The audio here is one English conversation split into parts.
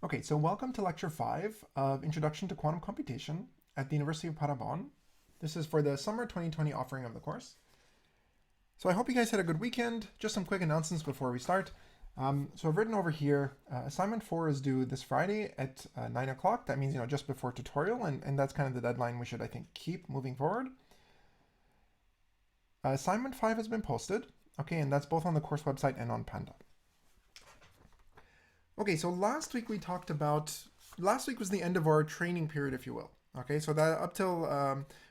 Okay, so welcome to Lecture 5 of Introduction to Quantum Computation at the University of Paderborn. This is for the summer 2020 offering of the course. So I hope you guys had a good weekend. Just some quick announcements before we start. So I've written over here, assignment 4 is due this Friday at 9 o'clock. That means, just before tutorial, and that's kind of the deadline we should, I think, keep moving forward. Assignment 5 has been posted, okay, and that's both on the course website and on Panda. Okay, so last week we talked about, last week was the end of our training period, if you will. Okay, so that up till,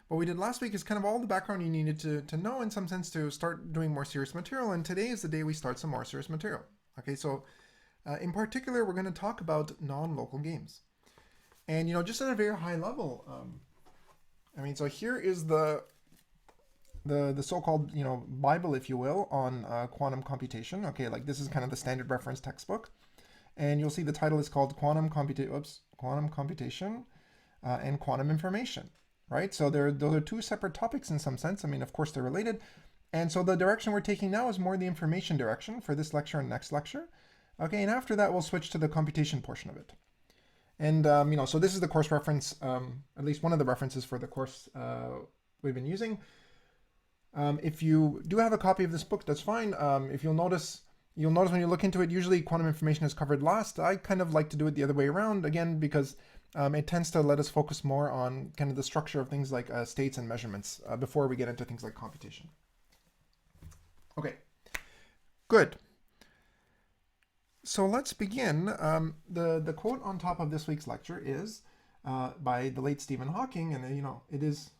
what we did last week is kind of all the background you needed to know in some sense to start doing more serious material, and today is the day we start some more serious material. Okay, so in particular, we're going to talk about non-local games. And, just at a very high level, so here is the so-called, Bible, if you will, on quantum computation. Okay, like this is kind of the standard reference textbook. And you'll see the title is called Quantum Computation and Quantum Information, right? So those are two separate topics in some sense. Of course, they're related. And so the direction we're taking now is more the information direction for this lecture and next lecture. Okay, and after that, we'll switch to the computation portion of it. And, so this is the course reference, at least one of the references for the course we've been using. If you do have a copy of this book, that's fine. If you'll notice when you look into it, usually quantum information is covered last. I kind of like to do it the other way around, again, because it tends to let us focus more on kind of the structure of things like states and measurements before we get into things like computation. Okay, good. So let's begin. The quote on top of this week's lecture is by the late Stephen Hawking, and it is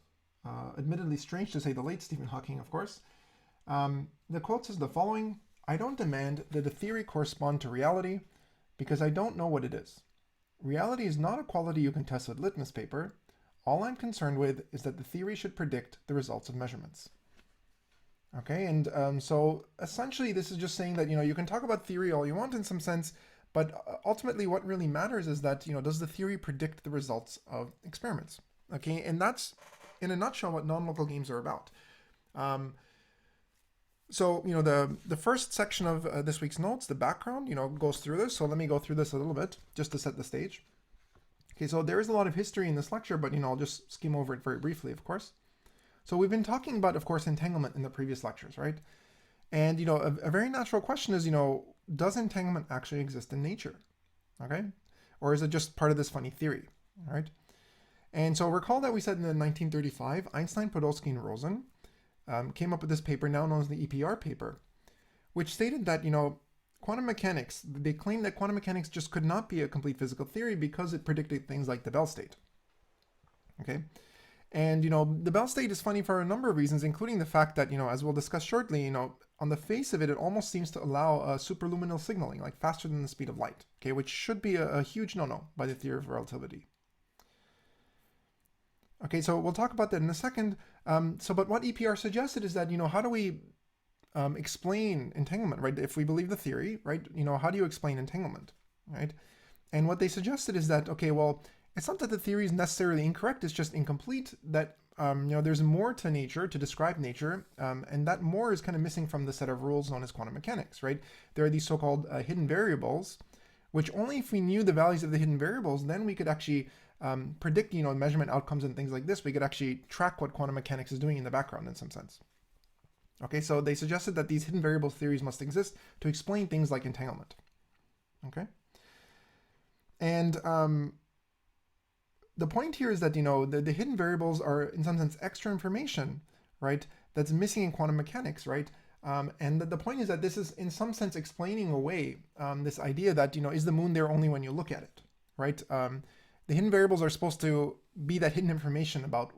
admittedly strange to say the late Stephen Hawking, of course. The quote says the following: "I don't demand that a theory correspond to reality because I don't know what it is. Reality is not a quality you can test with litmus paper. All I'm concerned with is that the theory should predict the results of measurements." Okay, and so essentially this is just saying that, you can talk about theory all you want in some sense, but ultimately what really matters is that, does the theory predict the results of experiments? Okay, and that's, in a nutshell, what non-local games are about. So, the first section of this week's notes, the background, goes through this. So let me go through this a little bit just to set the stage. Okay, so there is a lot of history in this lecture, but, I'll just skim over it very briefly, of course. So we've been talking about, of course, entanglement in the previous lectures, right? And, a very natural question is, does entanglement actually exist in nature? Okay? Or is it just part of this funny theory, right? And so recall that we said in 1935, Einstein, Podolsky, and Rosen came up with this paper now known as the EPR paper, which stated that, quantum mechanics, they claimed that quantum mechanics just could not be a complete physical theory because it predicted things like the Bell state. Okay? And, the Bell state is funny for a number of reasons, including the fact that, as we'll discuss shortly, on the face of it, it almost seems to allow superluminal signaling, like faster than the speed of light, okay, which should be a huge no-no by the theory of relativity. Okay, so we'll talk about that in a second. But what EPR suggested is that, how do we explain entanglement, right? If we believe the theory, right, how do you explain entanglement, right? And what they suggested is that, okay, well, it's not that the theory is necessarily incorrect, it's just incomplete, that, there's more to nature, to describe nature, and that more is kind of missing from the set of rules known as quantum mechanics, right? There are these so-called hidden variables, which only if we knew the values of the hidden variables, then we could actually predict, measurement outcomes and things like this. We could actually track what quantum mechanics is doing in the background in some sense. Okay, so they suggested that these hidden variables theories must exist to explain things like entanglement. Okay? And the point here is that, the hidden variables are in some sense extra information, right, that's missing in quantum mechanics, right? And the point is that this is in some sense explaining away this idea that, is the moon there only when you look at it, right? The hidden variables are supposed to be that hidden information about,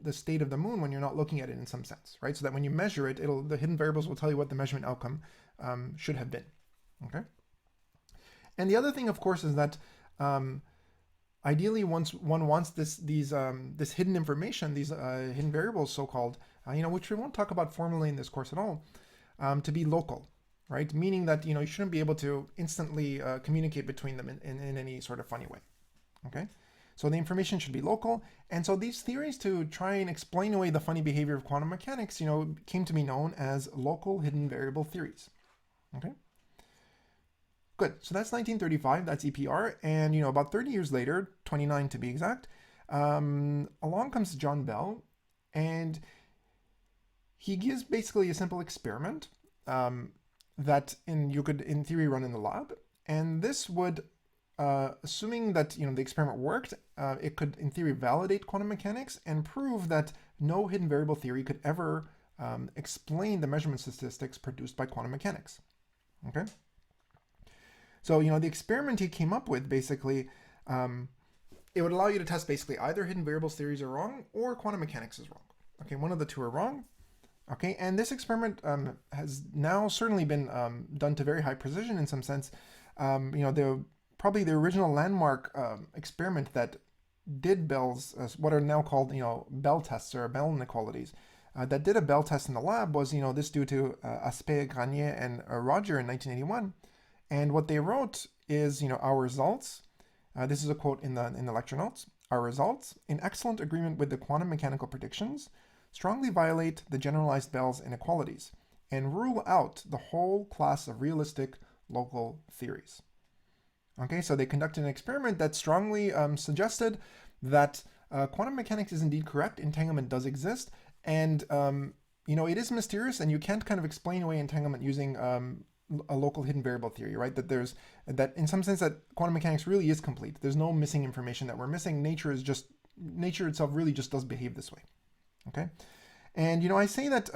the state of the moon when you're not looking at it in some sense, right? So that when you measure it, the hidden variables will tell you what the measurement outcome should have been, okay? And the other thing, of course, is that ideally, once one wants this hidden information, these hidden variables, so-called, which we won't talk about formally in this course at all, to be local, right? Meaning that, you shouldn't be able to instantly communicate between them in any sort of funny way, okay? So the information should be local. And so these theories to try and explain away the funny behavior of quantum mechanics, came to be known as local hidden variable theories, okay? Good. So that's 1935. That's EPR. And, about 30 years later, 29 to be exact, along comes John Bell, and he gives basically a simple experiment that you could, in theory, run in the lab. And this would, assuming that the experiment worked, it could, in theory, validate quantum mechanics and prove that no hidden variable theory could ever explain the measurement statistics produced by quantum mechanics. Okay. So, the experiment he came up with, basically, it would allow you to test basically either hidden variables theories are wrong or quantum mechanics is wrong. Okay, one of the two are wrong. Okay, and this experiment has now certainly been done to very high precision in some sense. Probably the original landmark experiment that did Bell's, what are now called, Bell tests or Bell inequalities, that did a Bell test in the lab was, this due to Aspect, Granier, and Roger in 1981. And what they wrote is, our results, this is a quote in the lecture notes, our results, in excellent agreement with the quantum mechanical predictions, strongly violate the generalized Bell's inequalities and rule out the whole class of realistic local theories. Okay, so they conducted an experiment that strongly suggested that quantum mechanics is indeed correct, entanglement does exist, and it is mysterious, and you can't kind of explain away entanglement using a local hidden variable theory, right? That in some sense that quantum mechanics really is complete. There's no missing information that we're missing. Nature itself really just does behave this way. Okay, and I say that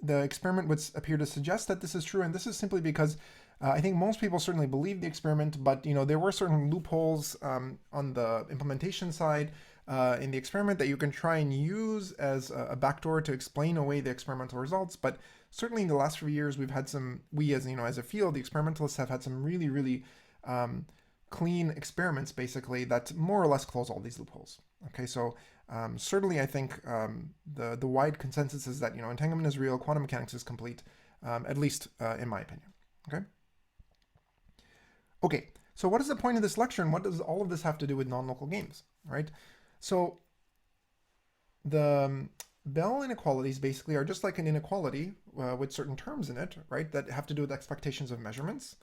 the experiment would appear to suggest that this is true, and this is simply because I think most people certainly believe the experiment, but there were certain loopholes on the implementation side in the experiment that you can try and use as a backdoor to explain away the experimental results. But certainly in the last few years, we've had as a field, the experimentalists have had some really, really clean experiments, basically, that more or less close all these loopholes. Okay, so certainly I think the wide consensus is that entanglement is real, quantum mechanics is complete, at least in my opinion. Okay. Okay, so what is the point of this lecture, and what does all of this have to do with non-local games, right? So the Bell inequalities basically are just like an inequality with certain terms in it, right, that have to do with expectations of measurements.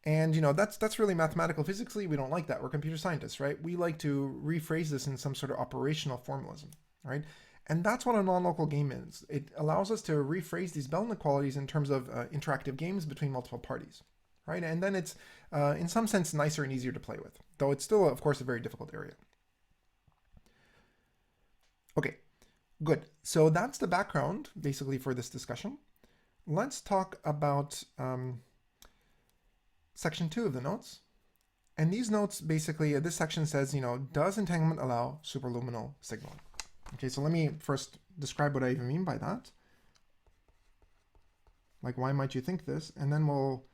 And that's really mathematical. Physically, we don't like that. We're computer scientists, right? We like to rephrase this in some sort of operational formalism, right? And that's what a non-local game is. It allows us to rephrase these Bell inequalities in terms of interactive games between multiple parties, right? And then it's, in some sense, nicer and easier to play with, though it's still, of course, a very difficult area. Okay, good. So that's the background, basically, for this discussion. Let's talk about section 2 of the notes. And these notes, basically, this section says, does entanglement allow superluminal signaling? Okay, so let me first describe what I even mean by that. Like, why might you think this? And then we'll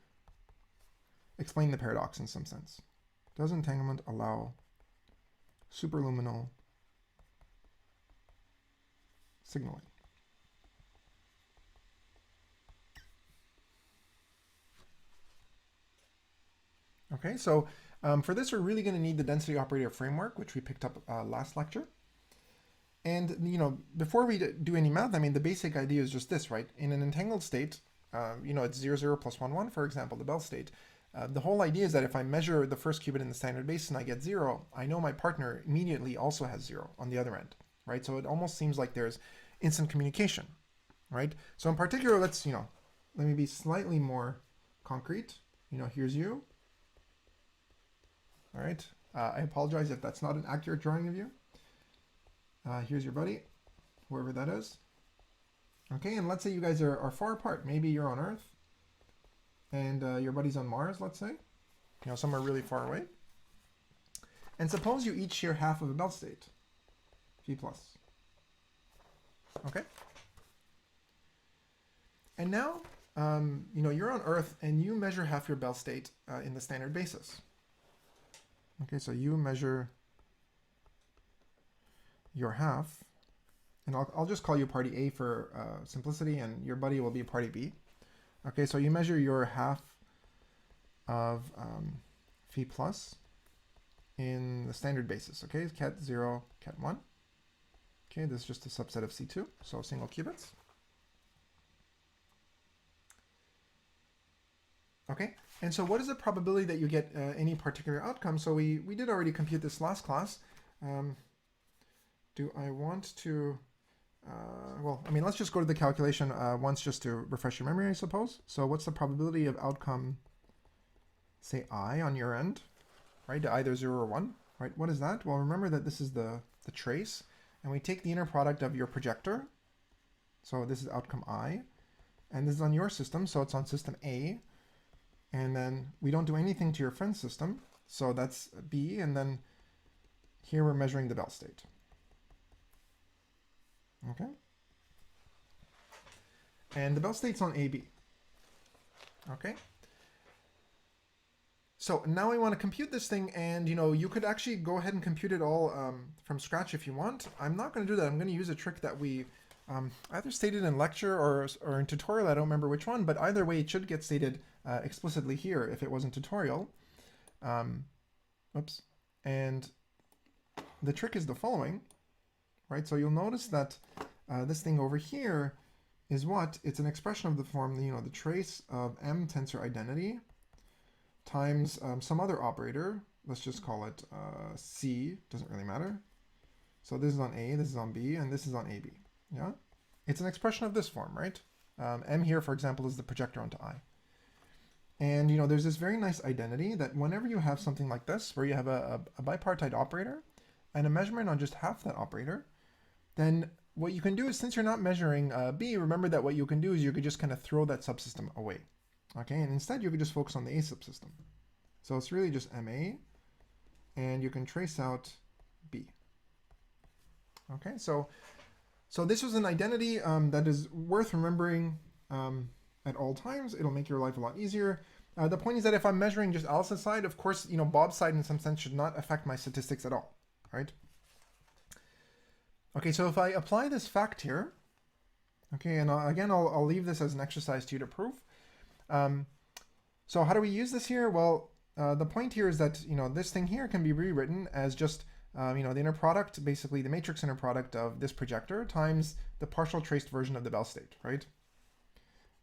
explain the paradox in some sense. Does entanglement allow superluminal signaling? Okay, so for this, we're really going to need the density operator framework, which we picked up last lecture. And, before we do any math, the basic idea is just this, right? In an entangled state, it's 0, 0 plus 1, 1, for example, the Bell state. The whole idea is that if I measure the first qubit in the standard base and I get 0, I know my partner immediately also has 0 on the other end, right? So it almost seems like there's instant communication, right? So in particular, let's, let me be slightly more concrete. Here's you. All right. I apologize if that's not an accurate drawing of you. Here's your buddy, whoever that is. Okay, and let's say you guys are far apart. Maybe you're on Earth, and your buddy's on Mars, let's say. Somewhere really far away. And suppose you each share half of a Bell state, G plus. Okay? And now, you're on Earth, and you measure half your Bell state in the standard basis. Okay, so you measure your half, and I'll just call you party A for simplicity, and your buddy will be party B. Okay, so you measure your half of phi plus in the standard basis. Okay, ket 0, ket 1. Okay, this is just a subset of C2, so single qubits. Okay, And so what is the probability that you get any particular outcome? So we did already compute this last class. Do I want to, well, I mean, let's just go to the calculation once just to refresh your memory, I suppose. So what's the probability of outcome, say I on your end, right? Either 0 or 1, right? What is that? Well, remember that this is the trace, and we take the inner product of your projector. So this is outcome I, and this is on your system, so it's on system A. And then we don't do anything to your friend's system, so that's B, and then here we're measuring the Bell state. Okay? And the Bell state's on AB. Okay? So now we want to compute this thing, and you could actually go ahead and compute it all from scratch if you want. I'm not going to do that. I'm going to use a trick that we either stated in lecture or in tutorial. I don't remember which one, but either way it should get stated explicitly here if it wasn't tutorial. Oops. And the trick is the following, right? So you'll notice that this thing over here is what? It's an expression of the form, the trace of M tensor identity times some other operator. Let's just call it C, doesn't really matter. So this is on A, this is on B, and this is on AB. Yeah, it's an expression of this form, right? M here, for example, is the projector onto I. And there's this very nice identity that whenever you have something like this, where you have a bipartite operator and a measurement on just half that operator, then what you can do is, since you're not measuring B, remember that what you can do is you could just kind of throw that subsystem away. Okay, and instead you could just focus on the A subsystem. So it's really just MA, and you can trace out B. Okay, so this was an identity that is worth remembering at all times. It'll make your life a lot easier. The point is that if I'm measuring just Alice's side, of course, Bob's side in some sense should not affect my statistics at all, right? Okay, so if I apply this fact here, okay, and again, I'll leave this as an exercise to you to prove. So how do we use this here? Well, the point here is that, this thing here can be rewritten as just the inner product, basically the matrix inner product of this projector times the partial traced version of the Bell state, right?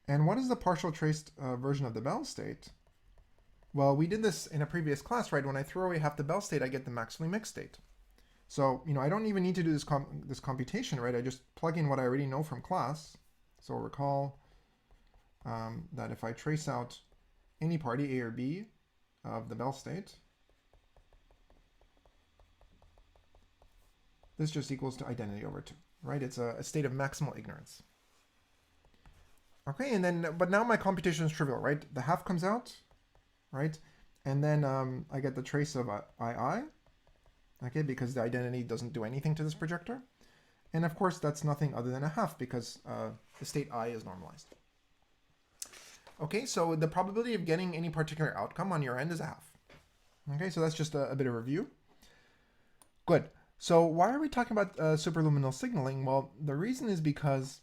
And what is the partial traced version of the Bell state? Well, we did this in a previous class, right? When I throw away half the Bell state, I get the maximally mixed state. So, I don't even need to do this computation, right? I just plug in what I already know from class. So recall that if I trace out any party, A or B, of the Bell state, this just equals to identity over 2, right? It's a state of maximal ignorance. Okay, and then, but now my computation is trivial, right? The half comes out, right? And then I get the trace of II, okay, because the identity doesn't do anything to this projector. And of course, that's nothing other than a half because the state I is normalized. Okay, so the probability of getting any particular outcome on your end is a half. Okay, so that's just a bit of review. Good. So why are we talking about superluminal signaling? Well, the reason is because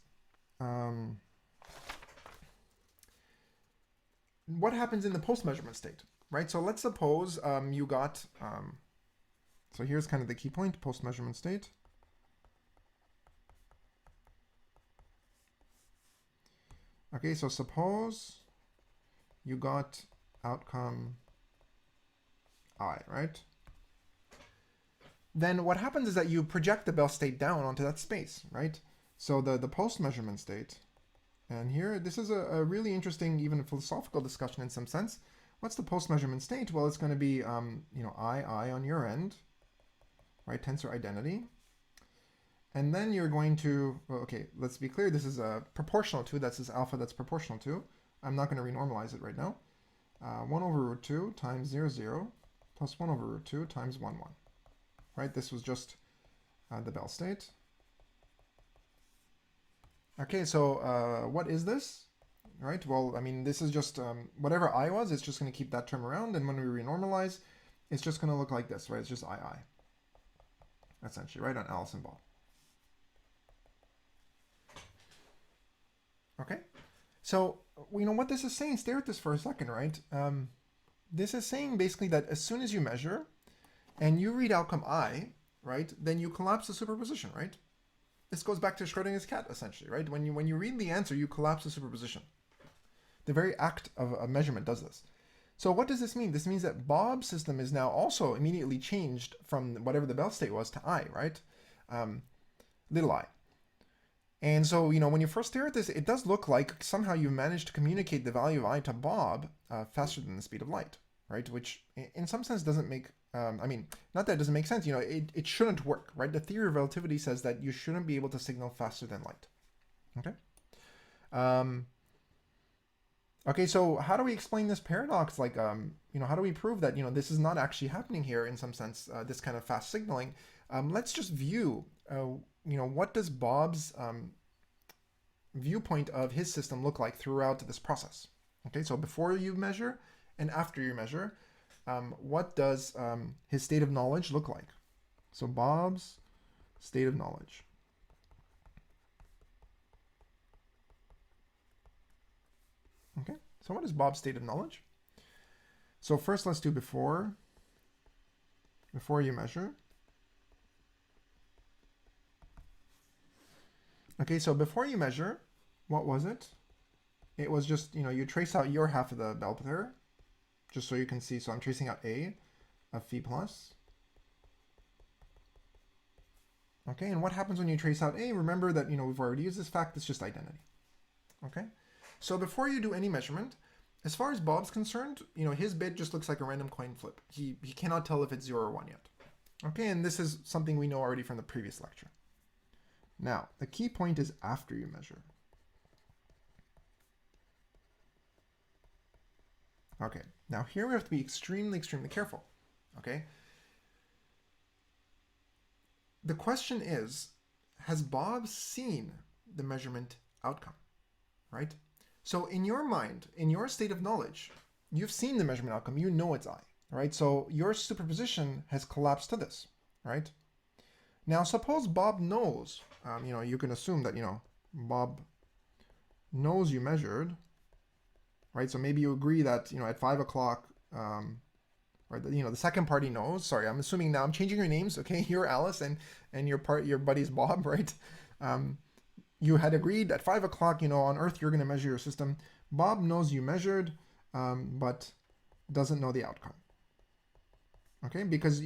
what happens in the post-measurement state, right? So let's suppose you got, so here's kind of the key point, post-measurement state. Okay, so suppose you got outcome I, right? Then what happens is that you project the Bell state down onto that space, right? So the post-measurement state, and here, this is a really interesting, even philosophical discussion in some sense. What's the post-measurement state? Well, it's going to be, I on your end, right? Tensor identity. And then you're going to, well, okay, let's be clear. This is proportional to, that's this alpha that's proportional to. I'm not going to renormalize it right now. 1 over root 2 times 0, 0, plus 1 over root 2 times 1, 1. Right? This was just the Bell state. Okay, so what is this? Right, well, I mean, this is just whatever I was, it's just going to keep that term around, and when we renormalize, it's just going to look like this, right? It's just II, essentially, right, on Alice and Bob. Okay, so what this is saying, stare at this for a second, right? This is saying basically that as soon as you measure, and you read outcome I, right, then you collapse the superposition, right? This goes back to Schrödinger's cat, essentially, right? When you read the answer, you collapse the superposition. The very act of a measurement does this. So what does this mean? This means that Bob's system is now also immediately changed from whatever the bell state was to I, right? Little I. And so, when you first stare at this, it does look like somehow you managed to communicate the value of I to Bob faster than the speed of light, right? Which in some sense doesn't make, not that it doesn't make sense, it shouldn't work, right? The theory of relativity says that you shouldn't be able to signal faster than light, okay? Okay, so how do we explain this paradox? Like, how do we prove that, this is not actually happening here in some sense, this kind of fast signaling? Let's just view, what does Bob's viewpoint of his system look like throughout this process? Okay, so before you measure and after you measure, what does his state of knowledge look like? So Bob's state of knowledge. Okay, so what is Bob's state of knowledge? So first let's do before you measure. Okay, so before you measure, what was it? It was just, you trace out your half of the bell pair, just so you can see. So I'm tracing out A of phi plus. Okay, and what happens when you trace out A? Remember that, we've already used this fact, it's just identity. Okay, so before you do any measurement, as far as Bob's concerned, his bit just looks like a random coin flip. He cannot tell if it's 0 or 1 yet. Okay, and this is something we know already from the previous lecture. Now, the key point is after you measure. Okay, now here we have to be extremely, extremely careful, okay? The question is, has Bob seen the measurement outcome, right? So in your mind, in your state of knowledge, you've seen the measurement outcome, you know it's I, right? So your superposition has collapsed to this, right? Now suppose Bob knows, you can assume that, Bob knows you measured, right? So maybe you agree that, at 5 o'clock, right, the second party knows. Sorry, I'm assuming now I'm changing your names, okay? You're Alice and your buddy's Bob, right? You had agreed at 5 o'clock, on Earth, you're going to measure your system. Bob knows you measured, but doesn't know the outcome. Okay, because,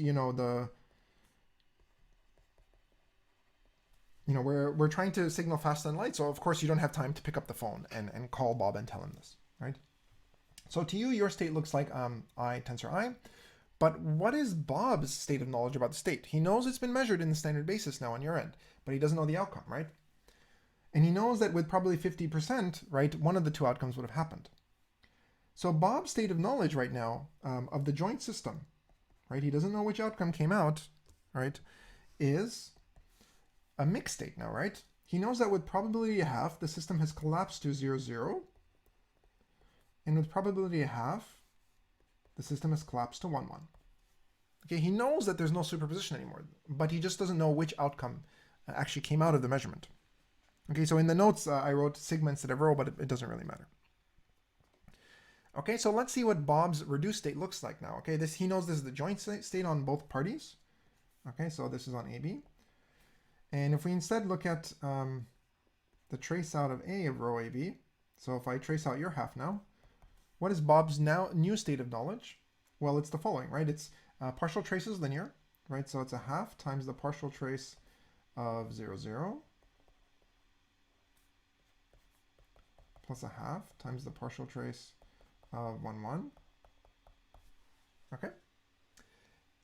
we're trying to signal faster than light, so of course you don't have time to pick up the phone and call Bob and tell him this, right? So to you, your state looks like I tensor I, but what is Bob's state of knowledge about the state? He knows it's been measured in the standard basis now on your end, but he doesn't know the outcome, right? And he knows that with probably 50%, right, one of the two outcomes would have happened. So Bob's state of knowledge right now of the joint system, right, he doesn't know which outcome came out, right, is a mixed state now, right? He knows that with probability a half, the system has collapsed to 0, 0. And with probability a half, the system has collapsed to 1, 1. Okay, he knows that there's no superposition anymore, but he just doesn't know which outcome actually came out of the measurement. Okay, so in the notes, I wrote sigma instead of rho, but it doesn't really matter. Okay, so let's see what Bob's reduced state looks like now. Okay, he knows this is the joint state on both parties. Okay, so this is on AB. And if we instead look at the trace out of A of rho AB, so if I trace out your half now, what is Bob's new state of knowledge? Well, it's the following, right? It's partial trace is linear, right? So it's a half times the partial trace of 0, 0 plus a half times the partial trace of 1, 1. Okay.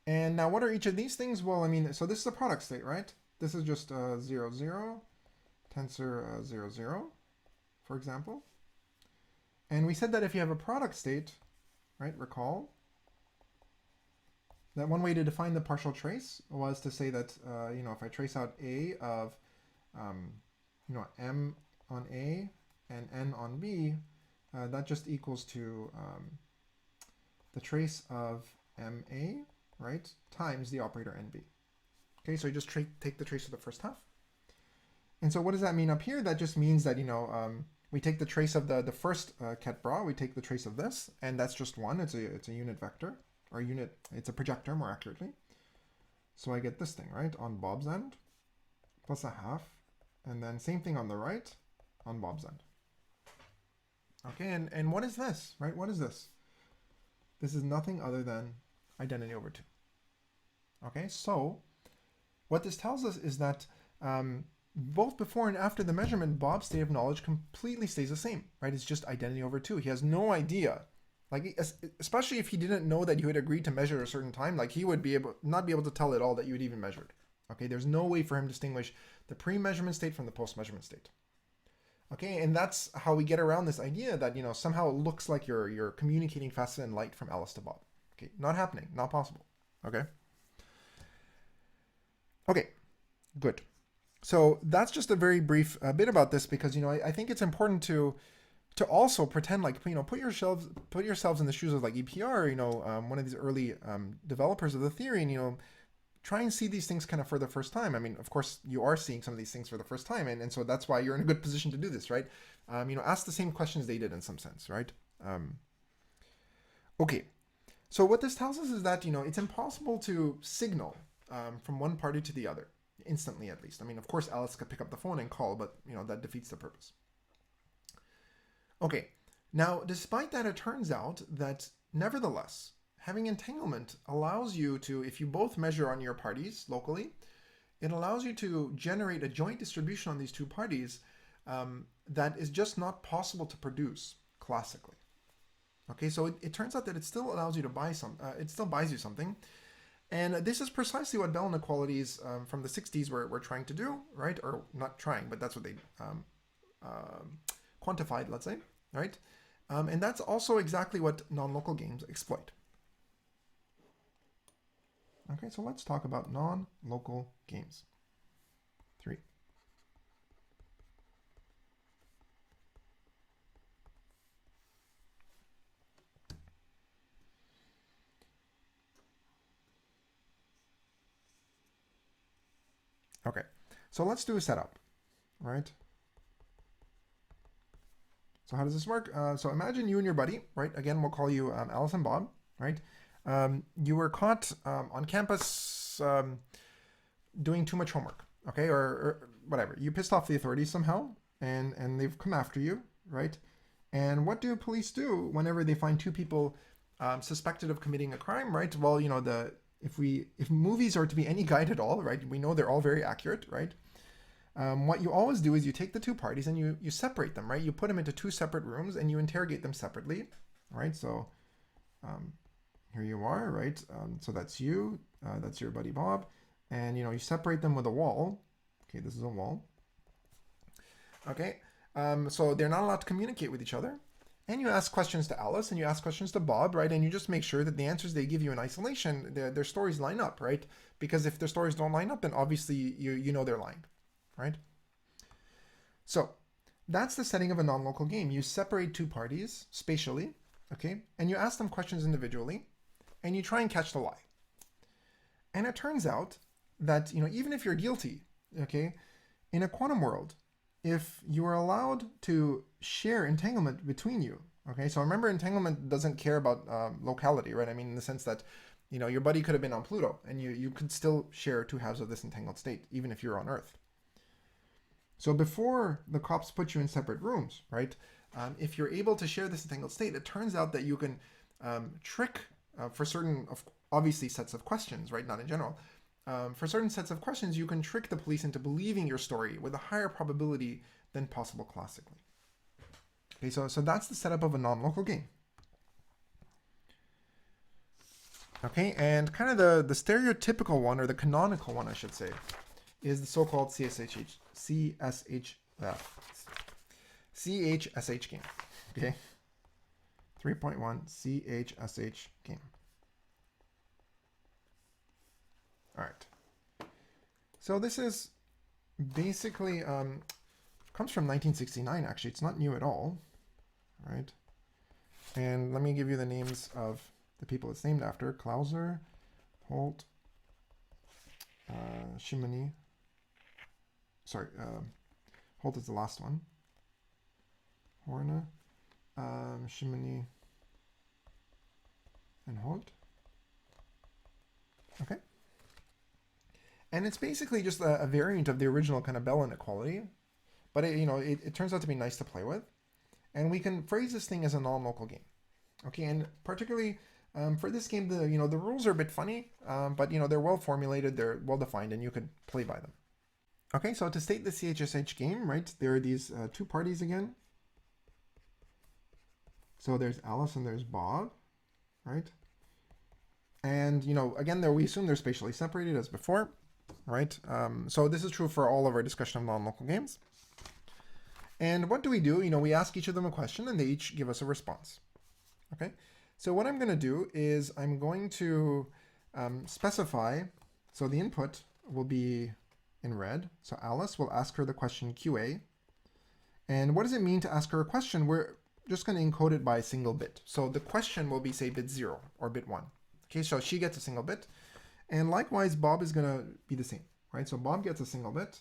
And now what are each of these things? Well, so this is a product state, right? This is just 0, 0, tensor 0, 0, for example. And we said that if you have a product state, right, recall, that one way to define the partial trace was to say that, if I trace out A of, M on A and N on B, that just equals to the trace of MA, right, times the operator NB. Okay, so you just take the trace of the first half. And so what does that mean up here? That just means that, we take the trace of the first ket bra, we take the trace of this, and that's just one. It's a unit vector, or it's a projector more accurately. So I get this thing, right, on Bob's end, plus a half, and then same thing on the right, on Bob's end. Okay, and what is this, right? What is this? This is nothing other than identity over 2. Okay, so what this tells us is that both before and after the measurement, Bob's state of knowledge completely stays the same, right? It's just identity over 2. He has no idea, like, especially if he didn't know that you had agreed to measure a certain time, like he would not be able to tell at all that you had even measured. Okay, there's no way for him to distinguish the pre-measurement state from the post-measurement state. Okay, and that's how we get around this idea that, you know, somehow it looks like you're communicating faster than light from Alice to Bob. Okay, not happening, not possible. Okay. Okay, good. So that's just a very brief bit about this, because, you know, I think it's important to also pretend like, you know, put yourselves in the shoes of like EPR, you know, one of these early developers of the theory, and, you know, try and see these things kind of for the first time. I mean, of course, you are seeing some of these things for the first time, and so that's why you're in a good position to do this, right? You know, ask the same questions they did in some sense, right? Okay, so what this tells us is that, you know, it's impossible to signal from one party to the other, instantly at least. I mean, of course, Alice could pick up the phone and call, but, you know, that defeats the purpose. Okay, now, despite that, it turns out that, nevertheless, having entanglement allows you to, if you both measure on your parties locally, it allows you to generate a joint distribution on these two parties that is just not possible to produce classically. Okay, so it turns out that it still allows you to buy it still buys you something. And this is precisely what Bell inequalities from the 60s were trying to do, right? Or not trying, but that's what they quantified, let's say, right? And that's also exactly what non-local games exploit. Okay, so let's talk about non-local games. 3. Okay, so let's do a setup, right? So how does this work? So imagine you and your buddy, right? Again, we'll call you Alice and Bob, right? You were caught on campus doing too much homework, okay, or whatever. You pissed off the authorities somehow, and they've come after you, right? And what do police do whenever they find two people suspected of committing a crime, right? Well, you know, if movies are to be any guide at all, right, we know they're all very accurate, right? What you always do is you take the two parties and you separate them, right? You put them into two separate rooms and you interrogate them separately, right? So here you are, right? So that's you, that's your buddy Bob, and, you know, you separate them with a wall. Okay, this is a wall. Okay, so they're not allowed to communicate with each other. And you ask questions to Alice and you ask questions to Bob, right? And you just make sure that the answers they give you in isolation, their stories line up, right? Because if their stories don't line up, then obviously you know they're lying, right? So that's the setting of a non-local game. You separate two parties spatially, okay? And you ask them questions individually, and you try and catch the lie. And it turns out that, you know, even if you're guilty, okay, in a quantum world, if you are allowed to share entanglement between you, okay, so remember, entanglement doesn't care about locality, right? I mean, in the sense that, you know, your buddy could have been on Pluto, and you could still share two halves of this entangled state, even if you're on Earth. So before the cops put you in separate rooms, right, if you're able to share this entangled state, it turns out that you can trick for certain, obviously, sets of questions, right, not in general. For certain sets of questions, you can trick the police into believing your story with a higher probability than possible classically. Okay, so that's the setup of a non-local game. Okay, and kind of the stereotypical one, or the canonical one, I should say, is the so-called CHSH game. Okay, 3.1 CHSH game. All right. So this is basically comes from 1969. Actually, it's not new at all, right? And let me give you the names of the people it's named after: Clauser, Holt, Shimony. Sorry, Holt is the last one. Horner, Shimony, and Holt. Okay. And it's basically just a variant of the original kind of Bell inequality, but it turns out to be nice to play with. And we can phrase this thing as a non-local game. Okay, and particularly For this game, the rules are a bit funny, but they're well formulated, they're well defined, and you could play by them. Okay, so to state the CHSH game, right, there are these two parties again. So there's Alice and there's Bob, right? And again, there we assume they're spatially separated as before, right? So this is true for all of our discussion of non-local games. And what do? We ask each of them a question, and they each give us a response. Okay. So what I'm going to do is I'm going to specify, so the input will be in red. So Alice will ask her the question QA. And what does it mean to ask her a question? We're just going to encode it by a single bit. So the question will be, say, bit 0 or bit 1. Okay, so she gets a single bit. And likewise, Bob is going to be the same, right? So Bob gets a single bit.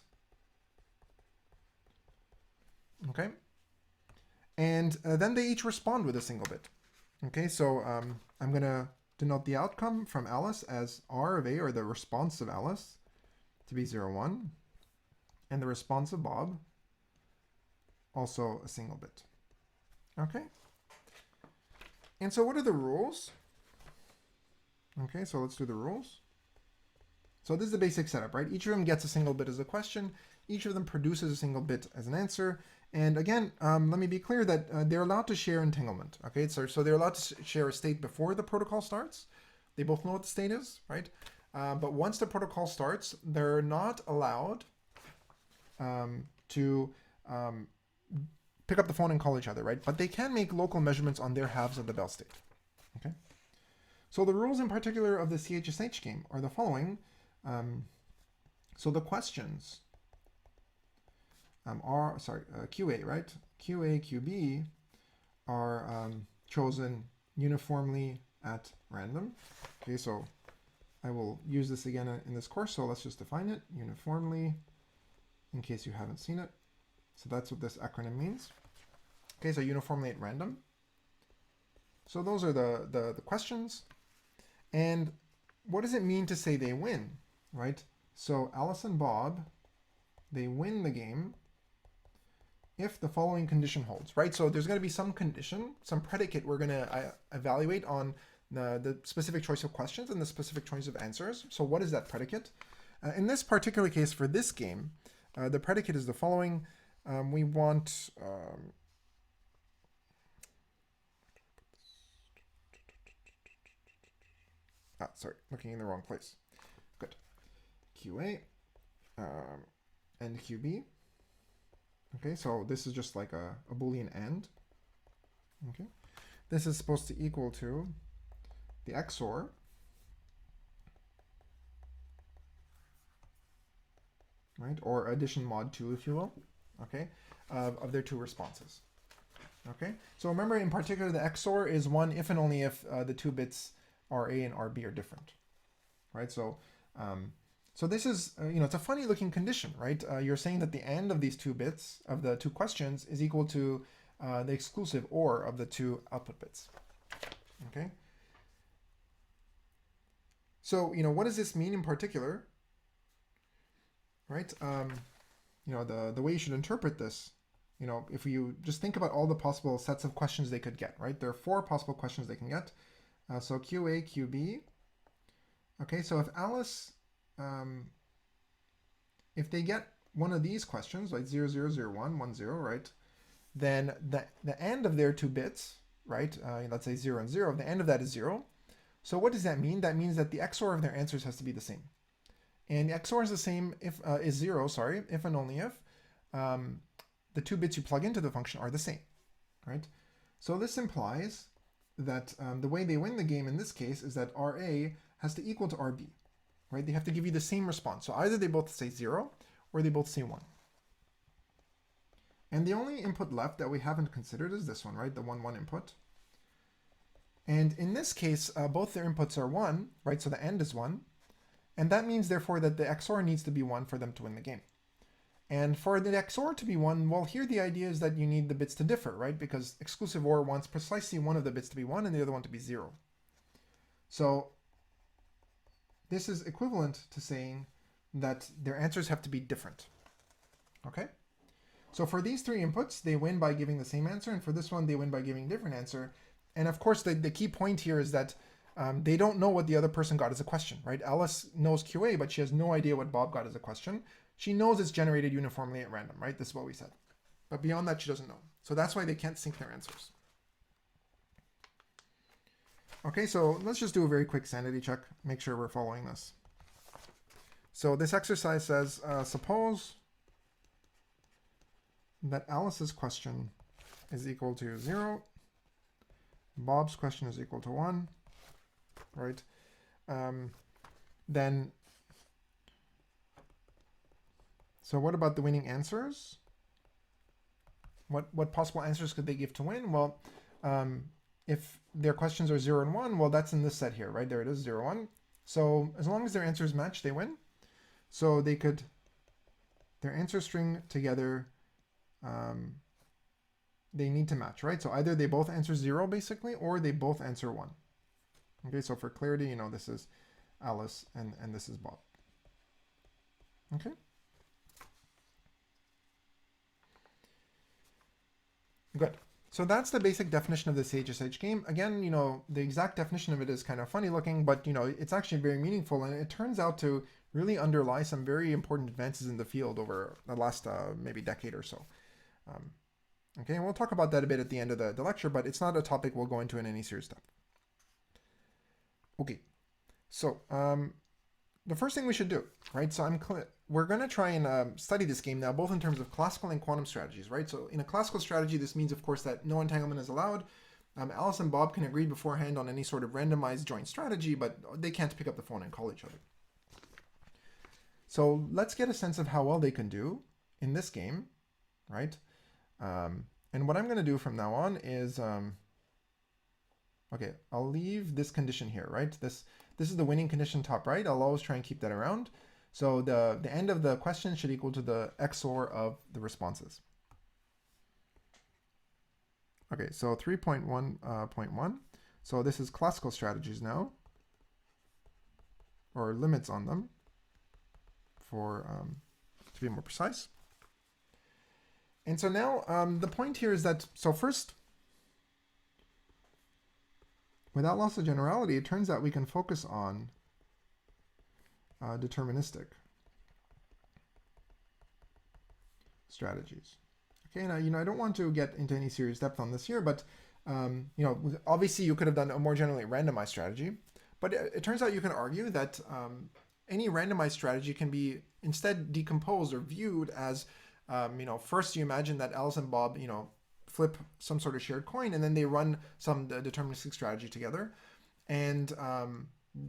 Okay. And then they each respond with a single bit. Okay, so I'm going to denote the outcome from Alice as R of A, or the response of Alice, to be 0, 1. And the response of Bob, also a single bit. Okay. And so what are the rules? Okay, so let's do the rules. So this is the basic setup, right? Each of them gets a single bit as a question. Each of them produces a single bit as an answer. And again, let me be clear that they're allowed to share entanglement. Okay, so they're allowed to share a state before the protocol starts. They both know what the state is, right? But once the protocol starts, they're not allowed to pick up the phone and call each other, right? But they can make local measurements on their halves of the bell state. Okay. So the rules in particular of the CHSH game are the following. So the questions QA, right? QA, QB are chosen uniformly at random. Okay, so I will use this again in this course, so let's just define it uniformly in case you haven't seen it. So that's what this acronym means. Okay, so uniformly at random. So those are the questions. And what does it mean to say they win, right? So Alice and Bob, they win the game if the following condition holds, right? So there's going to be some condition, some predicate we're going to evaluate on the specific choice of questions and the specific choice of answers. So what is that predicate? In this particular case for this game, the predicate is the following. We want... looking in the wrong place. Good. QA and QB. Okay, so this is just like a Boolean AND. Okay, this is supposed to equal to the XOR right, or addition mod 2, if you will, okay, of their two responses. Okay, so remember in particular the XOR is 1 if and only if the two bits RA and RB are different, right? So so this is, it's a funny looking condition, right? You're saying that the AND of these two bits, of the two questions, is equal to the exclusive OR of the two output bits, okay? So, what does this mean in particular, right? The way you should interpret this, if you just think about all the possible sets of questions they could get, right? There are 4 possible questions they can get. So QA, QB. Okay, so if Alice, if they get one of these questions, like 0, 0, 0, 1, 1, 0, right? Then the AND of their two bits, right? Let's say 0 and 0, the AND of that is 0. So what does that mean? That means that the XOR of their answers has to be the same. And the XOR is the same if, is 0, sorry, if and only if the two bits you plug into the function are the same, right? So this implies that the way they win the game in this case is that RA has to equal to RB, right? They have to give you the same response. So either they both say 0 or they both say 1. And the only input left that we haven't considered is this one, right? The 1, 1 input. And in this case, both their inputs are 1, right? So the AND is 1. And that means, therefore, that the XOR needs to be 1 for them to win the game. And for the XOR to be 1, well, here the idea is that you need the bits to differ, right? Because exclusive OR wants precisely one of the bits to be 1 and the other one to be 0. So this is equivalent to saying that their answers have to be different, okay? So for these 3 inputs, they win by giving the same answer, and for this one, they win by giving a different answer. And of course, the key point here is that they don't know what the other person got as a question, right? Alice knows QA, but she has no idea what Bob got as a question. She knows it's generated uniformly at random, right? This is what we said. But beyond that, she doesn't know. So that's why they can't sync their answers. Okay, so let's just do a very quick sanity check, make sure we're following this. So this exercise says, suppose that Alice's question is equal to 0, Bob's question is equal to 1, right? Then, so what about the winning answers? What possible answers could they give to win? Well, if their questions are 0 and 1, well, that's in this set here, right? There it is, 0, 1. So as long as their answers match, they win. So they could, their answer string together, they need to match, right? So either they both answer 0, basically, or they both answer 1. Okay, so for clarity, you know, this is Alice and this is Bob. Okay. Good. So that's the basic definition of the CHSH game. Again, you know, the exact definition of it is kind of funny looking, but, you know, it's actually very meaningful. And it turns out to really underlie some very important advances in the field over the last maybe decade or so. Okay, and we'll talk about that a bit at the end of the lecture, but it's not a topic we'll go into in any serious depth. Okay, so the first thing we should do, right? So we're going to try and study this game now, both in terms of classical and quantum strategies, right? So in a classical strategy, this means, of course, that no entanglement is allowed. Alice and Bob can agree beforehand on any sort of randomized joint strategy, but they can't pick up the phone and call each other. So let's get a sense of how well they can do in this game, right? And what I'm going to do from now on is, okay, I'll leave this condition here, right? This is the winning condition top right. I'll always try and keep that around. So the end of the question should equal to the XOR of the responses. Okay, so 3.1.1. So this is classical strategies now, or limits on them, for to be more precise. And so now the point here is that, so first, without loss of generality, it turns out we can focus on deterministic strategies. Okay, now, you know, I don't want to get into any serious depth on this here, but, you know, obviously you could have done a more generally randomized strategy, but it turns out you can argue that any randomized strategy can be instead decomposed or viewed as, you know, first you imagine that Alice and Bob, you know, flip some sort of shared coin, and then they run some deterministic strategy together, and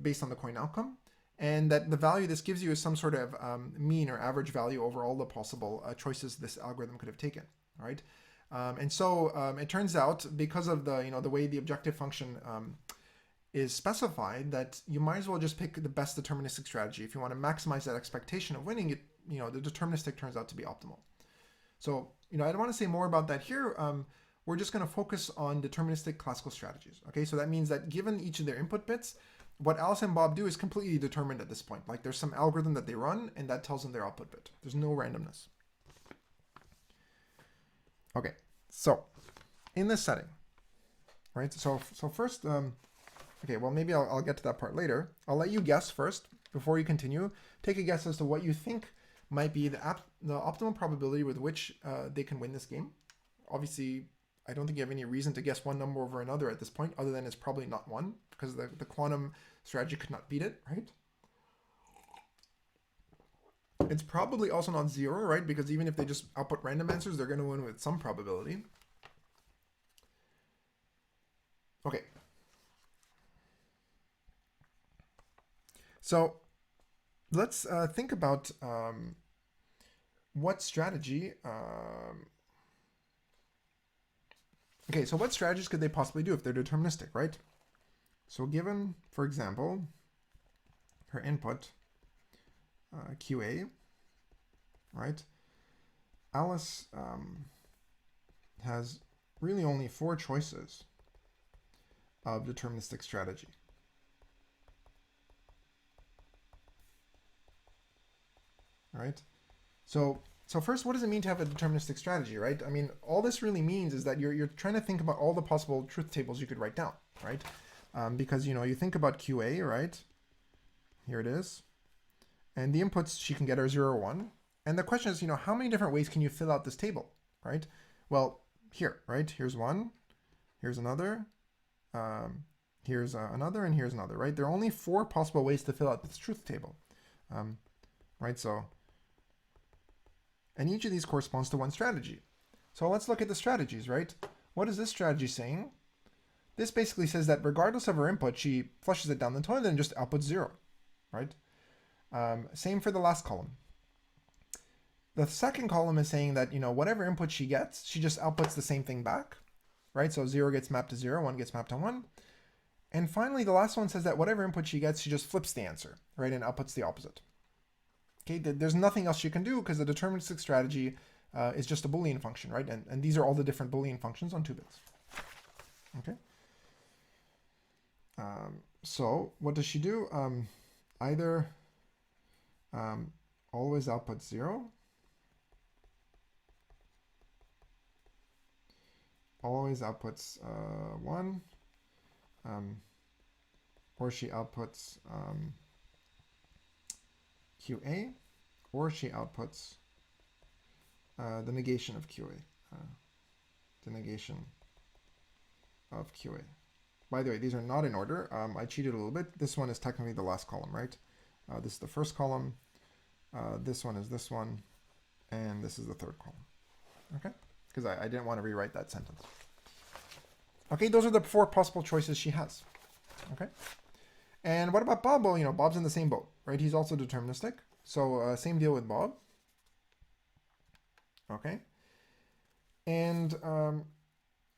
based on the coin outcome, and that the value this gives you is some sort of mean or average value over all the possible choices this algorithm could have taken, right? And so it turns out, because of the, you know, the way the objective function is specified, that you might as well just pick the best deterministic strategy. If you want to maximize that expectation of winning it, you know, the deterministic turns out to be optimal. So, you know, I don't want to say more about that here. We're just going to focus on deterministic classical strategies. Okay, so that means that given each of their input bits, what Alice and Bob do is completely determined at this point. Like, there's some algorithm that they run, and that tells them their output bit. There's no randomness. Okay, so in this setting, right? So first, okay, well, maybe I'll get to that part later. I'll let you guess first before you continue. Take a guess as to what you think might be the optimal probability with which they can win this game. Obviously, I don't think you have any reason to guess one number over another at this point, other than it's probably not 1, because the quantum strategy could not beat it, right? It's probably also not 0, right? Because even if they just output random answers, they're going to win with some probability. Okay. So let's think about what strategy... Okay, so what strategies could they possibly do if they're deterministic, right? So given, for example, her input, QA, right? Alice has really only 4 choices of deterministic strategy. All right? So first, what does it mean to have a deterministic strategy, right? I mean, all this really means is that you're trying to think about all the possible truth tables you could write down, right? because, you know, you think about QA, right? Here it is. And the inputs she can get are 0 or 1. And the question is, you know, how many different ways can you fill out this table, right? Well, here, right? Here's one, here's another, here's another, and here's another, right? There are only 4 possible ways to fill out this truth table, right? So, and each of these corresponds to one strategy. So let's look at the strategies, right? What is this strategy saying? This basically says that regardless of her input, she flushes it down the toilet and just outputs 0, right? Same for the last column. The second column is saying that, you know, whatever input she gets, she just outputs the same thing back, right? So 0 gets mapped to 0, 1 gets mapped to 1. And finally, the last one says that whatever input she gets, she just flips the answer, right? And outputs the opposite. Okay, there's nothing else she can do because the deterministic strategy is just a Boolean function, right? And these are all the different Boolean functions on 2 bits. Okay. So what does she do? Either always output 0, always outputs 1, or she outputs QA, or she outputs the negation of QA, the negation of QA. By the way, these are not in order. I cheated a little bit. This one is technically the last column, right? This is the first column. This one is this one. And this is the third column. Okay? Because I didn't want to rewrite that sentence. Okay, those are the 4 possible choices she has. Okay? And what about Bob? Well, you know, Bob's in the same boat, right? He's also deterministic. So same deal with Bob. Okay? And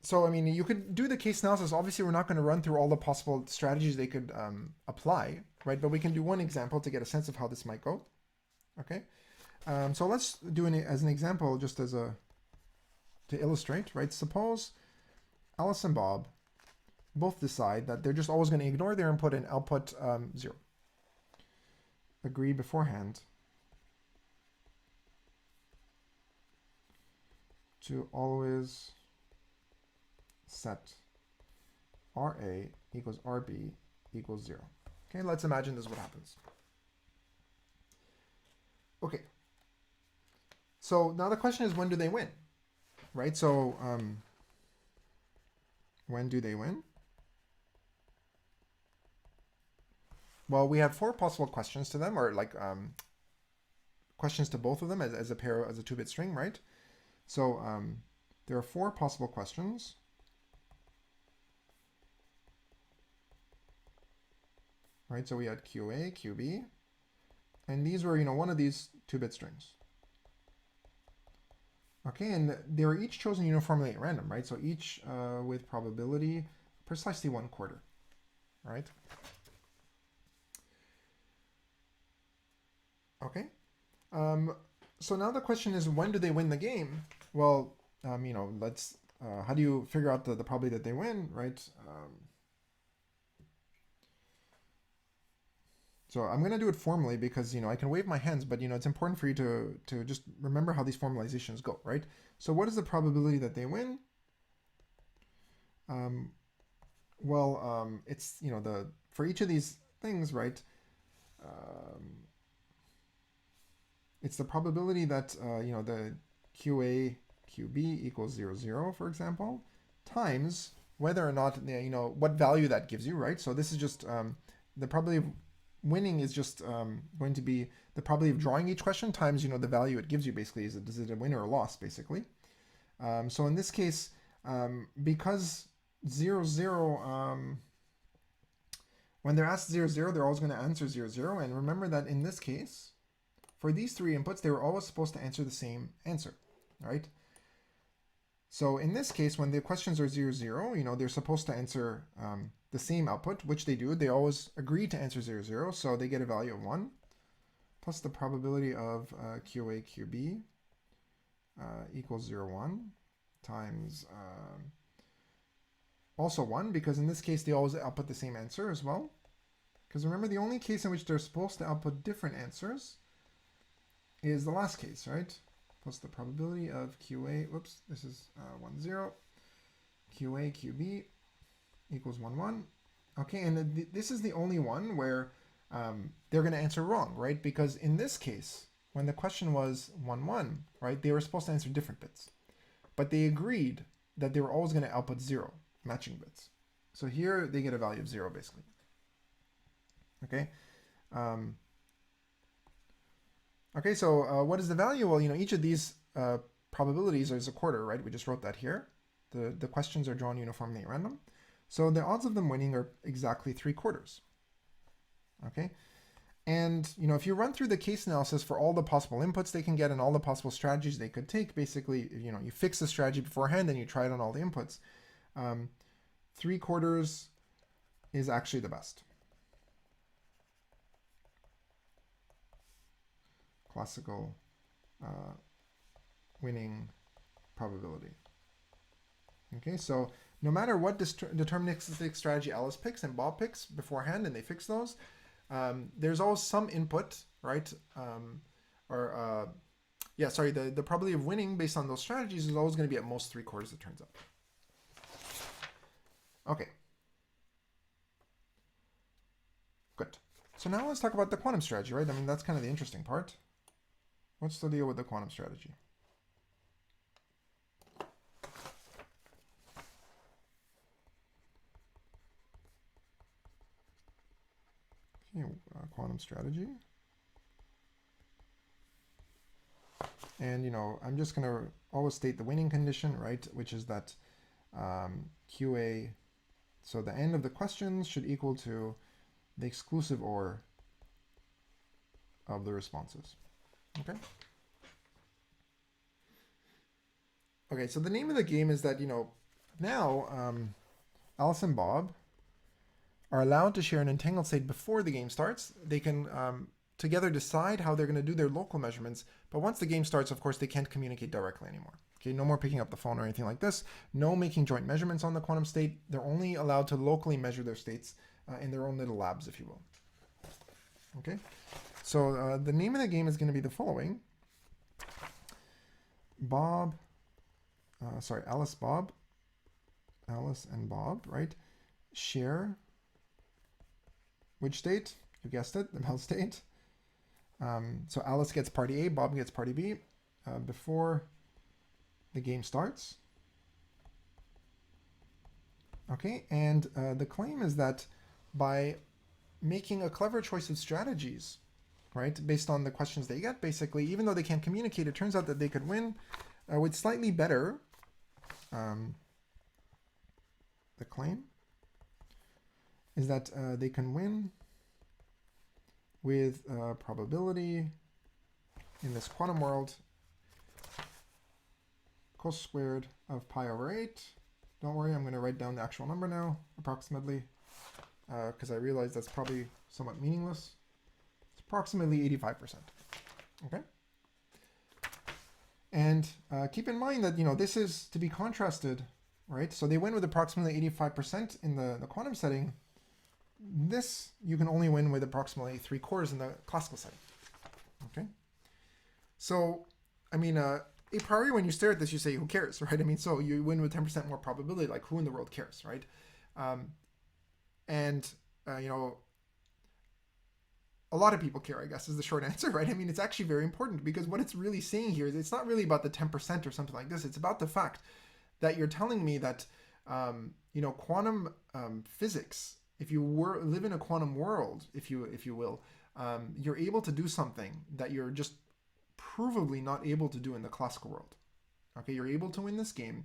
so, I mean, you could do the case analysis. Obviously, we're not going to run through all the possible strategies they could apply, right? But we can do one example to get a sense of how this might go. Okay? So let's do it as an example, just as to illustrate, right? Suppose Alice and Bob both decide that they're just always going to ignore their input and output 0. Agree beforehand to always set RA equals RB equals 0. Okay, let's imagine this is what happens. Okay. So now the question is, when do they win? Right? So when do they win? Well, we have 4 possible questions to them, or like questions to both of them as a pair, as a 2-bit string, right? So there are 4 possible questions. Right, so we had QA, QB, and these were, you know, one of these 2-bit strings. Okay, and they were each chosen uniformly at random, right? So each with probability precisely 1/4, right? Okay. So now the question is, when do they win the game? Well, you know, let's, how do you figure out the probability that they win, right? So I'm going to do it formally because, you know, I can wave my hands, but, you know, it's important for you to just remember how these formalizations go, right? So what is the probability that they win? It's, you know, for each of these things, right? It's the probability that, you know, the QA, QB equals 0, 0, for example, times whether or not, you know, what value that gives you, right? So this is just the probability of winning is just going to be the probability of drawing each question times, you know, the value it gives you, basically. Is it a win or a loss, basically? So in this case, because 0, 0, when they're asked 0, 0, they're always going to answer 0, 0. And remember that in this case, for these 3 inputs, they were always supposed to answer the same answer, right? So in this case, when the questions are 0, 0, you know, they're supposed to answer the same output, which they do. They always agree to answer 0, 0, so they get a value of 1, plus the probability of QA, QB equals 0, 1, times also 1, because in this case, they always output the same answer as well. Because remember, the only case in which they're supposed to output different answers is the last case, right? Plus the probability of QA, whoops, this is 1, 0, QA, QB equals 1, 1. Okay, and this is the only one where they're going to answer wrong, right? Because in this case, when the question was 1, 1, right, they were supposed to answer different bits. But they agreed that they were always going to output 0, matching bits. So here they get a value of 0, basically. Okay. Okay, so what is the value? Well, each of these probabilities is a quarter, right? We just wrote that here. The questions are drawn uniformly at random. So the odds of them winning are exactly 3/4. Okay. And, if you run through the case analysis for all the possible inputs they can get and all the possible strategies they could take, basically, you fix the strategy beforehand and you try it on all the inputs. 3/4 is actually the best. Classical winning probability. Okay, so no matter what deterministic strategy Alice picks and Bob picks beforehand and they fix those, there's always some input, right? The probability of winning based on those strategies is always going to be at most 3/4, it turns out. Okay. Good. So now let's talk about the quantum strategy, right? I mean, that's kind of the interesting part. What's the deal with the quantum strategy? Okay, quantum strategy. And, I'm just going to always state the winning condition, right? Which is that QA, so the end of the questions should equal to the exclusive OR of the responses. Okay. Okay, so the name of the game is that, now Alice and Bob are allowed to share an entangled state before the game starts. They can together decide how they're going to do their local measurements, but once the game starts, of course, they can't communicate directly anymore. Okay, no more picking up the phone or anything like this. No making joint measurements on the quantum state. They're only allowed to locally measure their states in their own little labs, if you will. Okay, so the name of the game is going to be the following. Alice and Bob, right, share which state? You guessed it, the null state. So Alice gets party A, Bob gets party B before the game starts. Okay, and the claim is that by making a clever choice of strategies, right, based on the questions they get, basically, even though they can't communicate, it turns out that they could win with slightly better. The claim is that they can win with probability in this quantum world cos squared of pi over 8. Don't worry, I'm going to write down the actual number now, approximately, because I realize that's probably somewhat meaningless. It's approximately 85%. Okay? And keep in mind that, this is to be contrasted, right? So they win with approximately 85% in the quantum setting. This you can only win with approximately 3/4 in the classical setting. Okay? So, I mean, a priori when you stare at this, you say, who cares, right? I mean, so you win with 10% more probability, like who in the world cares, right? A lot of people care, I guess, is the short answer, right? I mean, it's actually very important because what it's really saying here is it's not really about the 10% or something like this. It's about the fact that you're telling me that, quantum physics, if you live in a quantum world, if you will, you're able to do something that you're just provably not able to do in the classical world. Okay, you're able to win this game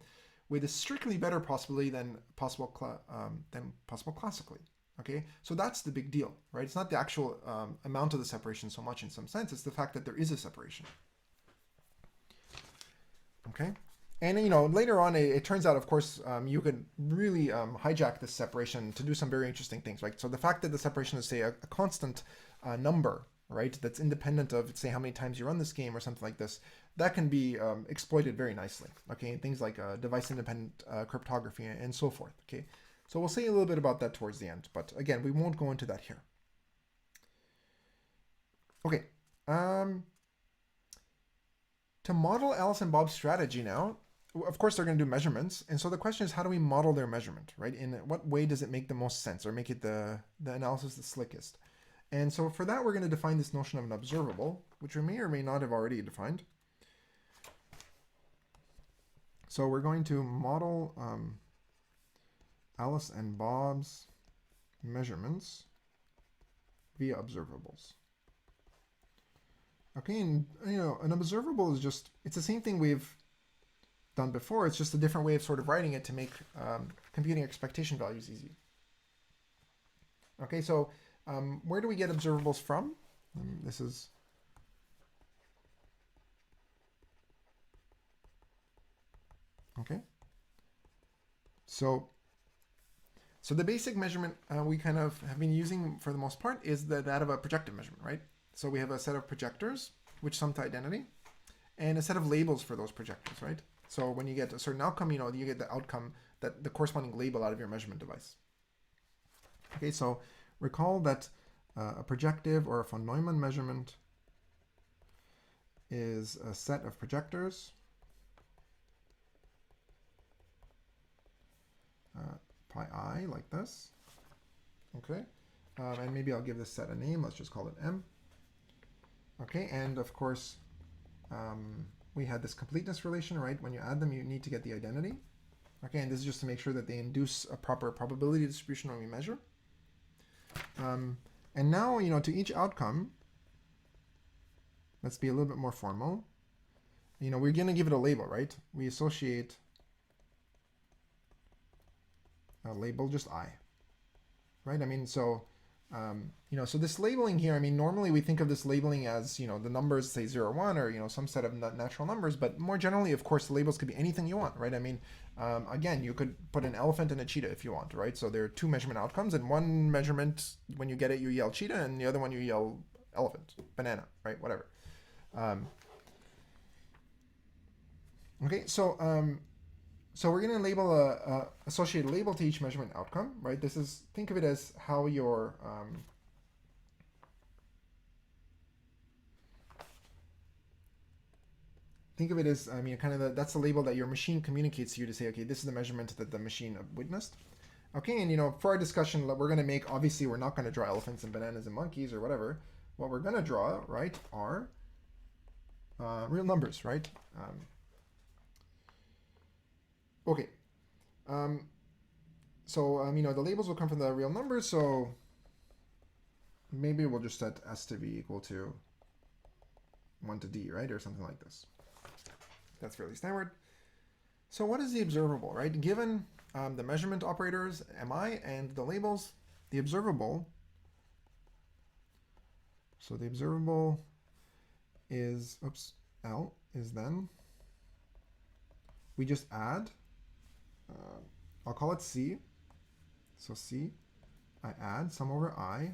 with a strictly better possibility than possible classically. Okay, so that's the big deal, right? It's not the actual amount of the separation so much in some sense. It's the fact that there is a separation. Okay, and later on, it turns out, of course, you could really hijack this separation to do some very interesting things, right? So the fact that the separation is, say, a constant number, right, that's independent of, say, how many times you run this game or something like this, that can be exploited very nicely. Okay, things like device-independent cryptography and so forth. Okay. So we'll say a little bit about that towards the end, but again, we won't go into that here. Okay. To model Alice and Bob's strategy now, of course, they're going to do measurements. And so the question is, how do we model their measurement, right? In what way does it make the most sense or make it the analysis the slickest? And so for that, we're going to define this notion of an observable, which we may or may not have already defined. So we're going to model Alice and Bob's measurements via observables. Okay, and an observable is just, it's the same thing we've done before. It's just a different way of sort of writing it to make computing expectation values easy. Okay, so where do we get observables from? This is okay. So the basic measurement we kind of have been using for the most part is that of a projective measurement, right? So we have a set of projectors which sum to identity, and a set of labels for those projectors, right? So when you get a certain outcome, you get the outcome, that the corresponding label out of your measurement device. Okay, so recall that a projective or a von Neumann measurement is a set of projectors pi I, like this. Okay, and maybe I'll give this set a name. Let's just call it M. Okay, and of course, we had this completeness relation, right? When you add them, you need to get the identity. Okay, and this is just to make sure that they induce a proper probability distribution when we measure. And now, to each outcome, let's be a little bit more formal. We're going to give it a label, right? We associate a label just I, right? So this labeling here, normally we think of this labeling as, the numbers, say 0, 1, or, some set of natural numbers, but more generally, of course, the labels could be anything you want, right? Again, you could put an elephant and a cheetah if you want, right? So there are two measurement outcomes, and one measurement, when you get it, you yell cheetah, and the other one you yell elephant, banana, right? Whatever. Okay, so we're going to label associate a label to each measurement outcome, right? This is, think of it as how your think of it as, that's the label that your machine communicates to you to say, okay, this is the measurement that the machine witnessed. Okay, and for our discussion, we're going to make, obviously, we're not going to draw elephants and bananas and monkeys or whatever. What we're going to draw, right, are real numbers, right? Okay. The labels will come from the real numbers, so maybe we'll just set S to be equal to 1 to D, right? Or something like this. That's fairly standard. So what is the observable, right? Given the measurement operators, MI, and the labels, the observable, so the observable is, L is then, we just add, I'll call it C. So C, I add sum over I,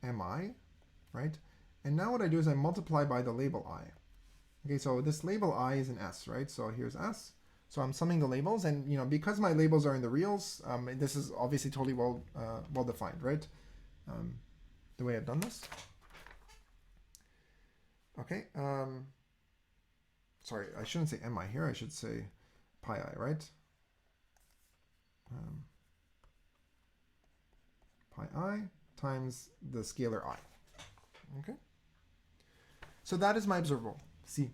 MI, right? And now what I do is I multiply by the label I. Okay, so this label I is an S, right? So here's S. So I'm summing the labels, and because my labels are in the reals, this is obviously totally well defined, right? The way I've done this. Okay. Sorry, I shouldn't say MI here. I should say pi I, right? Pi I times the scalar I. Okay. So that is my observable, C.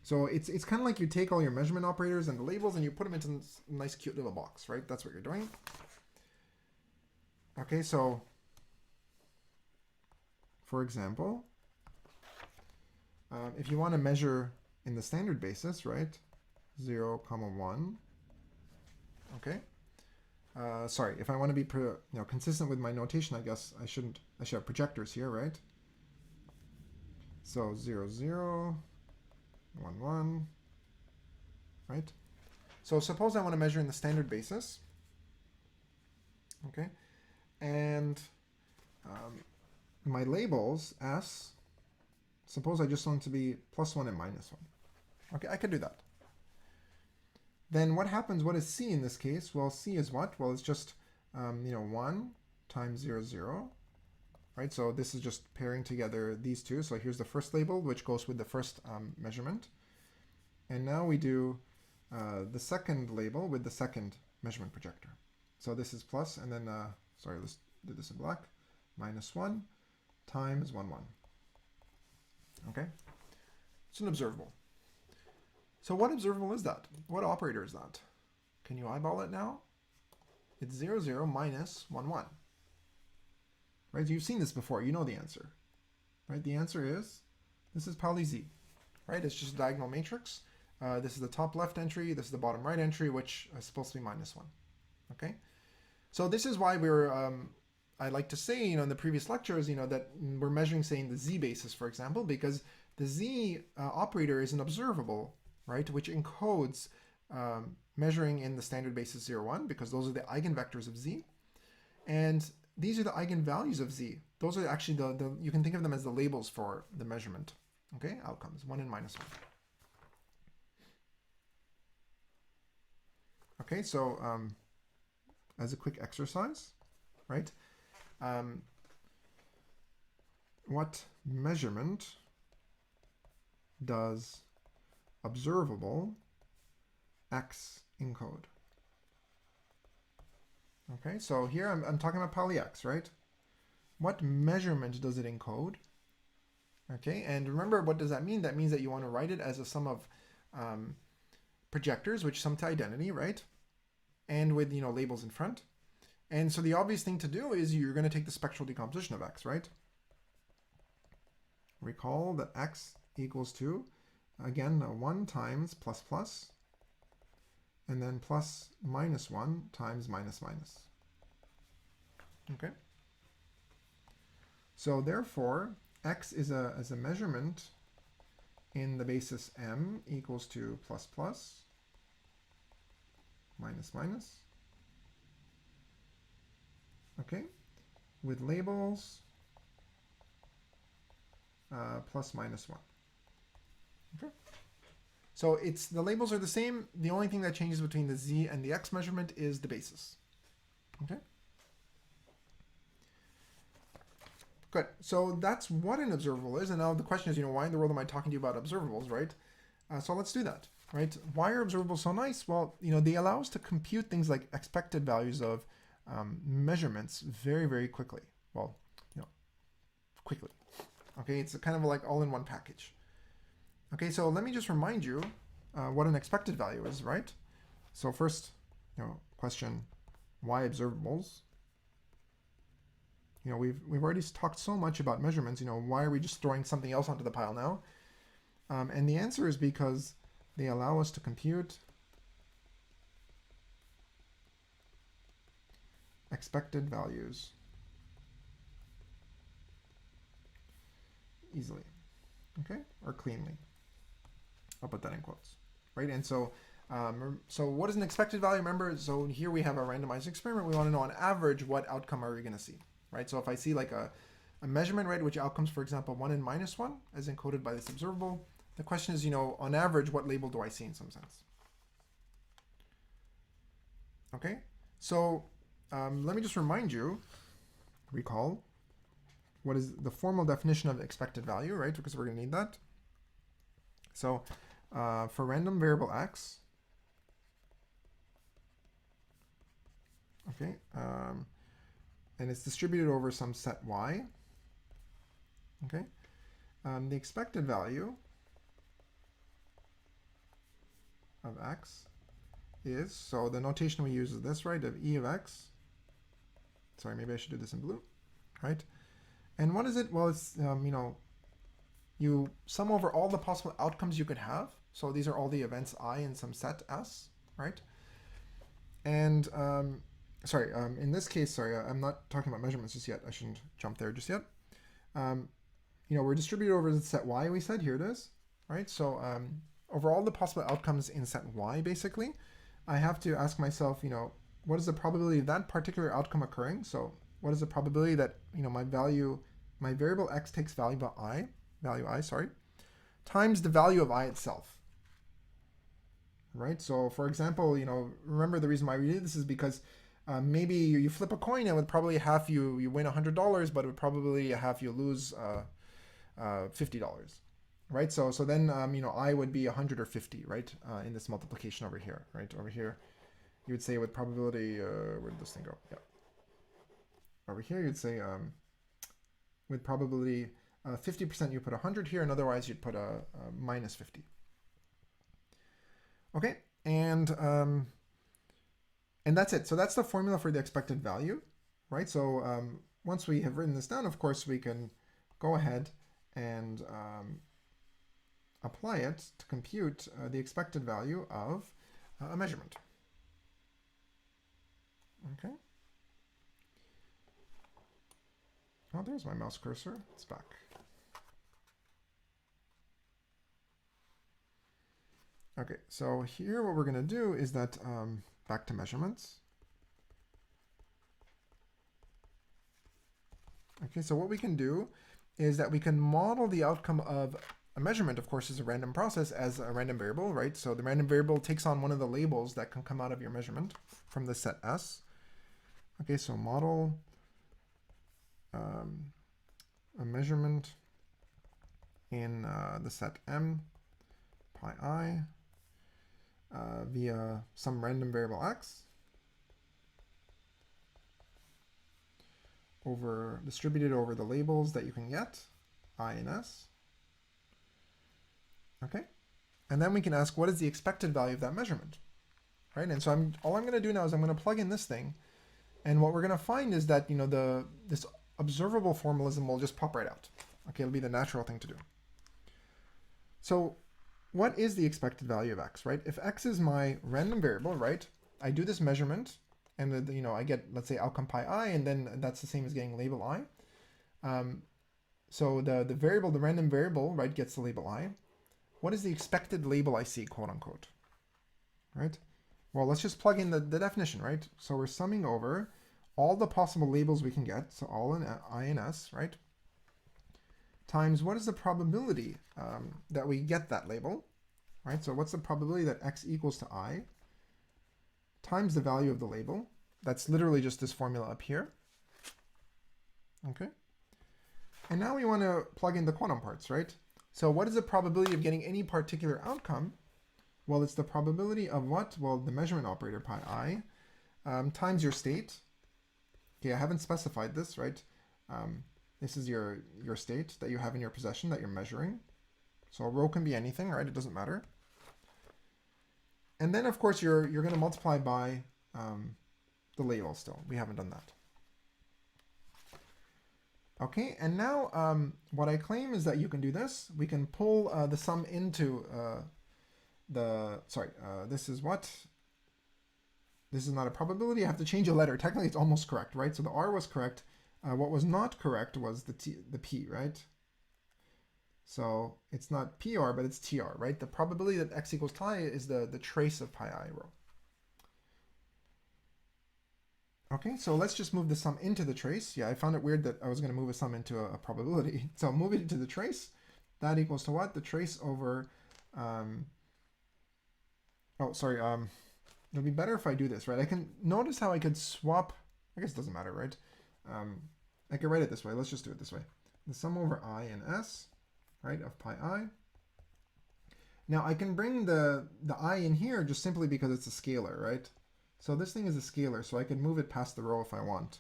So it's kind of like you take all your measurement operators and the labels and you put them into this nice cute little box, right? That's what you're doing. Okay, so for example, if you want to measure in the standard basis, right? 0, 1. Okay. Sorry, if I want to be consistent with my notation, I guess I should have projectors here, right? So 0, 0, 1, 1, right? So suppose I want to measure in the standard basis, okay? And my labels, S, suppose I just want to be +1 and -1. Okay, I could do that. Then what happens, what is C in this case? Well, C is what? Well, it's just, 1 times 0, 0, right? So this is just pairing together these two. So here's the first label, which goes with the first measurement. And now we do the second label with the second measurement projector. So this is plus, and then, sorry, let's do this in black, -1 times 1, 1. Okay? It's an observable. So what observable is that? What operator is that? Can you eyeball it now? It's 0, 0 minus 1, 1. Right? You've seen this before. You know the answer. Right? The answer is, this is Pauli Z. Right? It's just a diagonal matrix. This is the top left entry. This is the bottom right entry, which is supposed to be -1. Okay? So this is why we're, I like to say, in the previous lectures, that we're measuring, say, in the Z basis, for example, because the Z operator is an observable, right, which encodes measuring in the standard basis 0, 1, because those are the eigenvectors of Z. And these are the eigenvalues of Z. Those are actually you can think of them as the labels for the measurement, okay, outcomes, 1 and -1. Okay, so as a quick exercise, right, what measurement does observable X encode? Okay, so here I'm talking about Pauli X, right? What measurement does it encode? Okay, and remember, what does that mean? That means that you want to write it as a sum of projectors, which sum to identity, right? And with, labels in front. And so the obvious thing to do is you're going to take the spectral decomposition of X, right? Recall that X equals to, again, 1 times plus plus, and then plus -1 times minus. Okay? So therefore, X is a measurement in the basis M equals to plus plus, minus. Okay? With labels plus -1. Okay? So the labels are the same. The only thing that changes between the Z and the X measurement is the basis. Okay? Good. So that's what an observable is. And now the question is, why in the world am I talking to you about observables, right? So let's do that, right? Why are observables so nice? Well, they allow us to compute things like expected values of measurements very, very quickly. Well, quickly. Okay, it's kind of like all-in-one package. Okay, so let me just remind you what an expected value is, right? So first, question, why observables? We've already talked so much about measurements. Why are we just throwing something else onto the pile now? And the answer is because they allow us to compute expected values easily, okay, or cleanly. I'll put that in quotes, right? And so, so what is an expected value? Remember, so here we have a randomized experiment. We want to know on average what outcome are we going to see, right? So if I see like a measurement, right, which outcomes, for example, 1 and -1 as encoded by this observable, the question is, on average, what label do I see in some sense? Okay, so let me just remind you, recall, what is the formal definition of expected value, right? Because we're going to need that. So for random variable X, okay, and it's distributed over some set Y, okay, the expected value of X is, so the notation we use is this, right, of E of X. Sorry, maybe I should do this in blue, right? And what is it? Well, it's, you sum over all the possible outcomes you could have. So these are all the events I in some set S, right? And, sorry, in this case, sorry, I'm not talking about measurements just yet. I shouldn't jump there just yet. We're distributed over the set Y, we said, here it is, right? So over all the possible outcomes in set Y, basically, I have to ask myself, what is the probability of that particular outcome occurring? So what is the probability that, my variable X takes value I, times the value of I itself, right? So for example, remember the reason why we did this is because maybe you flip a coin and with probably half you win $100, but with probably half you lose $50, right? So then, you know, I would be 100 or 50, right? In this multiplication over here, right? Over here, you would say with probability, where did this thing go? Yeah. Over here, you'd say with probability 50% you put 100 here, and otherwise you'd put a minus 50. Okay, and that's it. So that's the formula for the expected value, right? So once we have written this down, of course, we can go ahead and apply it to compute the expected value of a measurement. Okay. Oh, there's my mouse cursor. It's back. Okay, so here what we're going to do is that, back to measurements. Okay, so what we can do is that we can model the outcome of a measurement, of course, is a random process as a random variable, right? So the random variable takes on one of the labels that can come out of your measurement from the set S. Okay, so model a measurement in the set M pi I via some random variable x distributed over the labels that you can get, I and S. Okay, and then we can ask what is the expected value of that measurement, right? And so all I'm going to do now is I'm going to plug in this thing, and what we're going to find is that, you know, this observable formalism will just pop right out. Okay, it'll be the natural thing to do. So what is the expected value of x, right? If x is my random variable, right, I do this measurement, and you know, I get, let's say, outcome pi I, and then that's the same as getting label I. So the variable, the random variable, right, gets the label I. What is the expected label I see, quote unquote, right? Well, let's just plug in the definition, right? So we're summing over all the possible labels we can get, so all in I and S, right? Times what is the probability that we get that label, right? So what's the probability that x equals to I times the value of the label? That's literally just this formula up here. Okay. And now we want to plug in the quantum parts, right? So what is the probability of getting any particular outcome? Well, it's the probability of what? Well, the measurement operator pi I times your state. Okay, I haven't specified this, right? This is your state that you have in your possession that you're measuring. So a row can be anything, right? It doesn't matter. And then, of course, you're going to multiply by the label still. We haven't done that. Okay, and now what I claim is that you can do this. We can pull the sum into this is what? This is not a probability. I have to change a letter. Technically, it's almost correct, right? So the R was correct. What was not correct was the P, right? So it's not PR, but it's TR, right? The probability that x equals pi is the trace of pi I row. Okay, so let's just move the sum into the trace. Yeah, I found it weird that I was going to move a sum into a probability. So move it into the trace. That equals to what? The trace over... It'll be better if I do this, right? I can notice how I could swap... I guess it doesn't matter, right? I could write it this way. Let's just do it this way. The sum over I and S, right, of pi I. Now I can bring the I in here just simply because it's a scalar, right? So this thing is a scalar, so I can move it past the row if I want.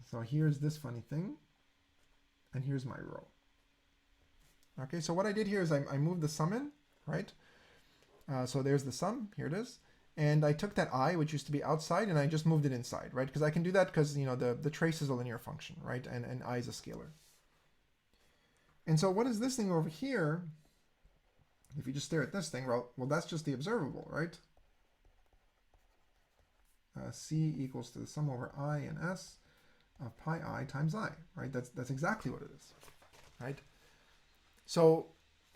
So here's this funny thing, and here's my row. Okay, so what I did here is I moved the sum in, right? So there's the sum, here it is. And I took that I, which used to be outside, and I just moved it inside, right? Because I can do that because, you know, the trace is a linear function, right? And I is a scalar. And so what is this thing over here? If you just stare at this thing, well, that's just the observable, right? C equals to the sum over I and S of pi I times I, right? That's exactly what it is, right? So,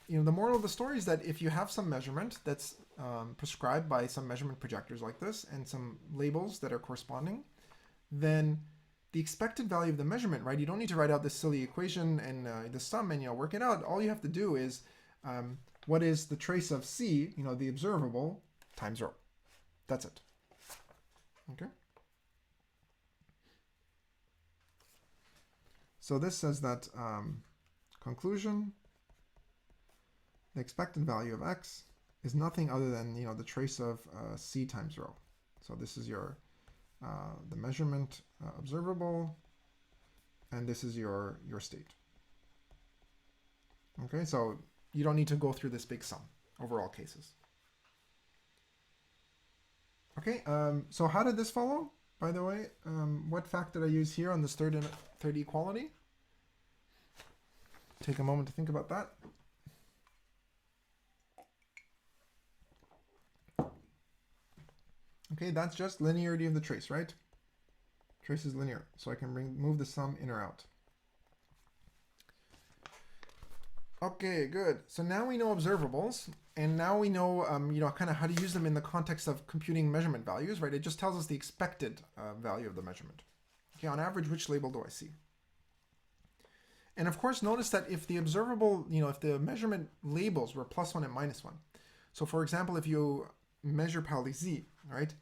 you know, the moral of the story is that if you have some measurement that's prescribed by some measurement projectors like this and some labels that are corresponding, then the expected value of the measurement, right? You don't need to write out this silly equation and the sum and, you know, work it out. All you have to do is what is the trace of C, you know, the observable, times rho. That's it. Okay. So this says that Conclusion, the expected value of x is nothing other than, the trace of c times rho. So this is your the measurement observable, and this is your state. Okay, so you don't need to go through this big sum over all cases. Okay, so how did this follow, by the way? What fact did I use here on this third equality? Take a moment to think about that. Okay, that's just linearity of the trace, right? Trace is linear, so I can move the sum in or out. Okay, good. So now we know observables, and now we know, kind of how to use them in the context of computing measurement values, right? It just tells us the expected value of the measurement. Okay, on average, which label do I see? And of course, notice that if the observable, if the measurement labels were +1 and -1. So for example, if you measure Pauli Z, right?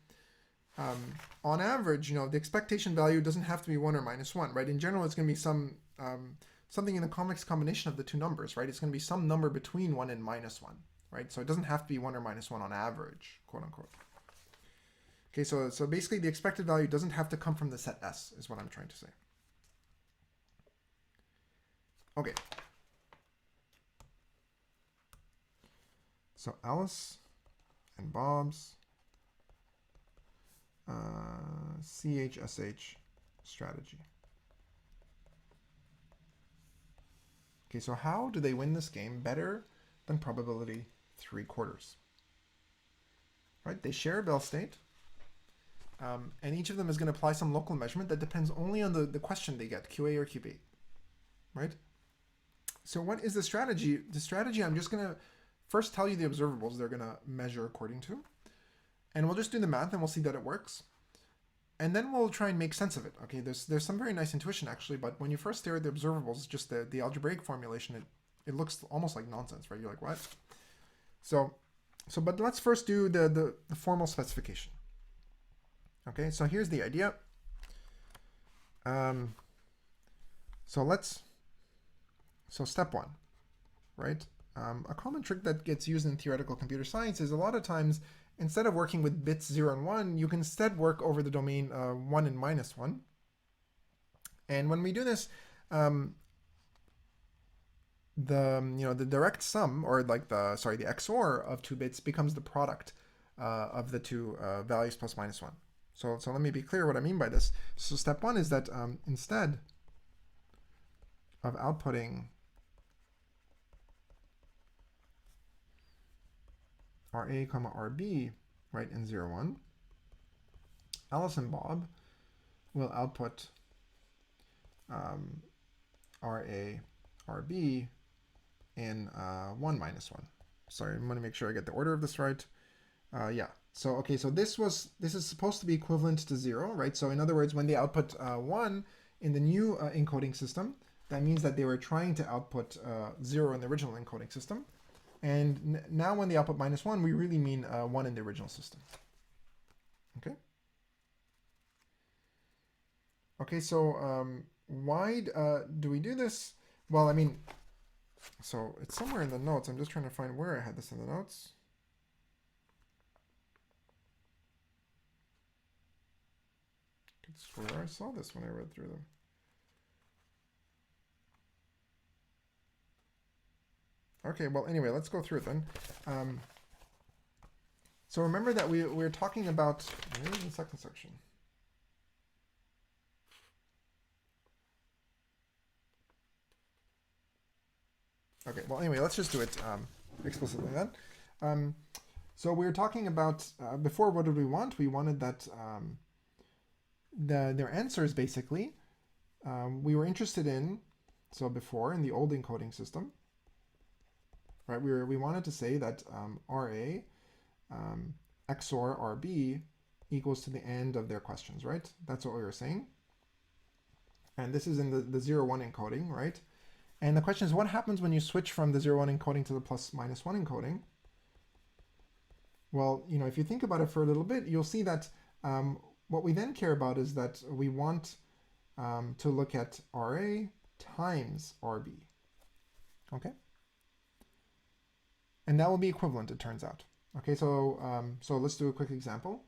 On average, the expectation value doesn't have to be 1 or -1, right? In general, it's going to be something in the convex combination of the two numbers, right? It's going to be some number between 1 and -1, right? So it doesn't have to be 1 or -1 on average, quote unquote. Okay, so basically the expected value doesn't have to come from the set S, is what I'm trying to say. Okay. So Alice and Bob's CHSH strategy. Okay, so how do they win this game better than probability 3/4? Right, they share a Bell state, and each of them is going to apply some local measurement that depends only on the question they get, QA or QB, right? So what is the strategy? The strategy, I'm just going to first tell you the observables they're going to measure according to, and we'll just do the math and we'll see that it works. And then we'll try and make sense of it. Okay, there's some very nice intuition actually, but when you first stare at the observables, just the algebraic formulation, it looks almost like nonsense, right? You're like, what? But let's first do the formal specification. Okay, so here's the idea. So step one, right? A common trick that gets used in theoretical computer science is a lot of times, instead of working with bits 0 and 1, you can instead work over the domain 1 and -1. And when we do this, the direct sum, or like the XOR of 2 bits becomes the product of the two values plus -1. So let me be clear what I mean by this. So step one is that instead of outputting RA, RB, right, in 0, 1, Alice and Bob will output RA, RB in 1, -1. Sorry, I'm going to make sure I get the order of this right. Yeah. So okay, so this is supposed to be equivalent to 0, right? So in other words, when they output 1 in the new encoding system, that means that they were trying to output 0 in the original encoding system. And now when they output -1, we really mean 1 in the original system. Okay? Okay, so why do we do this? Well, I mean, so it's somewhere in the notes. I'm just trying to find where I had this in the notes. I could swear I saw this when I read through them. Okay, well, anyway, let's go through it then. So remember that we're talking about, where's the second section? Okay, well, anyway, let's just do it explicitly then. So we were talking about, before, what did we want? We wanted that their answers, basically, we were interested in, so before, in the old encoding system, right, we wanted to say that RA XOR RB equals to the end of their questions, right? That's what we were saying. And this is in the 0, 1 encoding, right? And the question is, what happens when you switch from the 0, 1 encoding to the plus -1 encoding? Well, if you think about it for a little bit, you'll see that what we then care about is that we want to look at RA times RB. Okay? And that will be equivalent, it turns out. Okay, so let's do a quick example.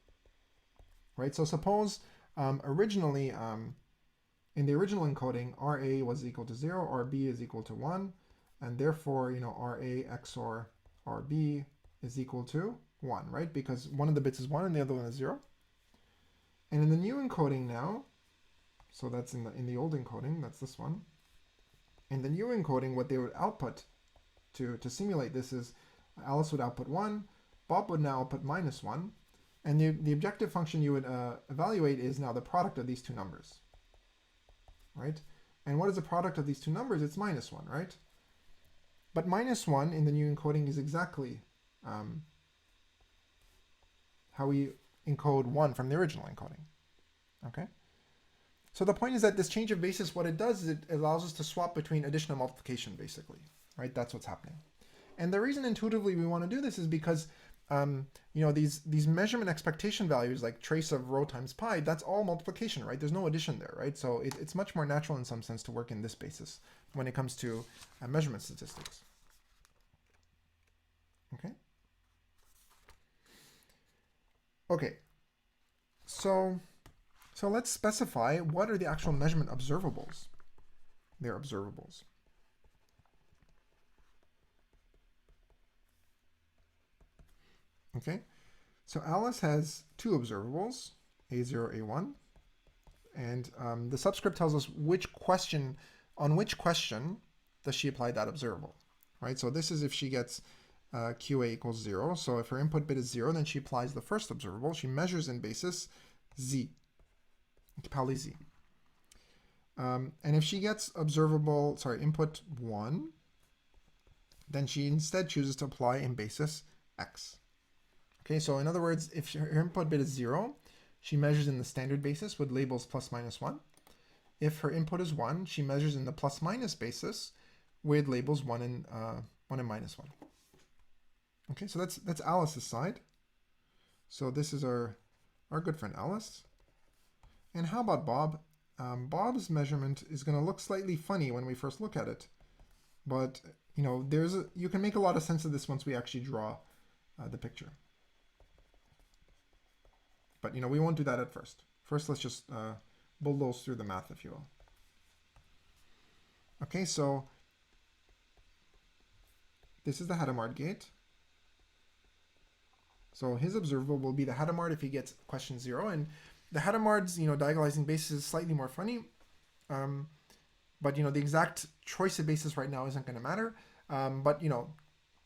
Right, so suppose originally, in the original encoding, RA was equal to 0, RB is equal to 1, and therefore, RA XOR RB is equal to 1, right? Because one of the bits is 1 and the other one is 0. And in the new encoding now, so that's in the old encoding, that's this one. In the new encoding, what they would output to simulate this is Alice would output 1, Bob would now output -1, and the objective function you would evaluate is now the product of these two numbers, right? And what is the product of these two numbers? It's -1, right? But -1 in the new encoding is exactly how we encode 1 from the original encoding, okay? So the point is that this change of basis, what it does is it allows us to swap between addition and multiplication, basically, right? That's what's happening. And the reason intuitively we want to do this is because these measurement expectation values like trace of rho times pi, that's all multiplication, right? There's no addition there, right? So it's much more natural in some sense to work in this basis when it comes to measurement statistics. Okay. Okay. So let's specify what are the actual measurement observables. They're observables. Okay, so Alice has two observables, A0, A1, and the subscript tells us on which question does she apply that observable, right? So this is if she gets QA equals 0. So if her input bit is 0, then she applies the first observable. She measures in basis Z, Pauli Z. And if she gets input 1, then she instead chooses to apply in basis X. Okay, so in other words, if her input bit is 0, she measures in the standard basis with labels plus minus 1. If her input is 1, she measures in the plus minus basis with labels 1 and minus 1. Okay, so that's Alice's side. So this is our good friend Alice. And how about Bob? Bob's measurement is going to look slightly funny when we first look at it, but you can make a lot of sense of this once we actually draw the picture. But we won't do that at first. First, let's just bulldoze through the math, if you will. Okay, so this is the Hadamard gate. So his observable will be the Hadamard if he gets question 0, and the Hadamard's diagonalizing basis is slightly more funny, but the exact choice of basis right now isn't going to matter. But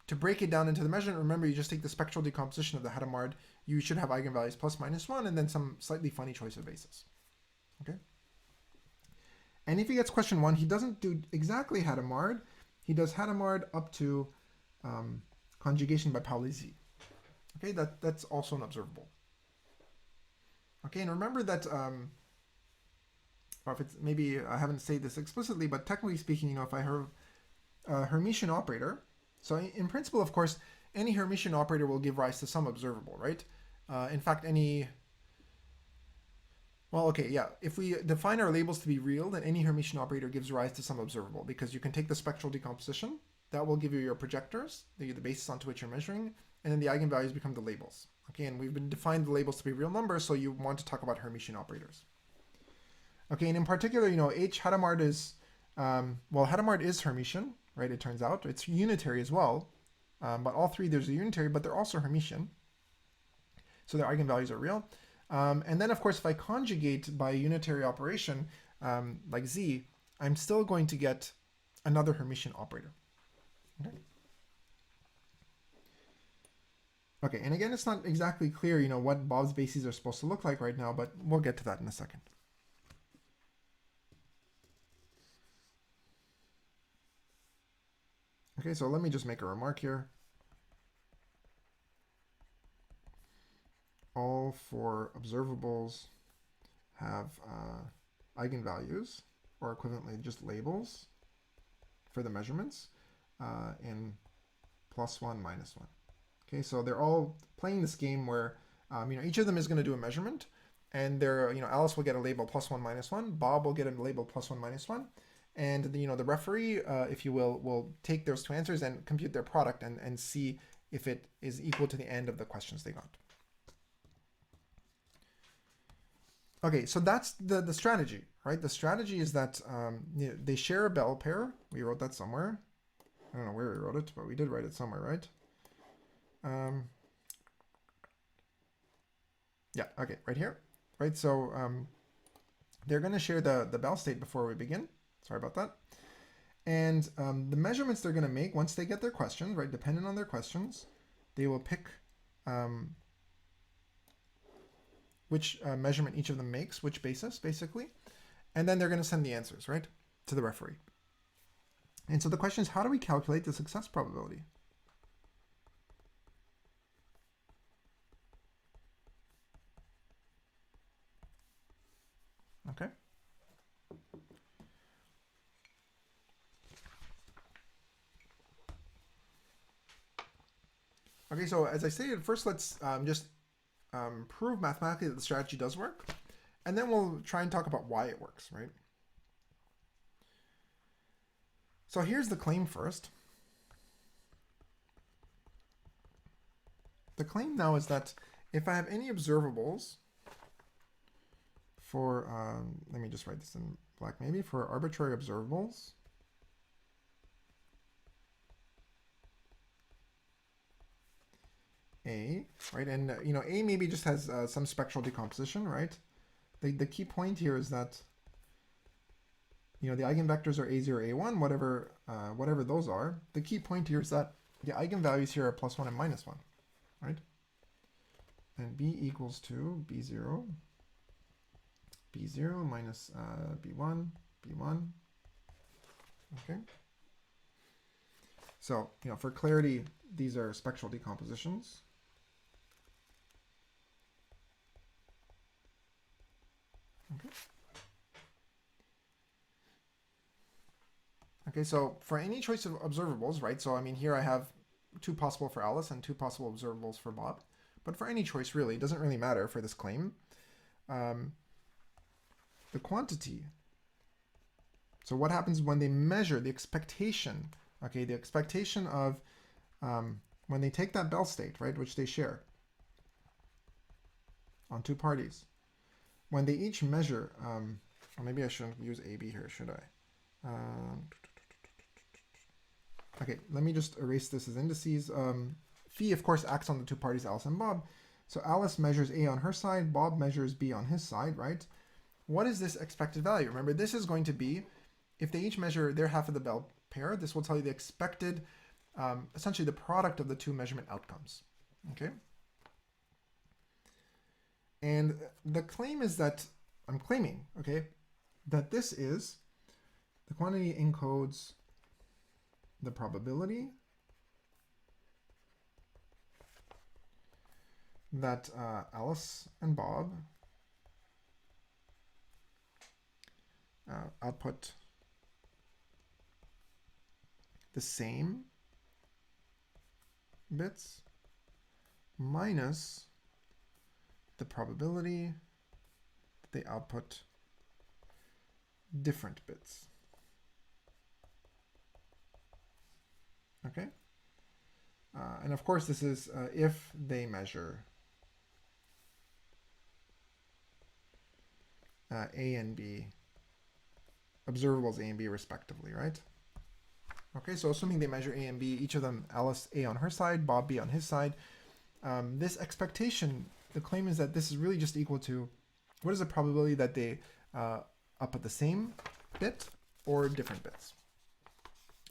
to break it down into the measurement, remember you just take the spectral decomposition of the Hadamard. You should have eigenvalues plus minus 1 and then some slightly funny choice of basis. Okay. And if he gets question 1, he doesn't do exactly Hadamard. He does Hadamard up to conjugation by Pauli Z. Okay, that's also an observable. Okay, and remember that, or if it's maybe I haven't said this explicitly, but technically speaking, if I have a Hermitian operator, so in principle, of course, any Hermitian operator will give rise to some observable, right? In fact, if we define our labels to be real, then any Hermitian operator gives rise to some observable, because you can take the spectral decomposition, that will give you your projectors, the basis onto which you're measuring, and then the eigenvalues become the labels. Okay, and we've defined the labels to be real numbers, so you want to talk about Hermitian operators. Okay, and in particular, H Hadamard is, Hadamard is Hermitian, right? It turns out it's unitary as well, but all three there's a unitary, but they're also Hermitian, so their eigenvalues are real. And then, of course, if I conjugate by a unitary operation like Z, I'm still going to get another Hermitian operator. Okay. Okay, and again, it's not exactly clear, what Bob's bases are supposed to look like right now, but we'll get to that in a second. Okay, so let me just make a remark here. All four observables have eigenvalues, or equivalently just labels for the measurements in +1, -1. Okay, so they're all playing this game where each of them is going to do a measurement, and Alice will get a label +1, -1, Bob will get a label +1, -1, And the referee, if you will take those two answers and compute their product and see if it is equal to the end of the questions they got. Okay, so that's the strategy, right? The strategy is that they share a bell pair. We wrote that somewhere. I don't know where we wrote it, but we did write it somewhere, right? Yeah, okay, right here, right? So they're going to share the bell state before we begin. Sorry about that. And the measurements they're going to make once they get their questions, right? Depending on their questions, they will pick which measurement each of them makes, which basis, basically. And then they're going to send the answers, right, to the referee. And so the question is, how do we calculate the success probability? Okay. Okay, so as I stated, first let's just prove mathematically that the strategy does work, and then we'll try and talk about why it works, right? So here's the claim first. The claim now is that if I have any observables for, let me just write this in black maybe, for arbitrary observables, A, right? And A maybe just has some spectral decomposition, right? The key point here is that the eigenvectors are A0, A1, whatever those are. The key point here is that the eigenvalues here are +1 and -1, right? And B equals to B0, B0 minus B1, B1. Okay. So, for clarity, these are spectral decompositions. Okay. Okay, so for any choice of observables, right? So, I mean, here I have 2 possible for Alice and 2 possible observables for Bob. But for any choice, really, it doesn't really matter for this claim. The quantity. So what happens when they measure the expectation, okay, the expectation of when they take that bell state, right, which they share on 2 parties. When they each measure, or maybe I shouldn't use AB here, should I? Okay, let me just erase this as indices. Phi, of course, acts on the 2 parties, Alice and Bob. So Alice measures A on her side, Bob measures B on his side, right? What is this expected value? Remember, this is going to be, if they each measure their half of the bell pair, this will tell you the expected, essentially the product of the 2 measurement outcomes, okay? And the claim is that, I'm claiming, okay, that this is, the quantity encodes the probability that Alice and Bob output the same bits minus the probability that they output different bits. Okay? And of course, this is if they measure A and B, observables A and B respectively, right? Okay, so assuming they measure A and B, each of them, Alice A on her side, Bob B on his side, this expectation, the claim is that this is really just equal to, what is the probability that they output the same bit or different bits?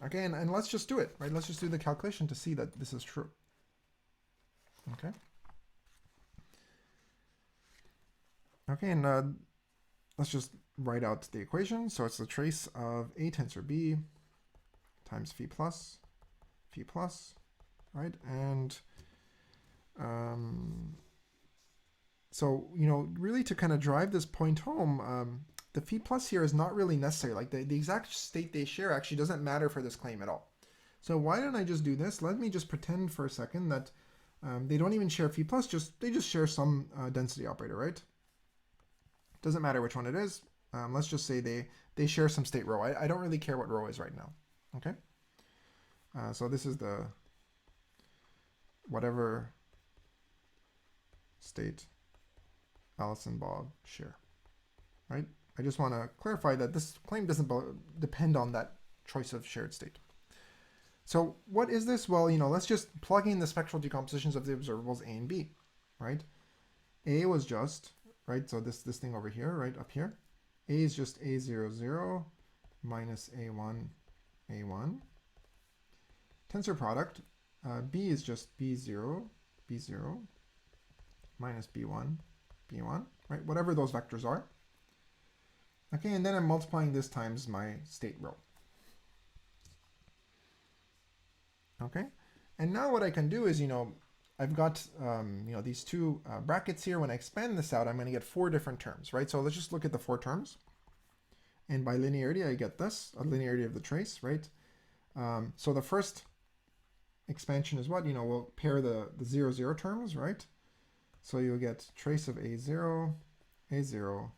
Okay, and let's just do it, right? Let's just do the calculation to see that this is true. Okay. Okay, and let's just write out the equation. So it's the trace of A tensor B times phi plus, right? And so, really to kind of drive this point home, the phi plus here is not really necessary. Like the exact state they share actually doesn't matter for this claim at all. So why don't I just do this? Let me just pretend for a second that they don't even share phi plus, they just share some density operator, right? Doesn't matter which one it is. Let's just say they they share some state rho. I don't really care what rho is right now. Okay. So this is the whatever state Alice and Bob share, right? I just want to clarify that this claim doesn't depend on that choice of shared state. So what is this? Well, let's just plug in the spectral decompositions of the observables A and B, right? A was just, right, so this thing over here, right, up here. A is just A00 minus A1, A1. Tensor product, B is just B0, B0 minus B1, B1, right? Whatever those vectors are. Okay, and then I'm multiplying this times my state rho. Okay, and now what I can do is, I've got, these two brackets here. When I expand this out, I'm going to get 4 different terms, right? So let's just look at the 4 terms. And by linearity, I get this, a linearity of the trace, right? So the first expansion is what? We'll pair the 0, 0 terms, right? So you'll get trace of A0, A0,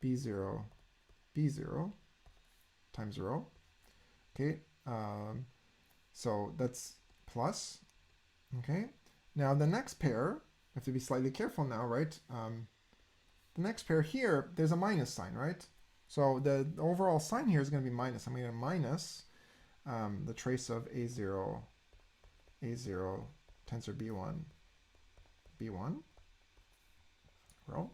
B0, B0 times rho. Okay, so that's plus. Okay, now the next pair, I have to be slightly careful now, right? The next pair here, there's a minus sign, right? So the overall sign here is going to be minus. I'm going to get a minus the trace of A0, A0 tensor B1, B1 rho.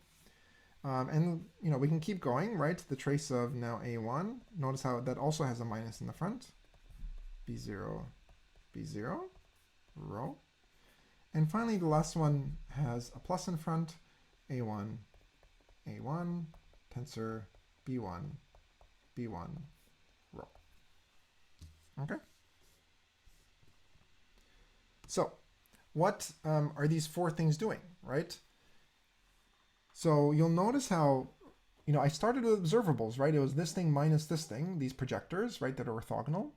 And we can keep going, right? The trace of now A1. Notice how that also has a minus in the front. B0, B0 rho. And finally, the last one has a plus in front. A1, A1 tensor B1, B1 rho. Okay. So what are these 4 things doing, right? So you'll notice how, I started with observables, right? It was this thing minus this thing, these projectors, right, that are orthogonal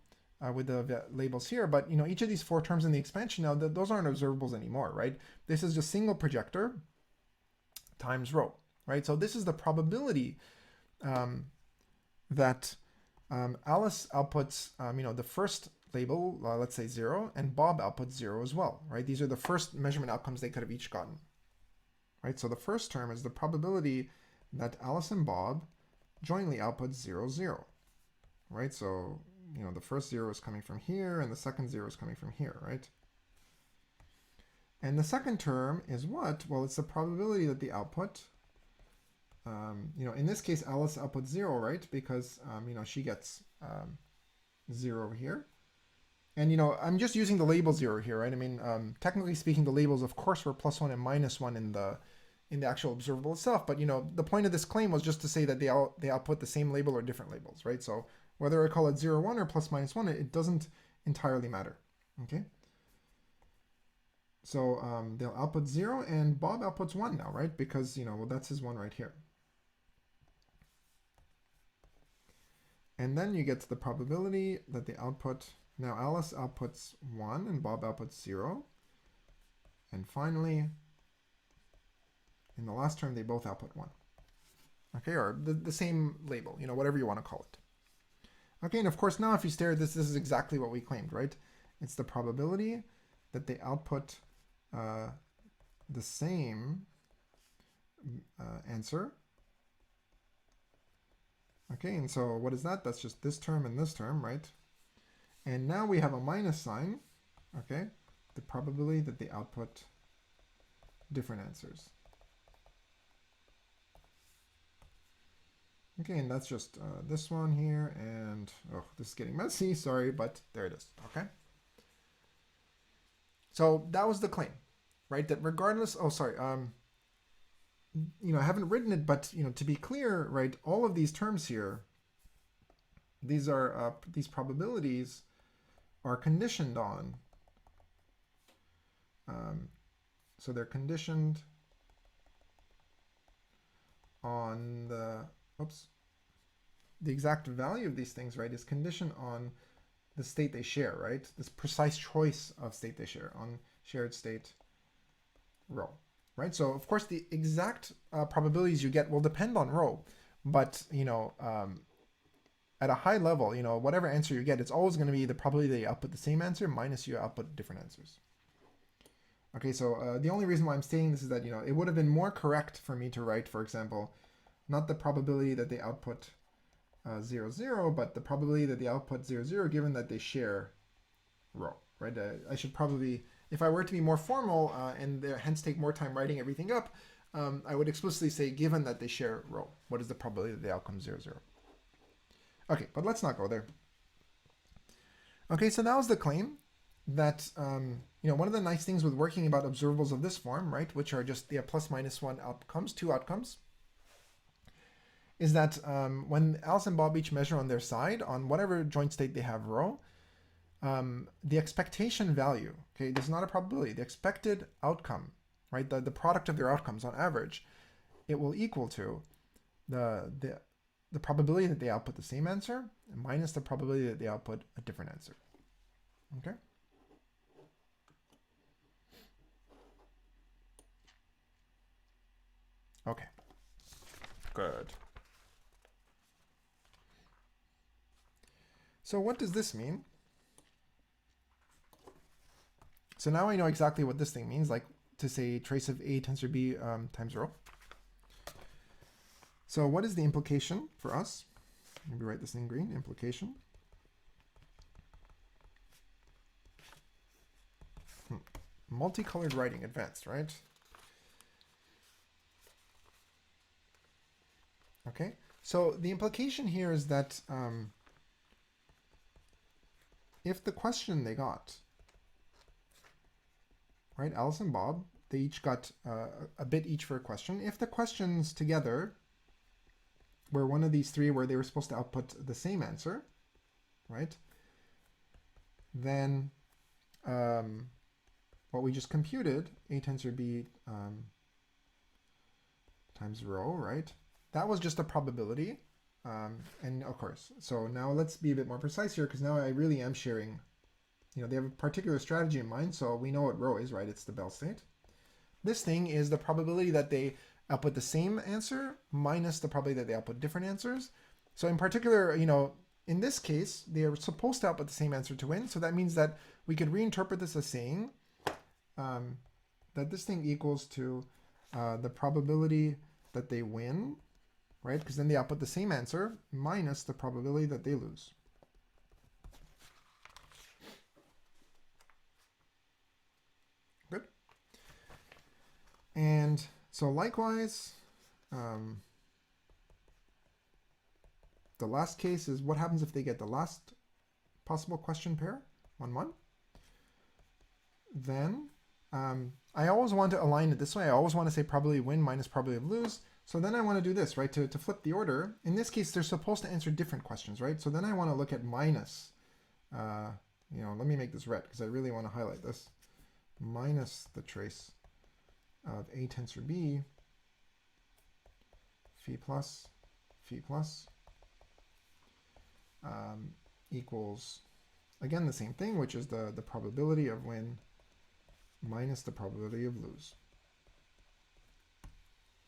with the labels here. But, each of these 4 terms in the expansion now, those aren't observables anymore, right? This is just single projector times rho, right? So this is the probability that Alice outputs, the first label, let's say 0, and Bob outputs 0 as well, right? These are the first measurement outcomes they could have each gotten. Right, so the first term is the probability that Alice and Bob jointly output 0, 0. Right, so the first 0 is coming from here, and the second 0 is coming from here, right? And the second term is what? Well, it's the probability that the output, in this case, Alice outputs 0, right? Because she gets 0 here. And I'm just using the label 0 here, right? I mean, technically speaking, the labels, of course, were +1 and -1 in the actual observable itself. But the point of this claim was just to say that they output the same label or different labels, right? So whether I call it 0, 1 or +/-1, it doesn't entirely matter. Okay. So they'll output 0, and Bob outputs 1 now, right? Because well, that's his 1 right here. And then you get to the probability that the output. Now Alice outputs 1 and Bob outputs 0. And finally, in the last term, they both output 1. Okay, or the same label, whatever you want to call it. Okay, and of course now if you stare at this, this is exactly what we claimed, right? It's the probability that they output the same answer. Okay, and so what is that? That's just this term and this term, right? And now we have a minus sign, okay? The probability that they output different answers. Okay, and that's just this one here, and oh, this is getting messy, sorry, but there it is, okay? So that was the claim, right? That regardless, oh, sorry, I haven't written it, but, to be clear, right, all of these terms here, these are, these probabilities are conditioned on, so they're conditioned on the exact value of these things, right, is conditioned on the state they share, right? This precise choice of state they share on shared state rho, right? So of course the exact probabilities you get will depend on rho, But, you know, at a high level, you know, whatever answer you get, it's always going to be the probability that you output the same answer minus you output different answers. Okay, so the only reason why I'm saying this is that, you know, it would have been more correct for me to write, for example, not the probability that they output 0, 0, but the probability that they output 0, 0, given that they share row, right? I should probably, if I were to be more formal and hence take more time writing everything up, I would explicitly say, given that they share row, what is the probability that the outcome 0, 0? Okay, but let's not go there. Okay, so that was the claim that, you know, one of the nice things with working about observables of this form, right, which are just the plus minus one outcomes, two outcomes, is that when Alice and Bob each measure on their side, on whatever joint state they have rho, the expectation value, okay, this is not a probability, the expected outcome, right, the product of their outcomes on average, it will equal to the probability that they output the same answer minus the probability that they output a different answer. Okay? Okay. Good. So what does this mean? So now I know exactly what this thing means, like to say trace of A tensor B times rho. So what is the implication for us? Maybe write this in green, implication. Multicolored writing, advanced, right? Okay, so the implication here is that if the question they got, right, Alice and Bob, they each got a bit each for a question. If the questions together were one of these three where they were supposed to output the same answer, right, then what we just computed, A tensor B times rho, right, that was just a probability. And of course, so now let's be a bit more precise here, because now I really am sharing, you know, they have a particular strategy in mind, so we know what rho is, right? It's the Bell state. This thing is the probability that they output the same answer minus the probability that they output different answers. So in particular, you know, in this case, they are supposed to output the same answer to win. So that means that we could reinterpret this as saying that this thing equals to the probability that they win, right? Because then they output the same answer minus the probability that they lose. Good. And so likewise, the last case is what happens if they get the last possible question pair, 1, 1. Then I always want to align it this way. I always want to say probability of win minus probability of lose. So then I want to do this, right, to flip the order. In this case, they're supposed to answer different questions, right? So then I want to look at minus, you know, let me make this red because I really want to highlight this, minus the trace of A tensor B, phi plus, equals, again, the same thing, which is the probability of win minus the probability of lose.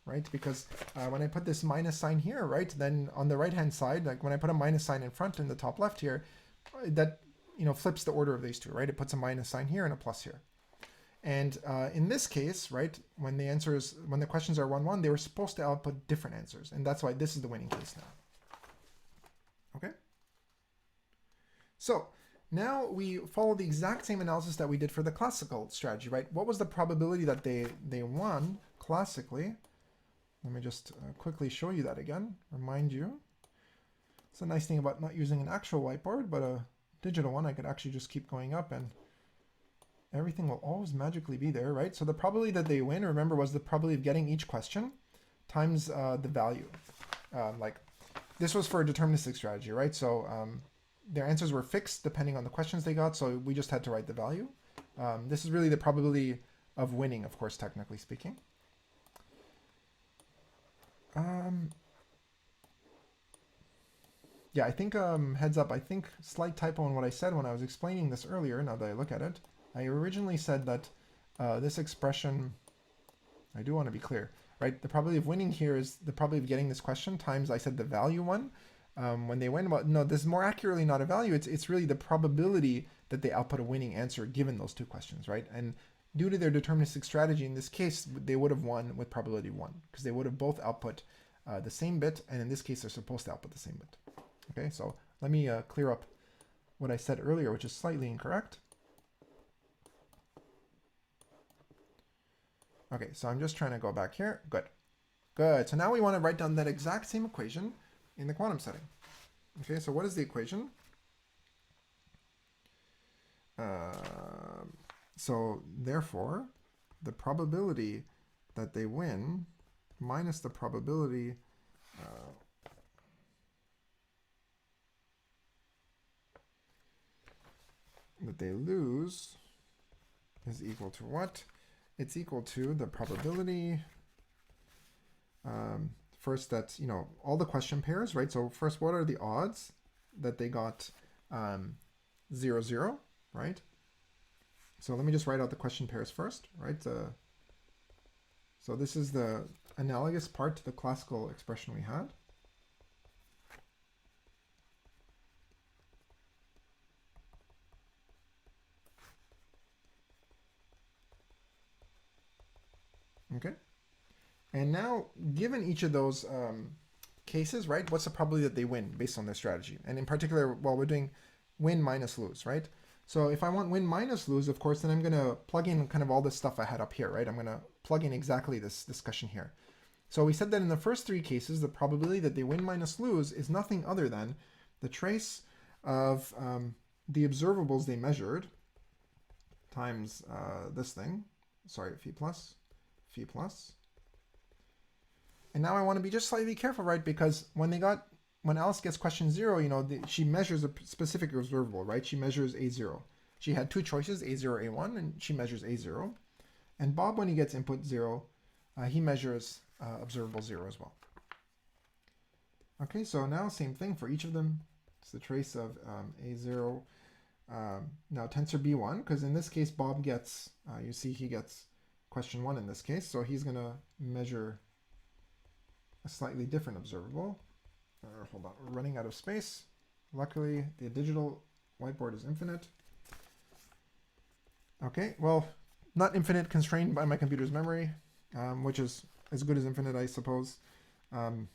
Right? Because when I put this minus sign here, right, then on the right-hand side, like when I put a minus sign in front in the top left here, that, you know, flips the order of these two, right? It puts a minus sign here and a plus here. And in this case, right, when the questions are 1, 1, they were supposed to output different answers. And that's why this is the winning case now. Okay? So now we follow the exact same analysis that we did for the classical strategy, right? What was the probability that they won classically? Let me just quickly show you that again, remind you. It's a nice thing about not using an actual whiteboard, but a digital one. I could actually just keep going up and everything will always magically be there, right? So the probability that they win, remember, was the probability of getting each question times the value. Like this was for a deterministic strategy, right? So their answers were fixed depending on the questions they got, so we just had to write the value. This is really the probability of winning, of course, technically speaking. Yeah, I think, heads up, I think slight typo in what I said when I was explaining this earlier, now that I look at it. I originally said that this expression, I do want to be clear, right? The probability of winning here is the probability of getting this question times, I said, the value 1 when they win. Well, no, this is more accurately not a value. It's really the probability that they output a winning answer given those two questions, right? And due to their deterministic strategy, in this case, they would have won with probability 1 because they would have both output the same bit, and in this case, they're supposed to output the same bit. Okay, so let me clear up what I said earlier, which is slightly incorrect. Okay, so I'm just trying to go back here. Good. Good. So now we want to write down that exact same equation in the quantum setting. Okay, so what is the equation? So therefore, the probability that they win minus the probability that they lose is equal to what? It's equal to the probability, first that, all the question pairs, right? So first, what are the odds that they got 0, 0, right? So let me just write out the question pairs first, right? So this is the analogous part to the classical expression we had. Okay. And now, given each of those cases, right, what's the probability that they win based on their strategy? And in particular, well, we're doing win minus lose, right? So if I want win minus lose, of course, then I'm going to plug in kind of all this stuff I had up here, right? I'm going to plug in exactly this discussion here. So we said that in the first three cases, the probability that they win minus lose is nothing other than the trace of the observables they measured times this thing, sorry, phi plus. And now I want to be just slightly careful, right? Because when Alice gets question 0, she measures a specific observable, right? She measures A0. She had two choices, A0, A1, and she measures A0. And Bob, when he gets input 0, he measures observable 0 as well. Okay, so now same thing for each of them. It's the trace of A0. Now tensor B1, because in this case, Bob gets, you see he gets question 1 in this case, so he's going to measure a slightly different observable. Hold on, we're running out of space. Luckily, the digital whiteboard is infinite. Okay, well, not infinite, constrained by my computer's memory, which is as good as infinite, I suppose. Okay,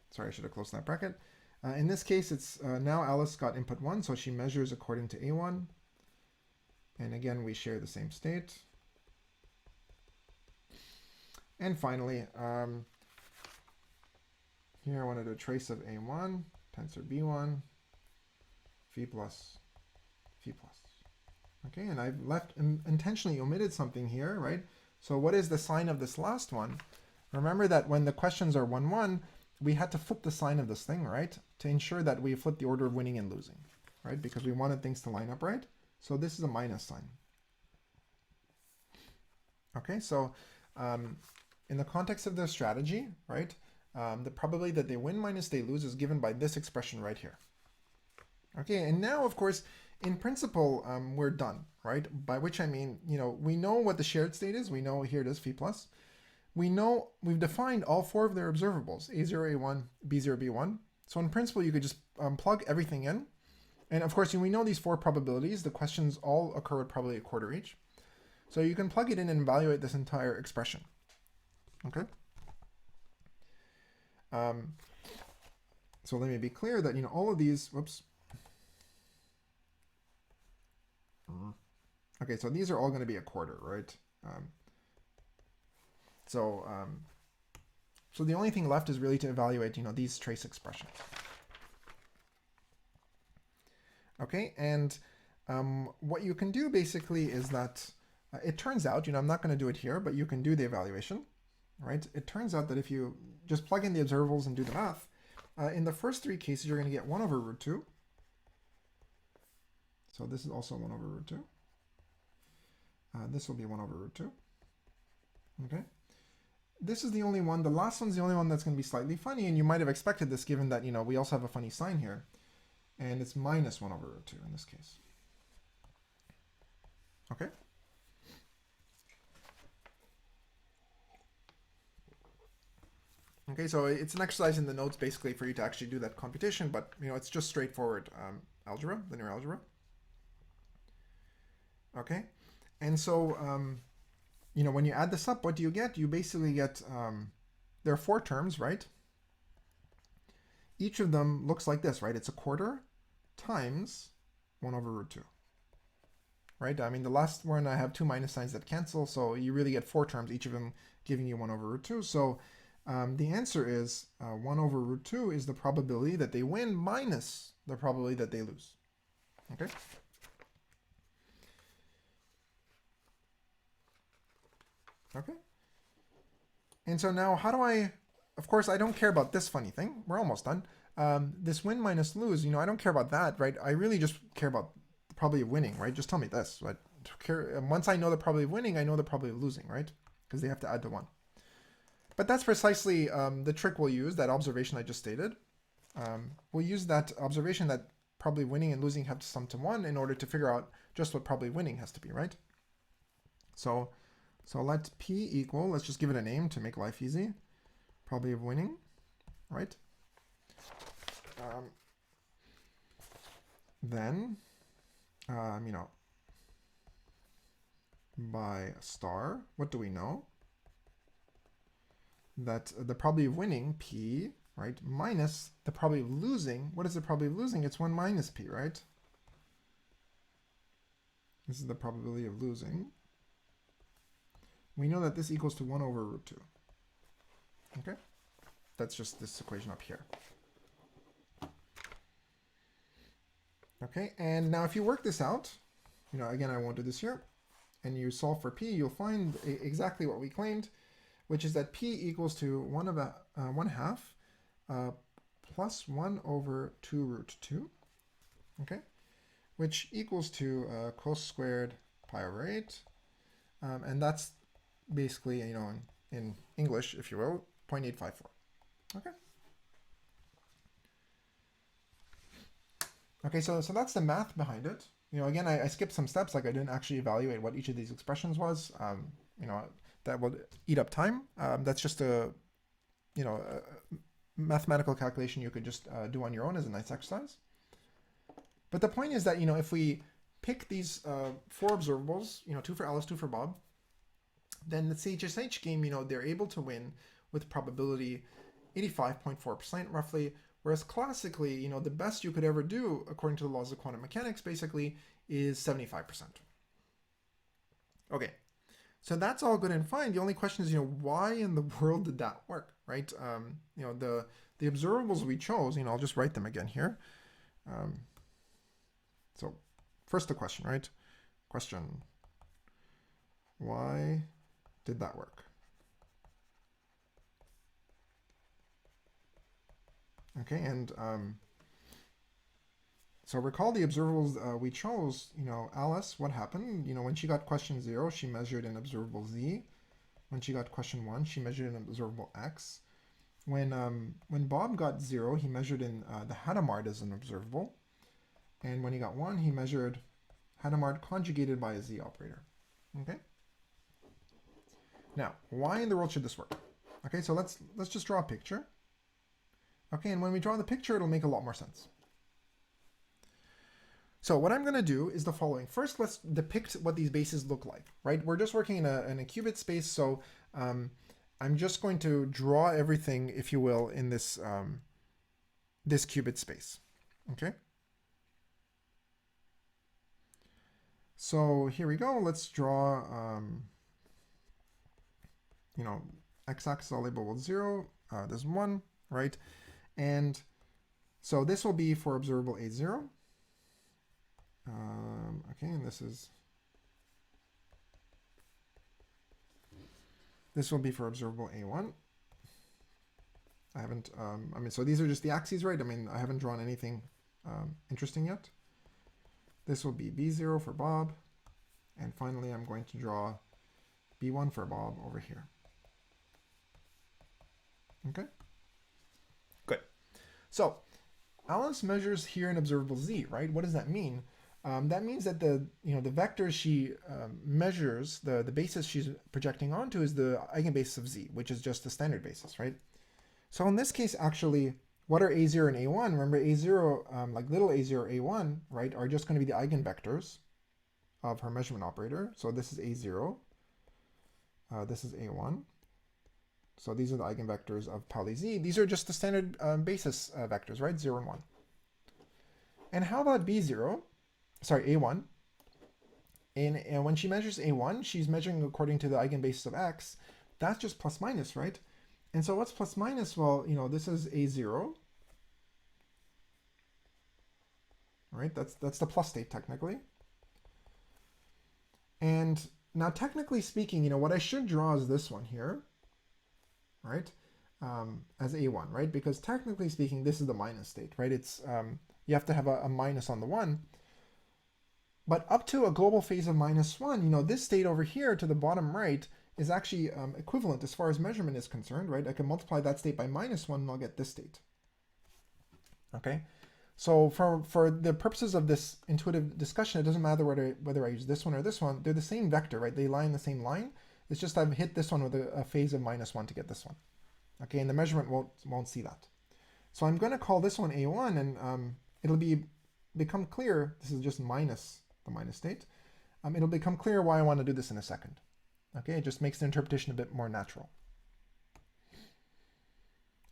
sorry, I should have closed that bracket. In this case, it's now Alice got input 1, so she measures according to A1. And again, we share the same state. And finally, here I want to do a trace of A1, tensor B1, phi plus. Okay, and I've intentionally omitted something here, right? So what is the sign of this last one? Remember that when the questions are 1, 1, we had to flip the sign of this thing, right? To ensure that we flip the order of winning and losing, right? Because we wanted things to line up right. So this is a minus sign. Okay, so in the context of their strategy, right, the probability that they win minus they lose is given by this expression right here. Okay, and now, of course, in principle, we're done, right? By which I mean, we know what the shared state is. We know here it is phi plus. We know we've defined all 4 of their observables, A0, A1, B0, B1. So in principle, you could just plug everything in. And of course, we know these 4 probabilities. The questions all occur at probably a quarter each. So you can plug it in and evaluate this entire expression. Okay. So let me be clear that, all of these, whoops. Okay, so these are all going to be a quarter, right? So the only thing left is really to evaluate, these trace expressions. Okay, and what you can do basically is that it turns out, I'm not going to do it here, but you can do the evaluation, right? It turns out that if you just plug in the observables and do the math, in the first 3 cases, you're going to get 1 over root 2. So this is also 1 over root 2. This will be 1 over root 2. Okay. This is the only one. The last one's the only one that's going to be slightly funny, and you might have expected this given that, we also have a funny sign here. And it's minus 1 over root 2 in this case. Okay. Okay, so it's an exercise in the notes basically for you to actually do that computation, but it's just straightforward algebra, linear algebra. Okay, and so when you add this up, what do you get? You basically get there are 4 terms, right? Each of them looks like this, right? It's a quarter times 1 over root 2. Right? I mean, the last one I have 2 minus signs that cancel, so you really get 4 terms, each of them giving you 1 over root 2. So the answer is 1 over root 2 is the probability that they win minus the probability that they lose. Okay? Okay. And so now how do I, of course, I don't care about this funny thing. We're almost done. This win minus lose, I don't care about that, right? I really just care about the probability of winning, right? Just tell me this, right? Once I know the probability of winning, I know the probability of losing, right? Because they have to add to 1. But that's precisely the trick we'll use, that observation I just stated. We'll use that observation that probably winning and losing have to sum to 1 in order to figure out just what probably winning has to be, right? So let P equal, let's just give it a name to make life easy. Probability of winning, right? Then, by a star, what do we know? That the probability of winning, P, right, minus the probability of losing. What is the probability of losing? It's 1 minus P, right? This is the probability of losing. We know that this equals to 1 over root 2. Okay? That's just this equation up here. Okay, and now if you work this out, again, I won't do this here, and you solve for P, you'll find exactly what we claimed, which is that P equals to 1 half plus 1 over 2 root 2, okay, which equals to cos squared pi over 8, and that's basically, in English, if you will, 0.854, okay? Okay, so that's the math behind it. Again, I skipped some steps, like I didn't actually evaluate what each of these expressions was. That will eat up time. That's just a mathematical calculation you could just do on your own as a nice exercise. But the point is that, if we pick these 4 observables, 2 for Alice, 2 for Bob, then the CHSH game, they're able to win with probability 85.4% roughly, whereas classically, the best you could ever do, according to the laws of quantum mechanics, basically, is 75%. Okay, so that's all good and fine. The only question is, why in the world did that work, right? The observables we chose, I'll just write them again here. So first the question, right? Question, why did that work? Okay, and so recall the observables we chose. Alice, what happened? When she got question 0, she measured an observable Z. When she got question 1, she measured an observable X. When Bob got 0, he measured in the Hadamard as an observable. And when he got 1, he measured Hadamard conjugated by a Z operator. Okay? Now, why in the world should this work? Okay, so let's just draw a picture. Okay, and when we draw the picture, it'll make a lot more sense. So what I'm going to do is the following. First, let's depict what these bases look like, right? We're just working in a qubit space, so I'm just going to draw everything, if you will, in this this qubit space. Okay. So here we go. Let's draw. X-axis I'll label with 0. There's 1, right? And so this will be for observable A0. Okay, and this will be for observable A1. I haven't, so these are just the axes, right? I haven't drawn anything interesting yet. This will be B0 for Bob. And finally, I'm going to draw B1 for Bob over here. Okay? Good. So Alice measures here an observable Z, right? What does that mean? That means that the vector she measures, the basis she's projecting onto is the eigenbasis of Z, which is just the standard basis, right? So in this case, actually, what are A0 and A1? Remember A0, like little A0, A1, right, are just going to be the eigenvectors of her measurement operator. So this is A0, this is A1. So these are the eigenvectors of Pauli Z. These are just the standard basis vectors, right, 0 and 1. And how about B0? Sorry, A1. And when she measures A1, she's measuring according to the eigenbasis of X. That's just plus minus, right? And so what's plus minus? Well, this is A0. Right? That's the plus state technically. And now technically speaking, what I should draw is this one here, right? As A1, right? Because technically speaking, this is the minus state, right? It's you have to have a minus on the 1. But up to a global phase of -1, this state over here to the bottom right is actually equivalent as far as measurement is concerned, right? I can multiply that state by -1 and I'll get this state. Okay, so for the purposes of this intuitive discussion, it doesn't matter whether I use this one or this one. They're the same vector, right? They lie in the same line. It's just I've hit this one with a phase of -1 to get this one. Okay, and the measurement won't see that. So I'm going to call this one A1, and it'll become clear. This is just minus the minus state. It'll become clear why I want to do this in a second. Okay, it just makes the interpretation a bit more natural.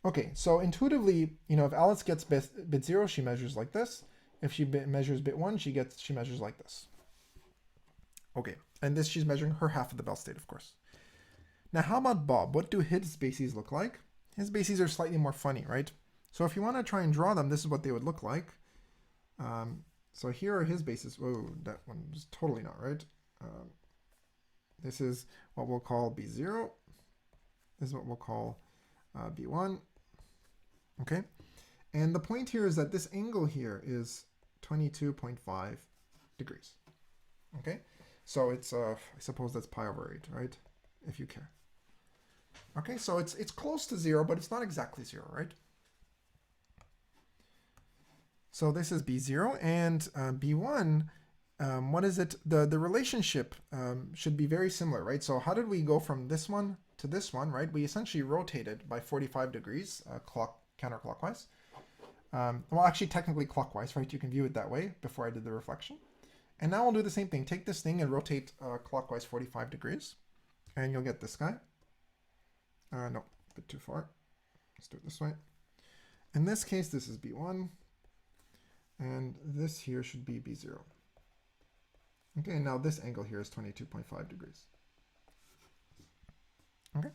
Okay, so intuitively, if Alice gets bit 0, she measures like this. If she measures bit 1, she measures like this. Okay, and this she's measuring her half of the Bell state, of course. Now, how about Bob? What do his bases look like? His bases are slightly more funny, right? So if you want to try and draw them, this is what they would look like. So here are his bases. Whoa, that one is totally not right. This is what we'll call B0. This is what we'll call B1. Okay, and the point here is that this angle here is 22.5 degrees. Okay, so it's I suppose that's pi over 8, right? If you care. Okay, so it's close to 0, but it's not exactly 0, right? So this is B0, and B1, what is it? The relationship should be very similar, right? So how did we go from this one to this one, right? We essentially rotated by 45 degrees counterclockwise. Well, actually, technically clockwise, right? You can view it that way before I did the reflection. And now I'll do the same thing. Take this thing and rotate clockwise 45 degrees, and you'll get this guy. No, a bit too far. Let's do it this way. In this case, this is B1. And this here should be B0. Okay, now this angle here is 22.5 degrees. Okay,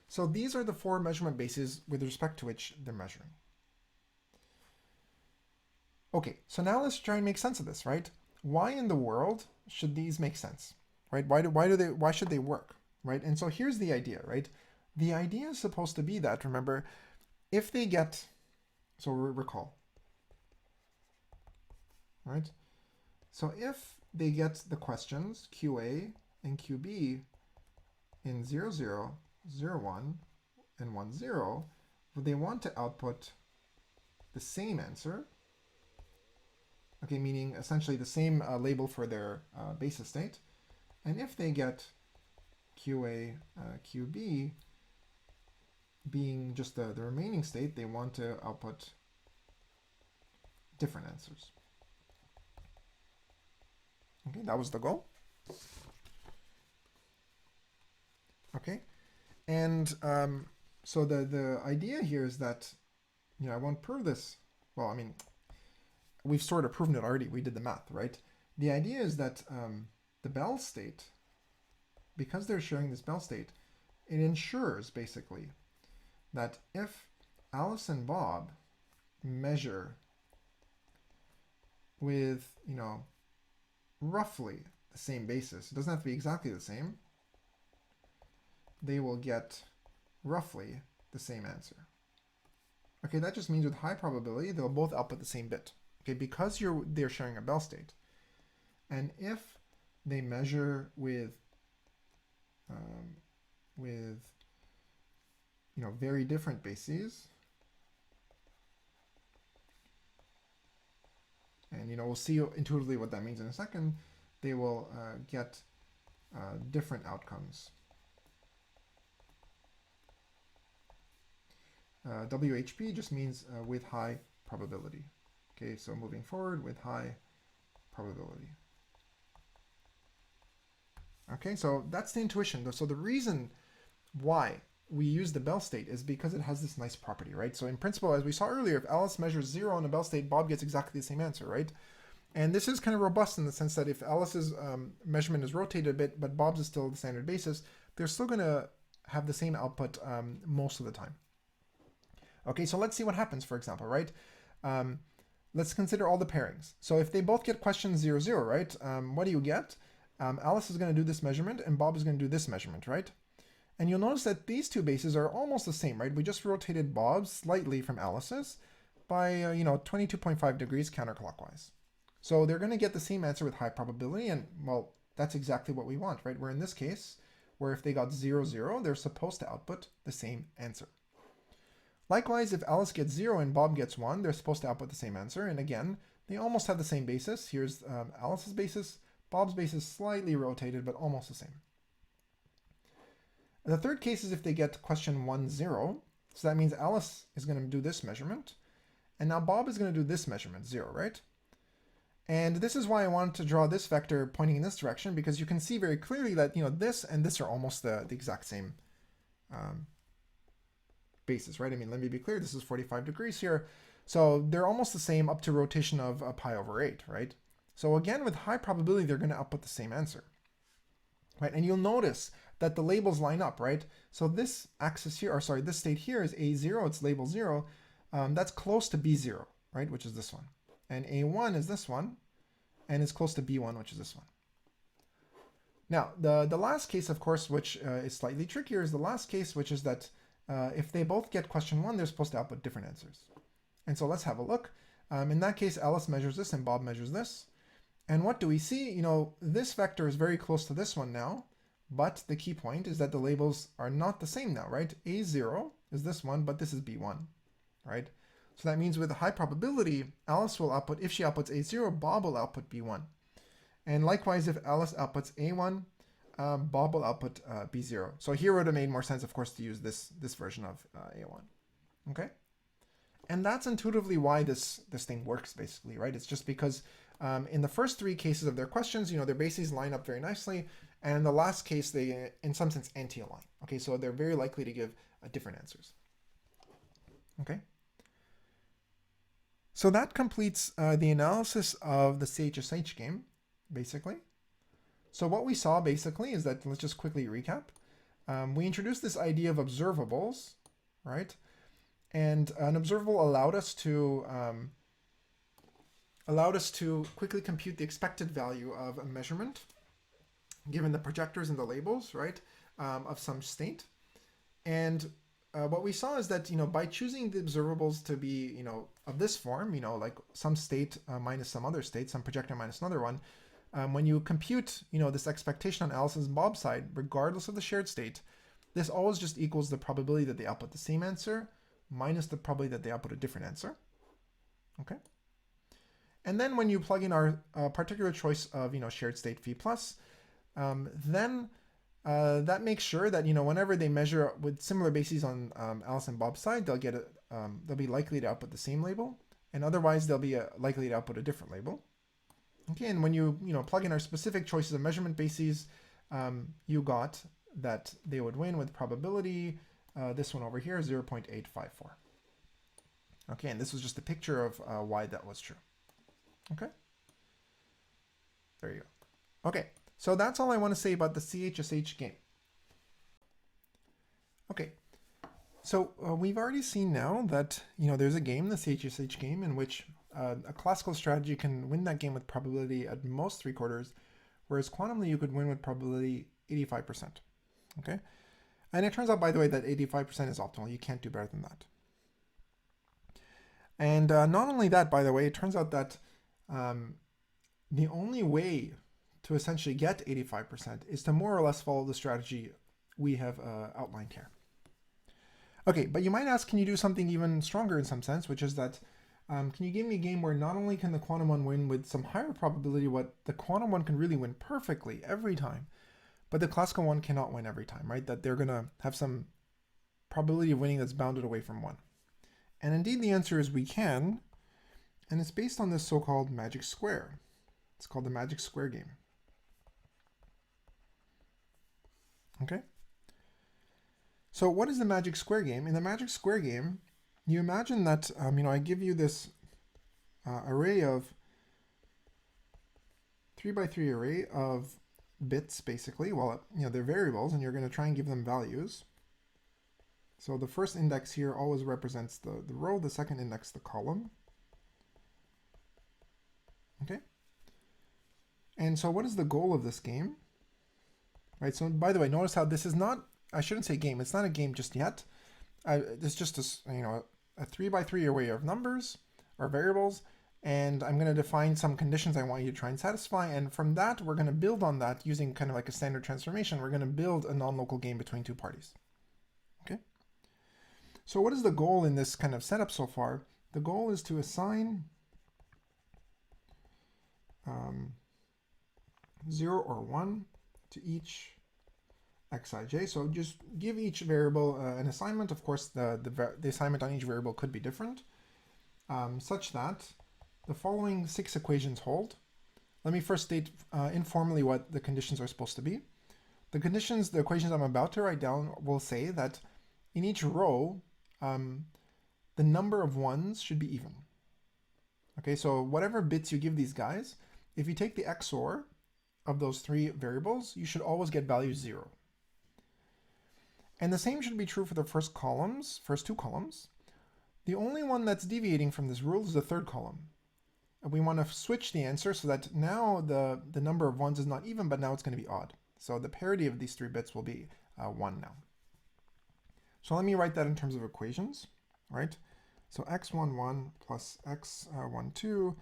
so these are the 4 measurement bases with respect to which they're measuring. Okay, so now let's try and make sense of this, right? Why in the world should these make sense, right? Why should they work, right? And so here's the idea, right? The idea is supposed to be that, remember, if they get, so recall, right? So if they get the questions QA and QB in 0, 0, 0, 1, and 1, 0, they want to output the same answer, okay, meaning essentially the same label for their basis state. And if they get QA, QB being just the remaining state, they want to output different answers. Okay, that was the goal. Okay, and so the idea here is that, I won't prove this. Well, I mean, we've sort of proven it already. We did the math, right? The idea is that the Bell state, because they're sharing this Bell state, it ensures basically that if Alice and Bob measure with, roughly the same basis, it doesn't have to be exactly the same, they will get roughly the same answer. Okay, that just means with high probability, they'll both output the same bit. Okay, because they're sharing a Bell state. And if they measure with very different bases, and we'll see intuitively what that means in a second, they will get different outcomes. WHP just means with high probability. Okay, so moving forward with high probability. Okay, so that's the intuition. So the reason why we use the Bell state is because it has this nice property, right? So in principle, as we saw earlier, if Alice measures 0 in a Bell state, Bob gets exactly the same answer, right? And this is kind of robust in the sense that if Alice's measurement is rotated a bit, but Bob's is still the standard basis, they're still going to have the same output most of the time. Okay, so let's see what happens, for example, right? Let's consider all the pairings. So if they both get question 0, 0, right? What do you get? Alice is going to do this measurement and Bob is going to do this measurement, right? And you'll notice that these two bases are almost the same, right? We just rotated Bob's slightly from Alice's by, 22.5 degrees counterclockwise. So they're going to get the same answer with high probability, and, well, that's exactly what we want, right? Where in this case, where if they got 0, 0, they're supposed to output the same answer. Likewise, if Alice gets 0 and Bob gets 1, they're supposed to output the same answer. And again, they almost have the same basis. Here's Alice's basis. Bob's basis slightly rotated, but almost the same. And the third case is if they get question 1, 0. So that means Alice is going to do this measurement. And now Bob is going to do this measurement, 0, right? And this is why I wanted to draw this vector pointing in this direction, because you can see very clearly that, this and this are almost the exact same basis, right? I mean, let me be clear, this is 45 degrees here. So they're almost the same up to rotation of pi over 8, right? So again, with high probability, they're going to output the same answer, right? And you'll notice that the labels line up, right? So this axis here, or sorry, this state here is A0, it's label 0. That's close to B0, right? Which is this one. And A1 is this one, and it's close to B1, which is this one. Now, the last case, of course, which is slightly trickier, is the last case, which is that if they both get question 1, they're supposed to output different answers. And so let's have a look. In that case, Alice measures this and Bob measures this. And what do we see? This vector is very close to this one now, but the key point is that the labels are not the same now, right? A0 is this one, but this is B1, right? So that means with a high probability, Alice will output, if she outputs A0, Bob will output B1. And likewise, if Alice outputs A1, Bob will output B0. So here would have made more sense, of course, to use this version of A1. Okay? And that's intuitively why this thing works, basically, right? It's just because in the first three cases of their questions, their bases line up very nicely. And in the last case, they, in some sense, anti-align. Okay, so they're very likely to give different answers. Okay? So that completes the analysis of the CHSH game, basically. So what we saw, basically, is that, let's just quickly recap. We introduced this idea of observables, right? And an observable allowed us to quickly compute the expected value of a measurement, given the projectors and the labels, right, of some state. And what we saw is that, by choosing the observables to be, of this form, like some state minus some other state, some projector minus another one, when you compute, this expectation on Alice's and Bob's side, regardless of the shared state, this always just equals the probability that they output the same answer minus the probability that they output a different answer. Okay. And then when you plug in our particular choice of, shared state phi plus, then that makes sure that, whenever they measure with similar bases on Alice and Bob's side, they'll be likely to output the same label, and otherwise they'll be likely to output a different label. Okay, and when you plug in our specific choices of measurement bases, you got that they would win with probability, this one over here, 0.854. Okay, and this was just a picture of why that was true. Okay, there you go. Okay, so that's all I want to say about the CHSH game. Okay, so we've already seen now that, there's a game, the CHSH game, in which a classical strategy can win that game with probability at most 3/4, whereas quantumly you could win with probability 85%. Okay, and it turns out, by the way, that 85% is optimal. You can't do better than that. And not only that, by the way, it turns out that the only way to essentially get 85% is to more or less follow the strategy we have outlined here. Okay, but you might ask, can you do something even stronger in some sense, which is that, can you give me a game where not only can the quantum one win with some higher probability, what the quantum one can really win perfectly every time, but the classical one cannot win every time, right? That they're going to have some probability of winning that's bounded away from 1. And indeed the answer is we can, and it's based on this so-called magic square. It's called the magic square game. Okay? So what is the magic square game? In the magic square game, you imagine that, I give you this array of 3x3 array of bits, basically. Well, they're variables, and you're going to try and give them values. So the first index here always represents the row, the second index the column. Okay? And so what is the goal of this game? Right, so by the way, notice how this is not, I shouldn't say game, it's not a game just yet. It's just a 3x3 array of numbers or variables, and I'm going to define some conditions I want you to try and satisfy, and from that we're going to build on that using kind of like a standard transformation. We're going to build a non-local game between two parties. Okay? So what is the goal in this kind of setup so far? The goal is to assign 0 or 1 to each xij. So just give each variable an assignment. Of course, the assignment on each variable could be different, such that the following 6 equations hold. Let me first state informally what the conditions are supposed to be. The equations I'm about to write down will say that in each row, the number of ones should be even. Okay, so whatever bits you give these guys, if you take the XOR of those 3 variables, you should always get value 0. And the same should be true for the first 2 columns. The only one that's deviating from this rule is the third column. And we want to switch the answer so that now the number of ones is not even, but now it's going to be odd. So the parity of these 3 bits will be 1 now. So let me write that in terms of equations, right? So x11 plus x12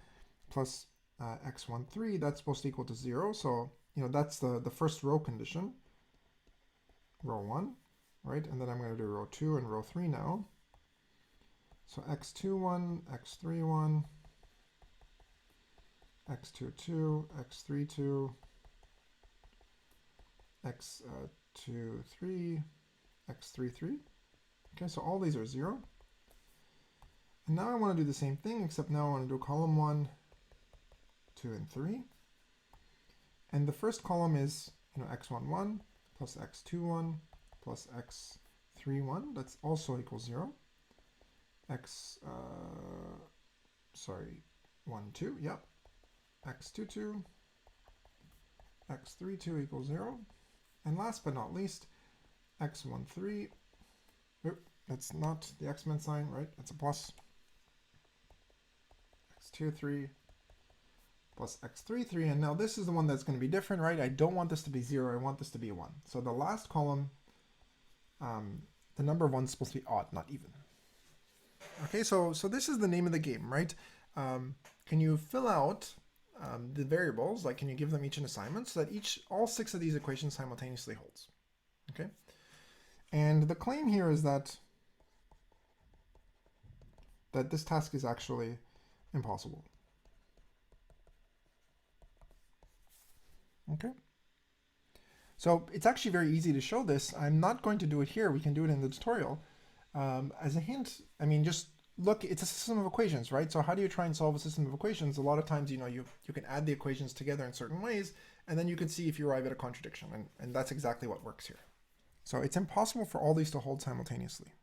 plus x13, that's supposed to equal to 0. So, that's the first row condition, row 1, right? And then I'm going to do row 2 and row 3 now. So x21, x31, x22, x32, x23, x33. Okay, so all these are 0. And now I want to do the same thing, except now I want to do column 1, 2, and 3. And the first column is x11 plus x21 plus x31. That's also equals 0. 1, 2, yep. x22, x32 equals 0. And last but not least, x13. That's not the X-Men sign, right? That's a plus. x23 plus x33, and now this is the one that's going to be different, right? I don't want this to be 0, I want this to be 1. So the last column, the number of ones is supposed to be odd, not even. Okay, so this is the name of the game, right? Can you fill out the variables, like can you give them each an assignment so that all 6 of these equations simultaneously holds? Okay, and the claim here is that this task is actually impossible. Okay, so it's actually very easy to show this. I'm not going to do it here. We can do it in the tutorial. As a hint, just look, it's a system of equations, right? So how do you try and solve a system of equations? A lot of times, you can add the equations together in certain ways, and then you can see if you arrive at a contradiction, and that's exactly what works here. So it's impossible for all these to hold simultaneously.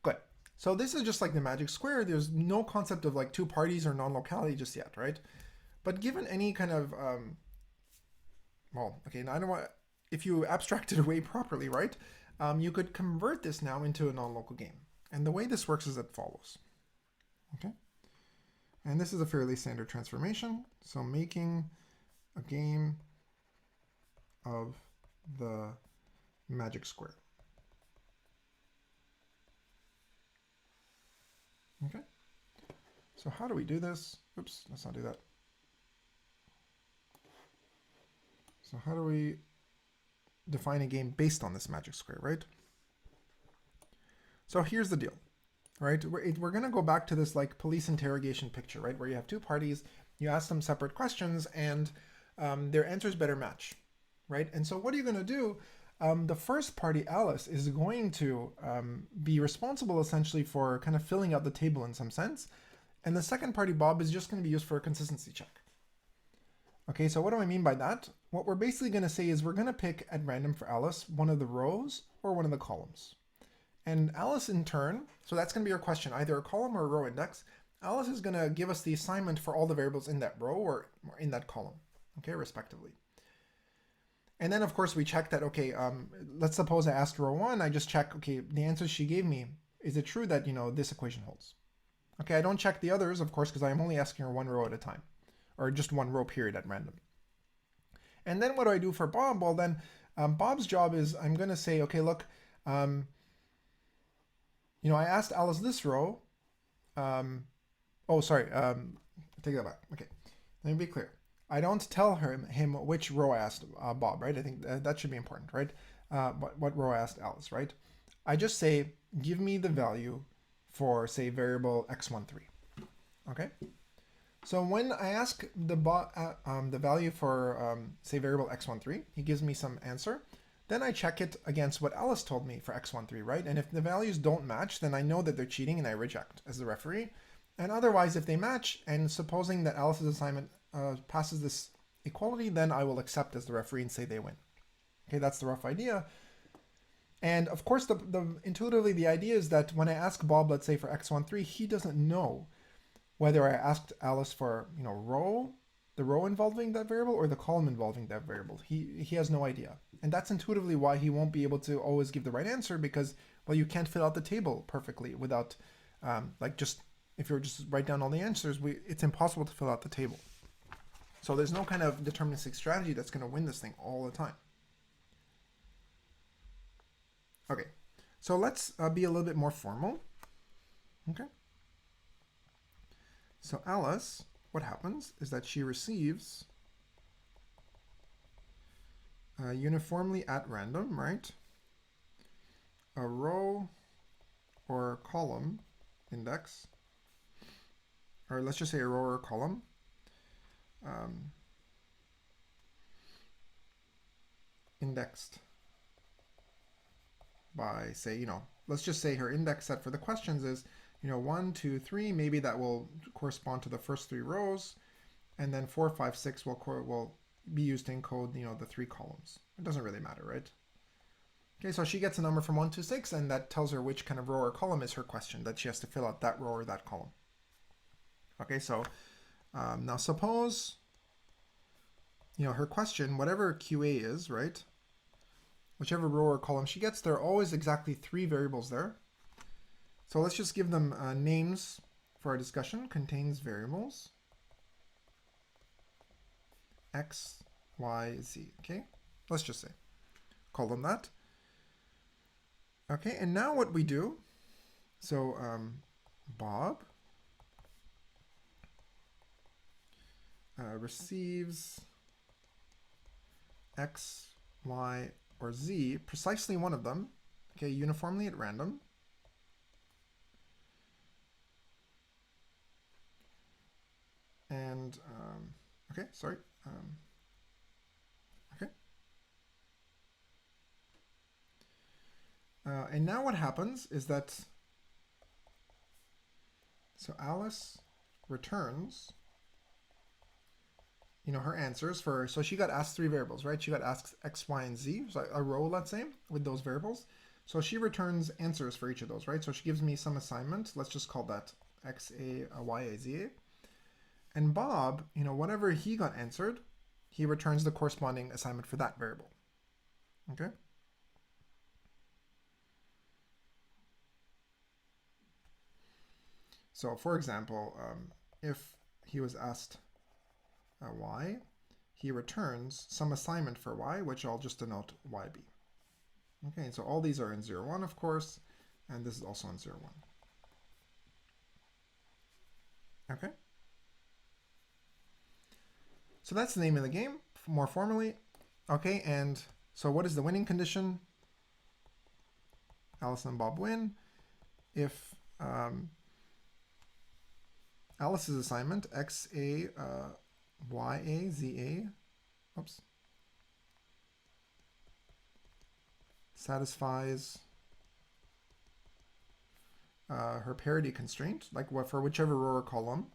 Good. So this is just like the magic square. There's no concept of like 2 parties or non-locality just yet, right? But given any kind of, now I don't want, if you abstract it away properly, right? You could convert this now into a non-local game. And the way this works is as follows. Okay. And this is a fairly standard transformation. So making a game of the magic square. Okay. So how do we do this? Oops, let's not do that. So how do we define a game based on this magic square, right? So here's the deal, right? We're going to go back to this like police interrogation picture, right? Where you have 2 parties, you ask them separate questions, and their answers better match, right? And so what are you going to do? the first party, Alice, is going to be responsible essentially for kind of filling out the table in some sense. And the second party, Bob, is just going to be used for a consistency check. Okay, so what do I mean by that? What we're basically going to say is we're going to pick at random for Alice one of the rows or one of the columns. And Alice in turn, so that's going to be our question, either a column or a row index. Alice is going to give us the assignment for all the variables in that row or in that column, okay, respectively. And then, of course, we check that, okay, let's suppose I asked row 1, I just check, okay, the answers she gave me, is it true that, this equation holds? Okay, I don't check the others, of course, because I'm only asking her one row at a time, or just one row period at random. And then what do I do for Bob? Well, then Bob's job is I'm going to say, okay, look, I asked Alice this row. Take that back. Okay, let me be clear. I don't tell him which row I asked Bob, right? I think that should be important, right? What row I asked Alice, right? I just say, give me the value for, say, variable x13. Okay? So when I ask the value for, say, variable x13, he gives me some answer. Then I check it against what Alice told me for x13, right? And if the values don't match, then I know that they're cheating and I reject as the referee. And otherwise, if they match, and supposing that Alice's assignment passes this equality, then I will accept as the referee and say they win. Okay, that's the rough idea. And of course, intuitively, the idea is that when I ask Bob, let's say for x13, he doesn't know whether I asked Alice for, the row involving that variable or the column involving that variable. He has no idea. And that's intuitively why he won't be able to always give the right answer, because, well, you can't fill out the table perfectly without, if you just write down all the answers, it's impossible to fill out the table. So there's no kind of deterministic strategy that's going to win this thing all the time. Okay, so let's be a little bit more formal. Okay. So Alice, what happens is that she receives uniformly at random, right, a row or column index, or let's just say a row or a column, indexed by, say, let's just say her index set for the questions is 1, 2, 3, maybe that will correspond to the first 3 rows, and then 4, 5, 6 will be used to encode the 3 columns. It doesn't really matter, right? Okay, so she gets a number from 1 to 6, and that tells her which kind of row or column is her question, that she has to fill out that row or that column. Okay, so now suppose her question, whatever QA is, right, whichever row or column she gets, there are always exactly 3 variables there. So let's just give them names for our discussion. Contains variables x, y, z. Okay, let's just say, call them that. Okay, and now what we do, so Bob receives x, y, or z, precisely one of them, okay, uniformly at random. And, okay, sorry. Okay. And now what happens is that, so Alice returns, her answers for, so she got asked 3 variables, right? She got asked x, y, and z, so a row, let's say, with those variables. So she returns answers for each of those, right? So she gives me some assignment. Let's just call that x, a, y, a, z, a. And Bob, whatever he got answered, he returns the corresponding assignment for that variable. Okay? So, for example, if he was asked y, he returns some assignment for y, which I'll just denote yb. Okay, so all these are in 0, 1, of course, and this is also in 0, 1. Okay? So that's the name of the game, more formally. Okay, and so what is the winning condition? Alice and Bob win if Alice's assignment, x, a, y, a, z, a, oops. satisfies her parity constraint, like what for whichever row or column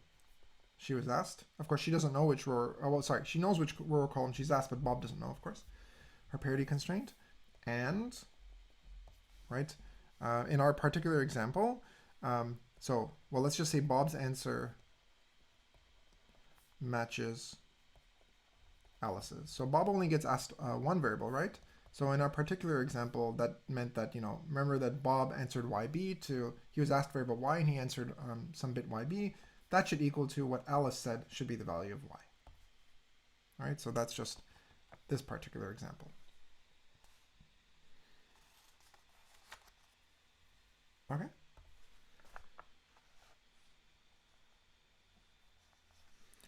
she was asked. Of course, she doesn't know which row. Oh, well, sorry, she knows which row or column she's asked, but Bob doesn't know, of course. Her parity constraint, and right in our particular example. So, well, let's just say Bob's answer matches Alice's. So Bob only gets asked one variable, right? So in our particular example, that meant that, remember that Bob answered YB he was asked variable Y and he answered some bit YB. That should equal to what Alice said should be the value of Y. All right, so that's just this particular example. Okay.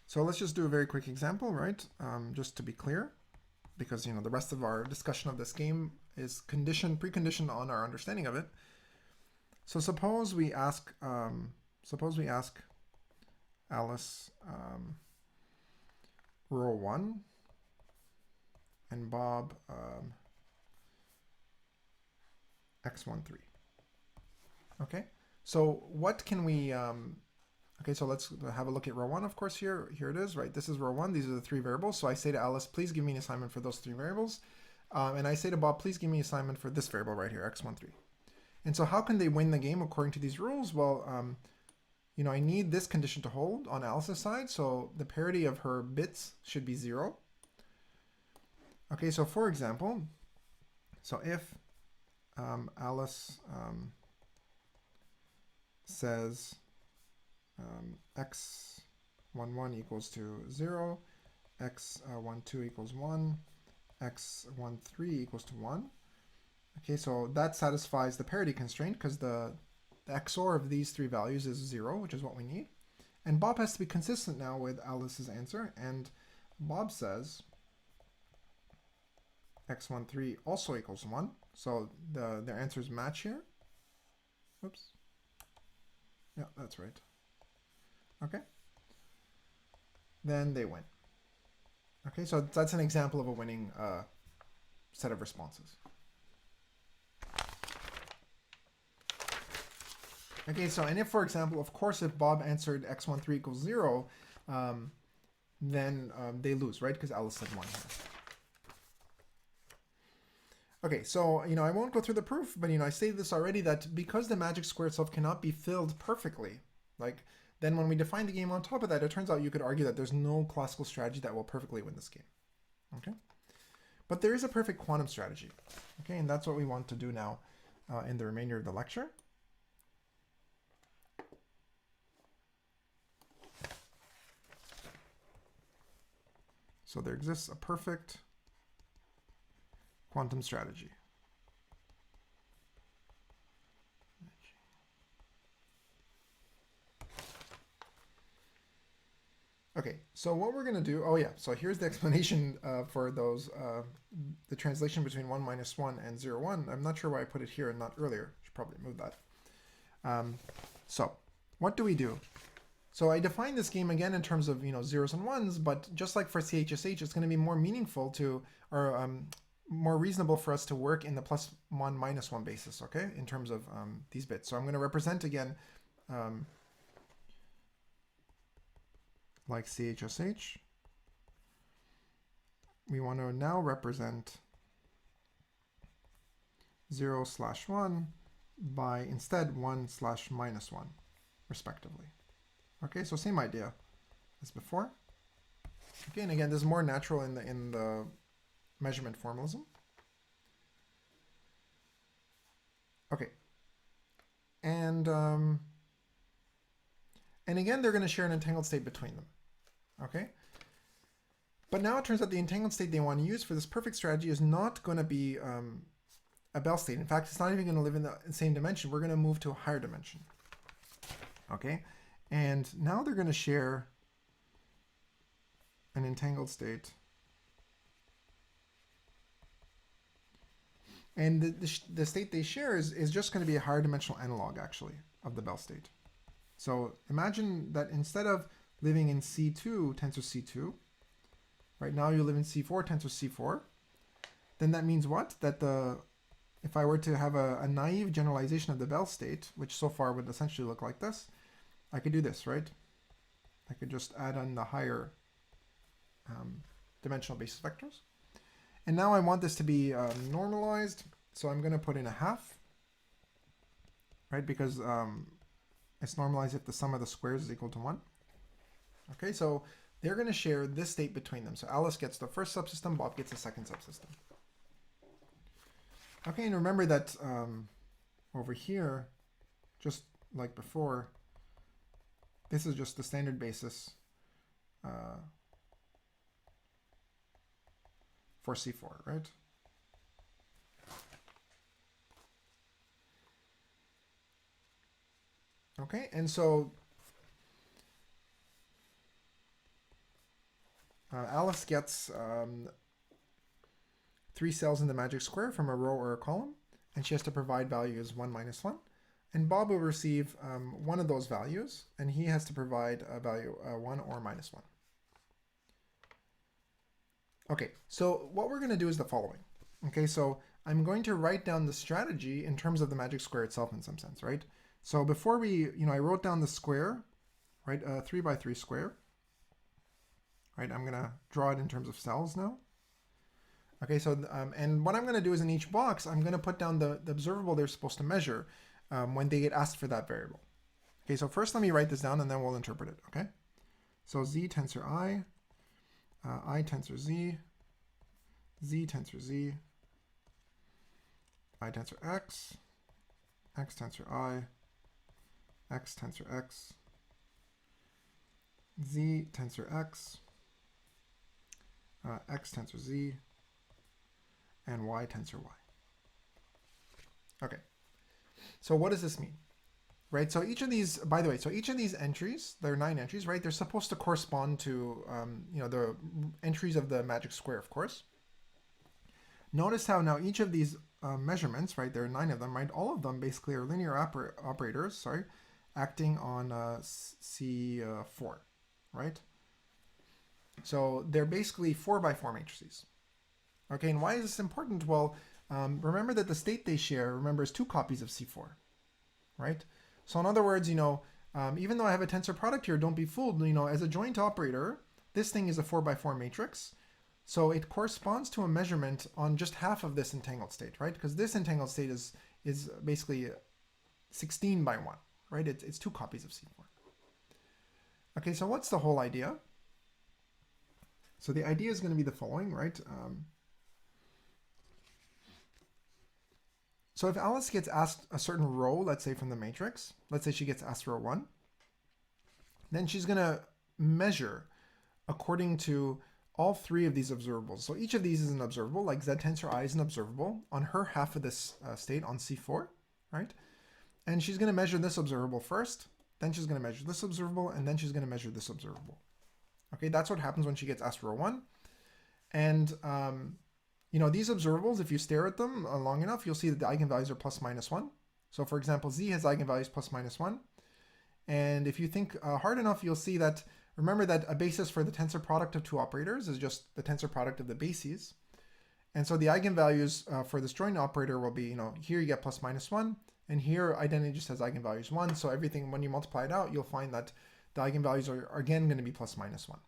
So let's just do a very quick example, right? Just to be clear, because the rest of our discussion of this game is preconditioned on our understanding of it. So suppose we ask Alice row 1 and Bob x13. Okay, so what can we okay, so let's have a look at row 1, of course. Here it is, right? This is row 1. These are the 3 variables. So I say to Alice, please give me an assignment for those 3 variables. And I say to Bob, please give me an assignment for this variable right here, x13. And so how can they win the game according to these rules? Well, I need this condition to hold on Alice's side. So the parity of her bits should be 0. Okay, so for example, so if Alice says x11 equals to 0, x12 equals 1, x13 equals to 1. Okay, so that satisfies the parity constraint because the XOR of these 3 values is 0, which is what we need. And Bob has to be consistent now with Alice's answer, and Bob says x13 also equals 1. So their answers match here. Oops. Yeah, that's right. Okay. Then they win. Okay, so that's an example of a winning set of responses. Okay, so and if, for example, of course, if Bob answered x13 equals 0, then they lose, right? Because Alice said 1 here. Okay, so, I won't go through the proof, but, I say this already, that because the magic square itself cannot be filled perfectly, then when we define the game on top of that, it turns out you could argue that there's no classical strategy that will perfectly win this game. Okay? But there is a perfect quantum strategy. Okay, and that's what we want to do now in the remainder of the lecture. So there exists a perfect quantum strategy. Okay, so what we're going to do, so here's the explanation for those, the translation between 1 minus 1 and 0, 1. I'm not sure why I put it here and not earlier. Should probably move that. So what do we do? So I define this game again in terms of, zeros and ones, but just like for CHSH, it's going to be more meaningful to, or more reasonable for us to work in the +1, -1 basis, okay, in terms of these bits. So I'm going to represent again, like CHSH. We want to now represent 0/1 by instead 1/-1, respectively. Okay, so same idea as before. Okay, and again, this is more natural in the measurement formalism. Okay, and again, they're going to share an entangled state between them. Okay, but now it turns out the entangled state they want to use for this perfect strategy is not going to be a Bell state. In fact, it's not even going to live in the same dimension. We're going to move to a higher dimension. Okay, and now they're going to share an entangled state. And the state they share is just going to be a higher dimensional analog, actually, of the Bell state. So imagine that instead of living in C2 tensor C2, right now you live in C4 tensor C4, then that means what? That the if I were to have a naive generalization of the Bell state, which so far would essentially look like this, I could do this, right? I could just add on the higher dimensional basis vectors. And now I want this to be normalized, so I'm going to put in a half, right? Because it's normalized if the sum of the squares is equal to 1. Okay, so they're going to share this state between them. So Alice gets the first subsystem, Bob gets the second subsystem. Okay, and remember that over here, just like before, this is just the standard basis for C4, right? Okay, and so Alice gets 3 cells in the magic square from a row or a column, and she has to provide values 1, minus 1. And Bob will receive one of those values, and he has to provide a value 1 or minus 1. Okay, so what we're going to do is the following. Okay, so I'm going to write down the strategy in terms of the magic square itself in some sense, right? So before we, I wrote down the square, right, 3 by 3 square. Right, I'm going to draw it in terms of cells now. Okay, so, and what I'm going to do is in each box, I'm going to put down the observable they're supposed to measure when they get asked for that variable. Okay, so first let me write this down and then we'll interpret it, okay? So Z tensor I tensor Z, Z tensor Z, I tensor X tensor I, X tensor X, Z tensor X, X tensor Z, and Y tensor Y. Okay, so what does this mean? Right, so each of these, by the way, so each of these entries, there are 9 entries, right? They're supposed to correspond to, the entries of the magic square, of course. Notice how now each of these measurements, right, there are 9 of them, right? All of them basically are linear operators, sorry, acting on C4, right? So they're basically 4 by 4 matrices. Okay, and why is this important? Well, remember that the state they share, remember, is 2 copies of C4, right? So in other words, even though I have a tensor product here, don't be fooled. As a joint operator, this thing is a 4 by 4 matrix. So it corresponds to a measurement on just half of this entangled state, right? Because this entangled state is basically 16 by 1, right? It's 2 copies of C4. Okay, so what's the whole idea? So the idea is going to be the following, right? So if Alice gets asked a certain row, let's say from the matrix, let's say she gets asked row 1, then she's going to measure according to all 3 of these observables. So each of these is an observable, like Z tensor I is an observable on her half of this state on C4, right? And she's going to measure this observable first, then she's going to measure this observable, and then she's going to measure this observable. Okay, that's what happens when she gets asked row 1. And these observables, if you stare at them long enough, you'll see that the eigenvalues are plus minus 1. So for example, Z has eigenvalues plus minus 1. And if you think hard enough, you'll see that, remember that a basis for the tensor product of 2 operators is just the tensor product of the bases. And so the eigenvalues for this joint operator will be, here you get plus minus 1, and here identity just has eigenvalues 1. So everything, when you multiply it out, you'll find that the eigenvalues are again going to be plus minus 1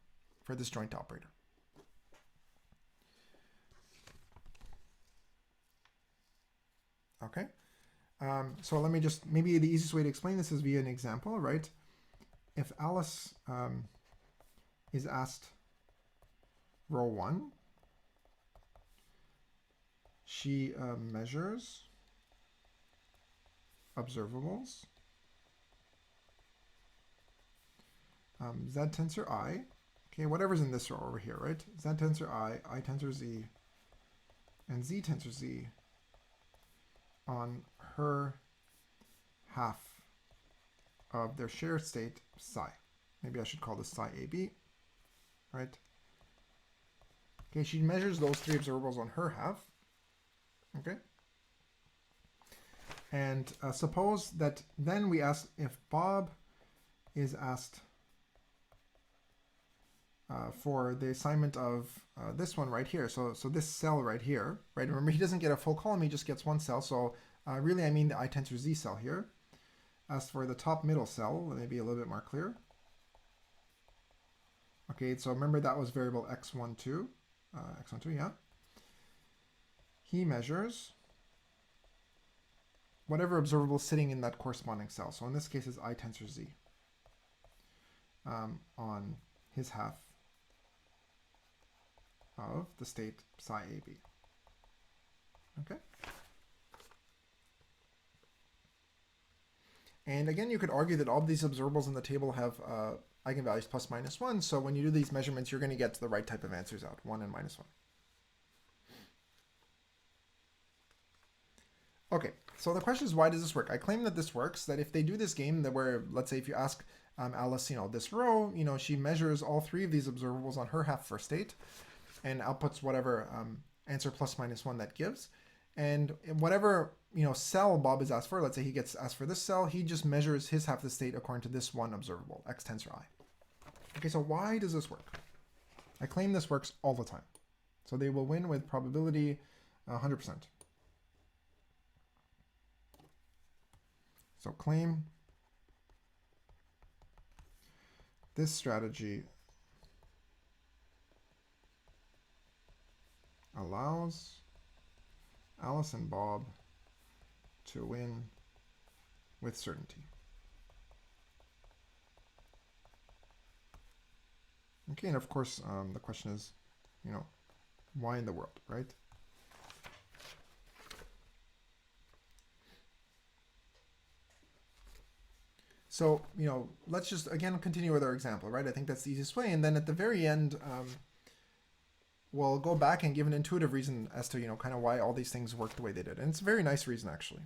for this joint operator. Okay, so let me just, maybe the easiest way to explain this is via an example, right? If Alice is asked row 1, she measures observables Z tensor I, okay, whatever's in this row over here, right? Z tensor I tensor Z, and Z tensor Z on her half of their shared state psi. Maybe I should call this psi AB, right? Okay, she measures those 3 observables on her half, okay? And suppose that then we ask if Bob is asked for the assignment of this one right here. So this cell right here, right? Remember, he doesn't get a full column, he just gets one cell. So really, I mean the I tensor Z cell here. As for the top middle cell, let me be a little bit more clear. Okay, so remember that was variable x12, x12, yeah. He measures whatever observable is sitting in that corresponding cell. So in this case, it's I tensor Z on his half of the state psi AB. Okay. And again, you could argue that all of these observables in the table have eigenvalues plus minus 1. So when you do these measurements, you're going to get the right type of answers out, 1 and minus 1. Okay, so the question is, why does this work? I claim that this works, that if they do this game that where, let's say if you ask Alice, this row, she measures all 3 of these observables on her half of her state and outputs whatever answer plus minus 1 that gives. And whatever, cell Bob is asked for, let's say he gets asked for this cell, he just measures his half of the state according to this one observable, x tensor I. Okay, so why does this work? I claim this works all the time. So they will win with probability 100%. So claim this strategy allows Alice and Bob to win with certainty. Okay, and of course, the question is, why in the world, right? So, let's just, again, continue with our example, right? I think that's the easiest way. And then at the very end, we'll go back and give an intuitive reason as to, kind of why all these things work the way they did. And it's a very nice reason, actually.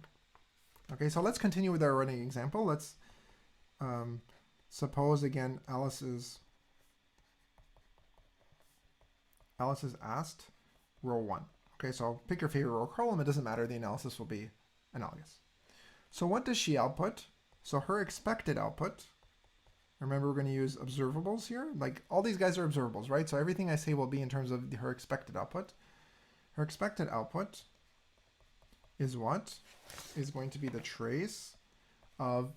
Okay, so let's continue with our running example. Let's suppose, again, Alice is asked row 1. Okay, so pick your favorite row or column. It doesn't matter. The analysis will be analogous. So what does she output? So her expected output, remember we're going to use observables here. Like all these guys are observables, right? So everything I say will be in terms of her expected output. Her expected output is what? Is going to be the trace of,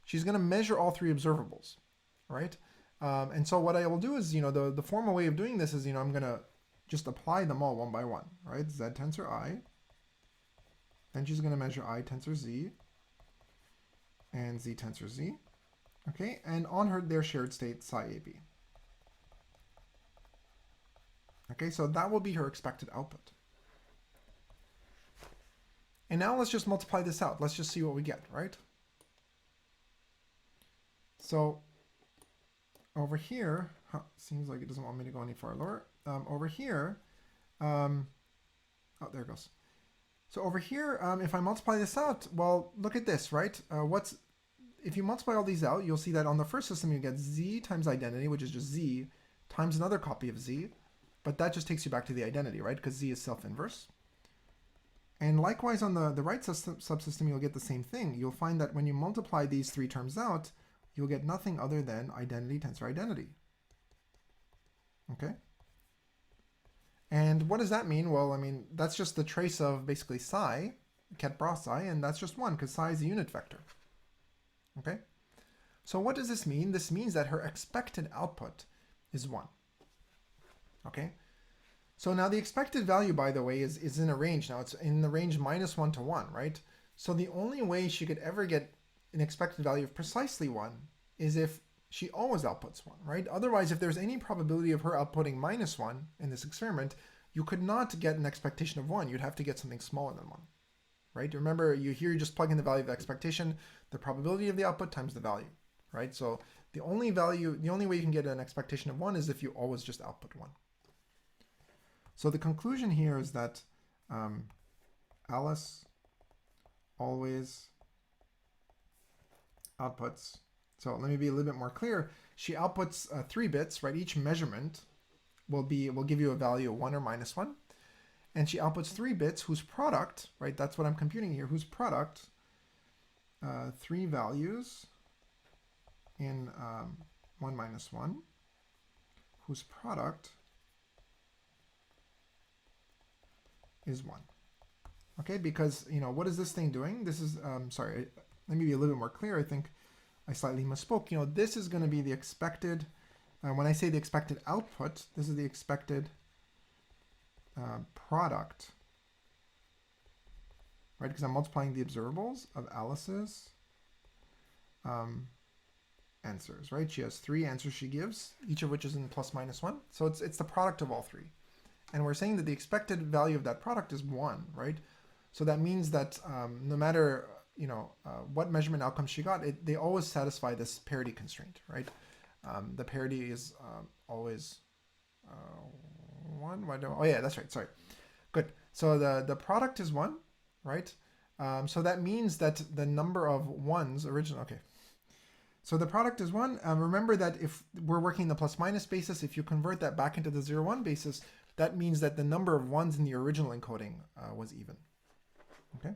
she's going to measure all 3 observables, right? And so what I will do is, the formal way of doing this is, I'm going to just apply them all one by one, right? Z tensor I. Then she's going to measure I tensor Z and Z tensor Z. Okay, and on their shared state psi AB. Okay, so that will be her expected output. And now let's just multiply this out. Let's just see what we get, right? So over here, seems like it doesn't want me to go any far lower. Over here, oh, there it goes. So over here, if I multiply this out, well, look at this, right? If you multiply all these out, you'll see that on the first system, you get Z times identity, which is just Z, times another copy of Z. But that just takes you back to the identity, right? Because Z is self-inverse. And likewise, on the right subsystem, you'll get the same thing. You'll find that when you multiply these 3 terms out, you'll get nothing other than identity tensor identity. Okay? And what does that mean? Well, I mean, that's just the trace of basically psi, ket bra psi, and that's just 1, because psi is a unit vector. Okay? So what does this mean? This means that her expected output is 1. Okay? So now the expected value, by the way, is in a range. Now it's in the range -1 to 1, right? So the only way she could ever get an expected value of precisely 1 is if she always outputs 1, right? Otherwise, if there's any probability of her outputting -1 in this experiment, you could not get an expectation of 1. You'd have to get something smaller than 1, right? Remember, you just plug in the value of the expectation, the probability of the output times the value, right? So the only way you can get an expectation of 1 is if you always just output 1. So the conclusion here is that Alice always outputs. So let me be a little bit more clear. She outputs 3 bits, right? Each measurement will give you a value of 1 or -1. And she outputs 3 bits whose product, right? That's what I'm computing here, whose product, 3 values in 1 - 1 whose product is 1. Okay, because, you know, what is this thing doing? This is, sorry, let me be a little bit more clear. I think I slightly misspoke. You know, this is going to be the expected, when I say the expected output, this is the expected product, right? Because I'm multiplying the observables of Alice's answers, right? She has 3 answers she gives, each of which is in plus minus 1. So it's the product of all 3. And we're saying that the expected value of that product is 1, right? So that means that no matter, you know, what measurement outcomes she got, they always satisfy this parity constraint, right? The parity is always 1. Why don't? Oh yeah, that's right. Sorry. Good. So the product is 1, right? So that means that the number of ones original. Okay. So the product is 1. Remember that if we're working the plus minus basis, if you convert that back into the 0, 1 basis, that means that the number of ones in the original encoding was even. Okay.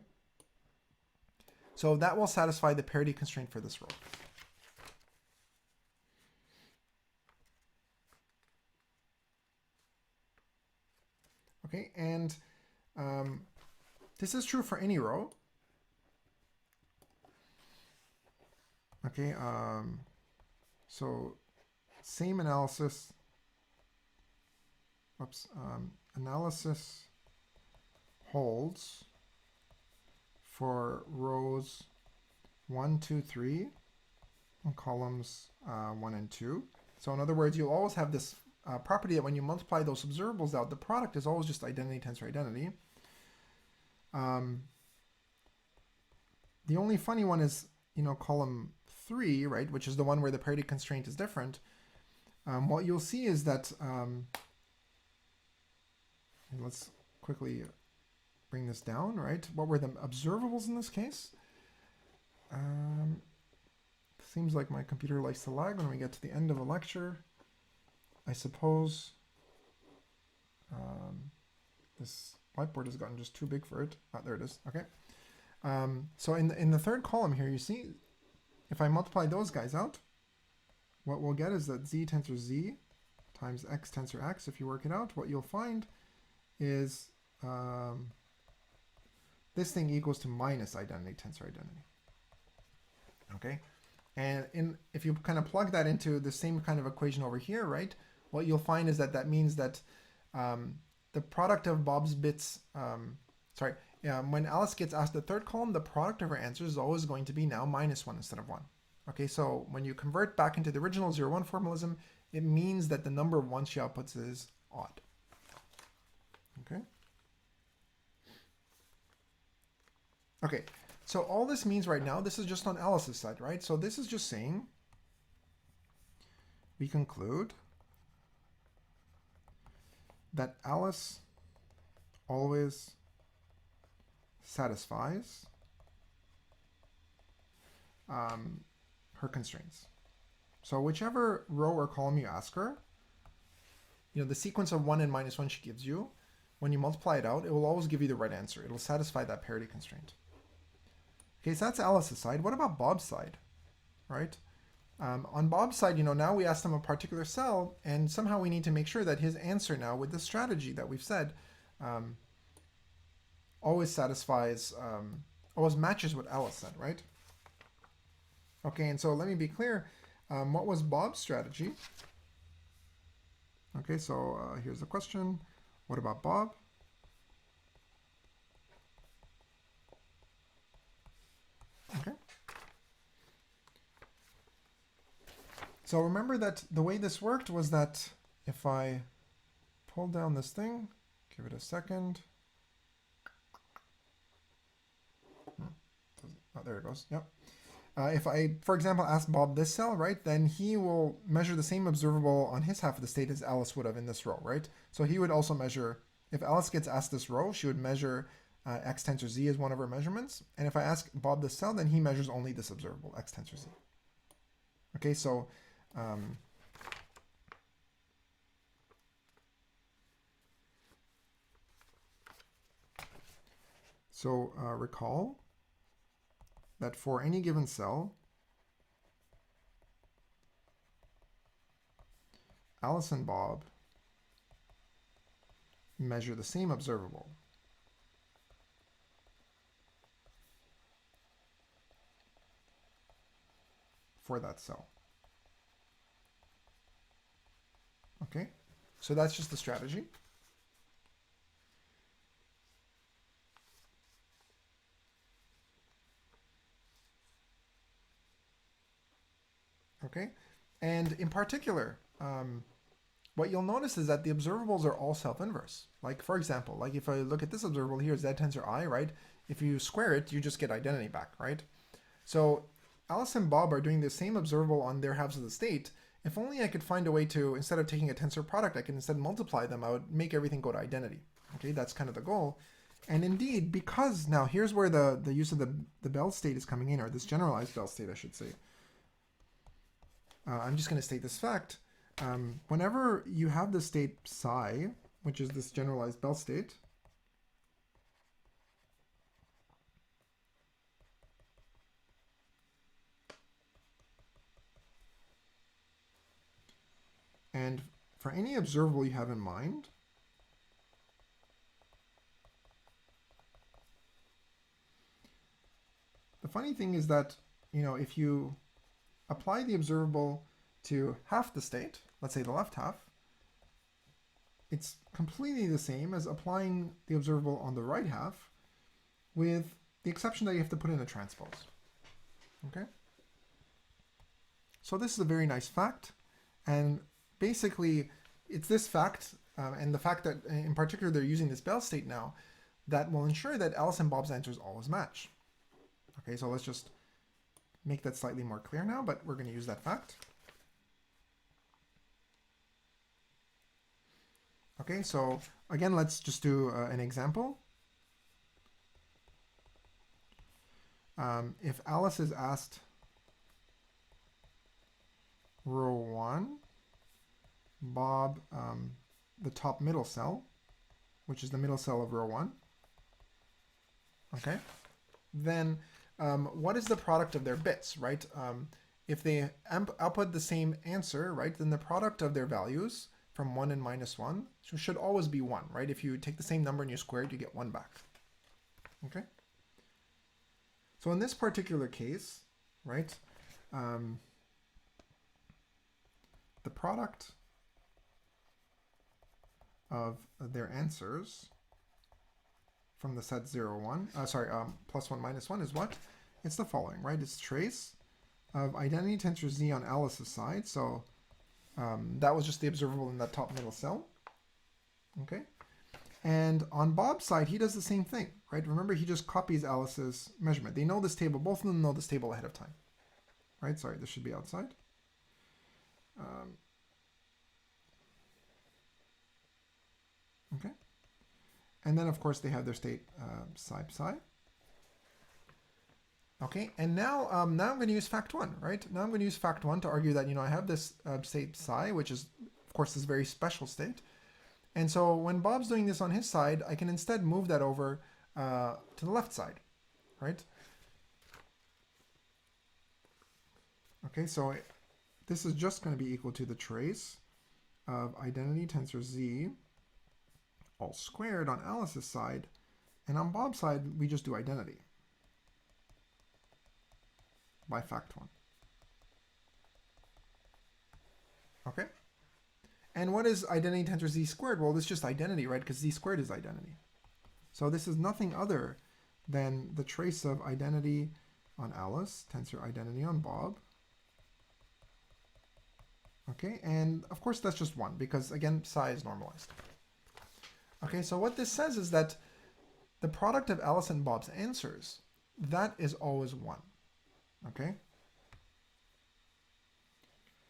So that will satisfy the parity constraint for this row. Okay, and this is true for any row. Okay, so same analysis. Oops, analysis holds for rows 1, 2, 3, and columns 1 and 2. So in other words, you'll always have this property that when you multiply those observables out, the product is always just identity tensor identity. The only funny one is, you know, column 3, right, which is the one where the parity constraint is different. What you'll see is that, let's quickly bring this down, right? What were the observables in this case? Seems like my computer likes to lag when we get to the end of a lecture. I suppose this whiteboard has gotten just too big for it. Oh, there it is. Okay. So in the third column here, you see, if I multiply those guys out, what we'll get is that z tensor z times x tensor x. If you work it out, what you'll find is this thing equals to minus identity tensor identity. Okay, and if you kind of plug that into the same kind of equation over here, right, what you'll find is that means that the product of Bob's bits, when Alice gets asked the third column, the product of her answers is always going to be now minus 1 instead of 1. Okay, so when you convert back into the original 0, 1 formalism, it means that the number of ones she outputs is odd. Okay. Okay, so all this means right now, this is just on Alice's side, right? So this is just saying we conclude that Alice always satisfies her constraints. So whichever row or column you ask her, you know, the sequence of 1 and minus 1 she gives you, when you multiply it out, it will always give you the right answer. It will satisfy that parity constraint. Okay, so that's Alice's side. What about Bob's side, right? On Bob's side, you know, now we asked him a particular cell, and somehow we need to make sure that his answer now with the strategy that we've said always satisfies, always matches what Alice said, right? Okay, and so let me be clear. What was Bob's strategy? Okay, so here's the question. What about Bob? Okay. So remember that the way this worked was that if I pull down this thing, give it a second. Oh, there it goes. Yep. If I, for example, ask Bob this cell, right, then he will measure the same observable on his half of the state as Alice would have in this row, right? So he would also measure, if Alice gets asked this row, she would measure x tensor z as one of her measurements. And if I ask Bob this cell, then he measures only this observable, x tensor z. Okay, so recall that for any given cell, Alice and Bob measure the same observable for that cell. Okay, so that's just the strategy. Okay, and in particular, what you'll notice is that the observables are all self-inverse. Like, for example, like if I look at this observable here, z tensor I, right? If you square it, you just get identity back, right? So Alice and Bob are doing the same observable on their halves of the state. If only I could find a way to, instead of taking a tensor product, I can instead multiply them. I would make everything go to identity. Okay, that's kind of the goal. And indeed, because now here's where the use of the Bell state is coming in, or this generalized Bell state, I should say. I'm just going to state this fact. Whenever you have the state psi, which is this generalized Bell state, and for any observable you have in mind, the funny thing is that, if you apply the observable to half the state, let's say the left half, it's completely the same as applying the observable on the right half, with the exception that you have to put in a transpose. Okay? So this is a very nice fact, and basically it's this fact, and the fact that in particular they're using this Bell state now, that will ensure that Alice and Bob's answers always match. Okay, so let's just make that slightly more clear now, but we're going to use that fact. Okay, so again, let's just do an example. If Alice is asked row 1, Bob the top middle cell, which is the middle cell of row 1, okay, then what is the product of their bits, right? If they output the same answer, right, then the product of their values from 1 and minus 1 should always be 1, right? If you take the same number and you square it, you get 1 back. Okay? So in this particular case, right, the product of their answers from the set 0, 1, plus 1, minus 1 is what? It's the following, right? It's trace of identity tensor Z on Alice's side. So that was just the observable in that top middle cell. Okay. And on Bob's side, he does the same thing, right? Remember, he just copies Alice's measurement. They know this table. Both of them know this table ahead of time, right? Sorry, this should be outside. Okay. And then, of course, they have their state psi psi. Okay, and now I'm going to use fact 1, right? Now I'm going to use fact 1 to argue that, I have this state psi, which is, of course, this very special state. And so when Bob's doing this on his side, I can instead move that over to the left side, right? Okay, so this is just going to be equal to the trace of identity tensor Z all squared on Alice's side, and on Bob's side, we just do identity by fact 1. Okay? And what is identity tensor Z squared? Well, this is just identity, right? Because Z squared is identity. So this is nothing other than the trace of identity on Alice, tensor identity on Bob. Okay, and of course that's just 1, because again, psi is normalized. Okay, so what this says is that the product of Alice and Bob's answers, that is always 1. Okay?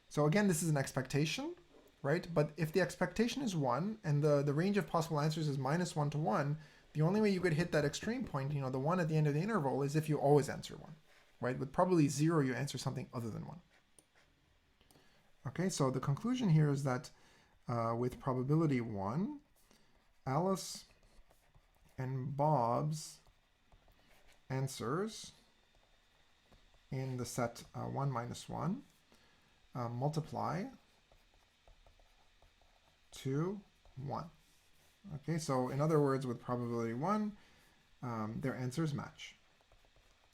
So again, this is an expectation, right? But if the expectation is 1 and the range of possible answers is minus 1 to 1, the only way you could hit that extreme point, the 1 at the end of the interval, is if you always answer 1, right? With probably 0, you answer something other than 1. Okay, so the conclusion here is that with probability 1, Alice and Bob's answers in the set 1 minus 1 multiply 2, 1. Okay, so in other words, with probability 1, their answers match.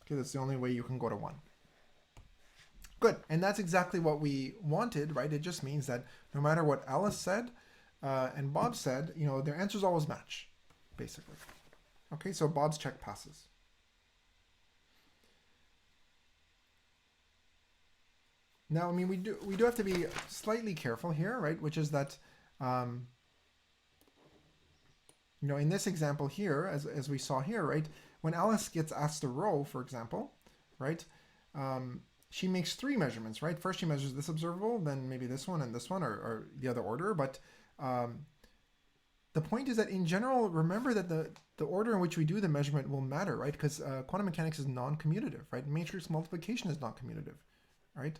Okay, that's the only way you can go to 1. Good, and that's exactly what we wanted, right? It just means that no matter what Alice said and Bob said, you know, their answers always match, basically. Okay, so Bob's check passes. Now, I mean, we do have to be slightly careful here, right? Which is that, you know, in this example here, as we saw here, right? When Alice gets asked a row, for example, right? She makes 3 measurements, right? First she measures this observable, then maybe this one and this one, or the other order. But the point is that in general, remember that the order in which we do the measurement will matter, right? Because quantum mechanics is non-commutative, right? Matrix multiplication is not commutative, right?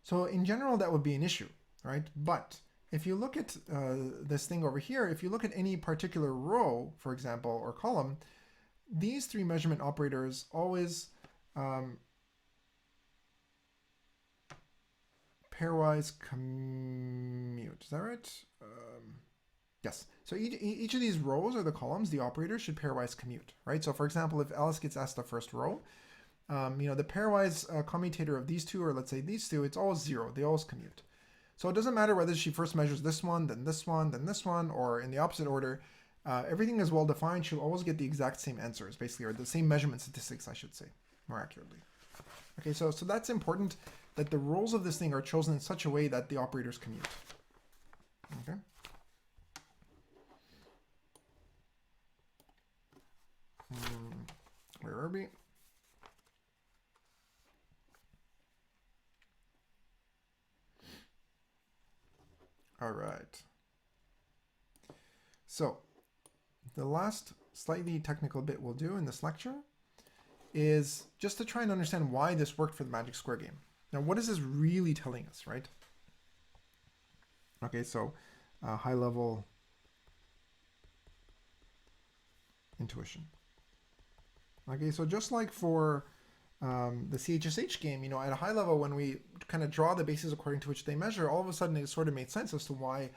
So in general, that would be an issue, right? But if you look at this thing over here, if you look at any particular row, for example, or column, these 3 measurement operators always pairwise commute. Is that right? Yes. So each of these rows or the columns, the operators should pairwise commute, right? So for example, if Alice gets asked the first row, you know, the pairwise commutator of these 2, or let's say these 2, it's always 0. They always commute. So it doesn't matter whether she first measures this one, then this one, then this one, or in the opposite order. Everything is well defined. She'll always get the exact same answers, basically, or the same measurement statistics, I should say, more accurately. Okay, so that's important, that the roles of this thing are chosen in such a way that the operators commute. Okay. Where are we? All right. So the last slightly technical bit we'll do in this lecture is just to try and understand why this worked for the magic square game. Now, what is this really telling us, right? Okay, so high level intuition. Okay, so just like for the CHSH game, you know, at a high level, when we kind of draw the bases according to which they measure, all of a sudden it sort of made sense as to why,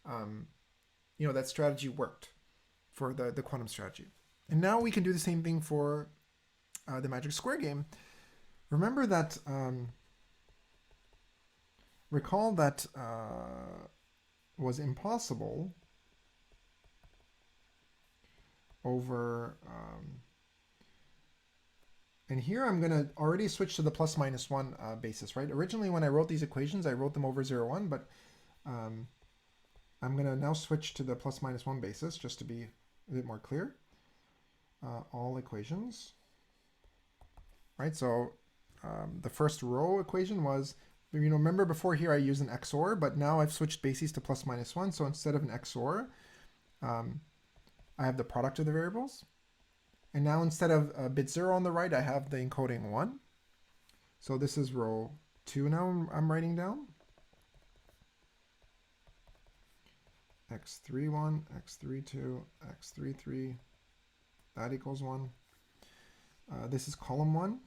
you know, that strategy worked for the quantum strategy. And now we can do the same thing for the magic square game. Remember that, recall that was impossible over, and here I'm going to already switch to the plus minus 1 basis, right? Originally, when I wrote these equations, I wrote them over 0, 1, but I'm going to now switch to the plus minus 1 basis just to be a bit more clear. All equations, right? So the first row equation was, you know, remember before here I used an XOR, but now I've switched bases to plus minus 1. So instead of an XOR, I have the product of the variables. And now instead of bit 0 on the right, I have the encoding 1. So this is row 2 now I'm writing down. x31, x32, x33, that equals 1. This is column 1.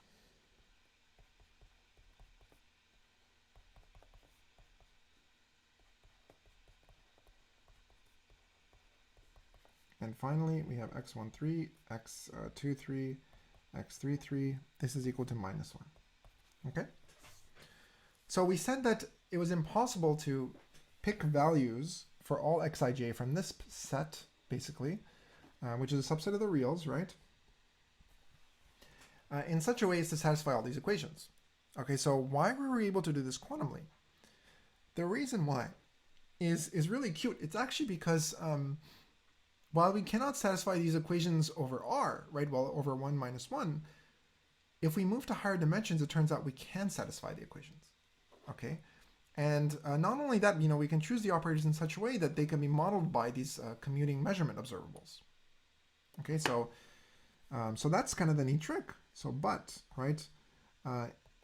And finally, we have x13, x23, x33. This is equal to minus 1. Okay? So we said that it was impossible to pick values for all xij from this set, basically, which is a subset of the reals, right? In such a way as to satisfy all these equations. Okay, so why were we able to do this quantumly? The reason why is really cute. It's actually because while we cannot satisfy these equations over R, right, well, over 1 minus 1, if we move to higher dimensions, it turns out we can satisfy the equations, okay? And not only that, you know, we can choose the operators in such a way that they can be modeled by these commuting measurement observables. Okay, so so that's kind of the neat trick. So, but, right,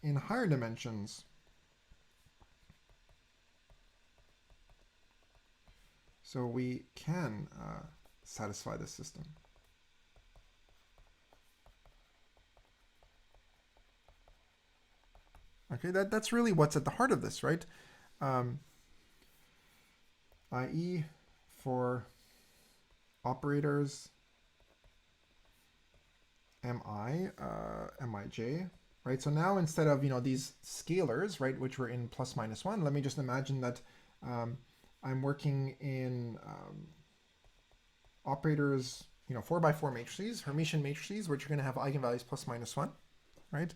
in higher dimensions, so we can satisfy the system. Okay, that's really what's at the heart of this, right? i.e. for operators mij, right? So now instead of, these scalars, right, which were in plus minus 1, let me just imagine that I'm working in operators, 4x4 matrices, Hermitian matrices, which are going to have eigenvalues plus minus 1, right?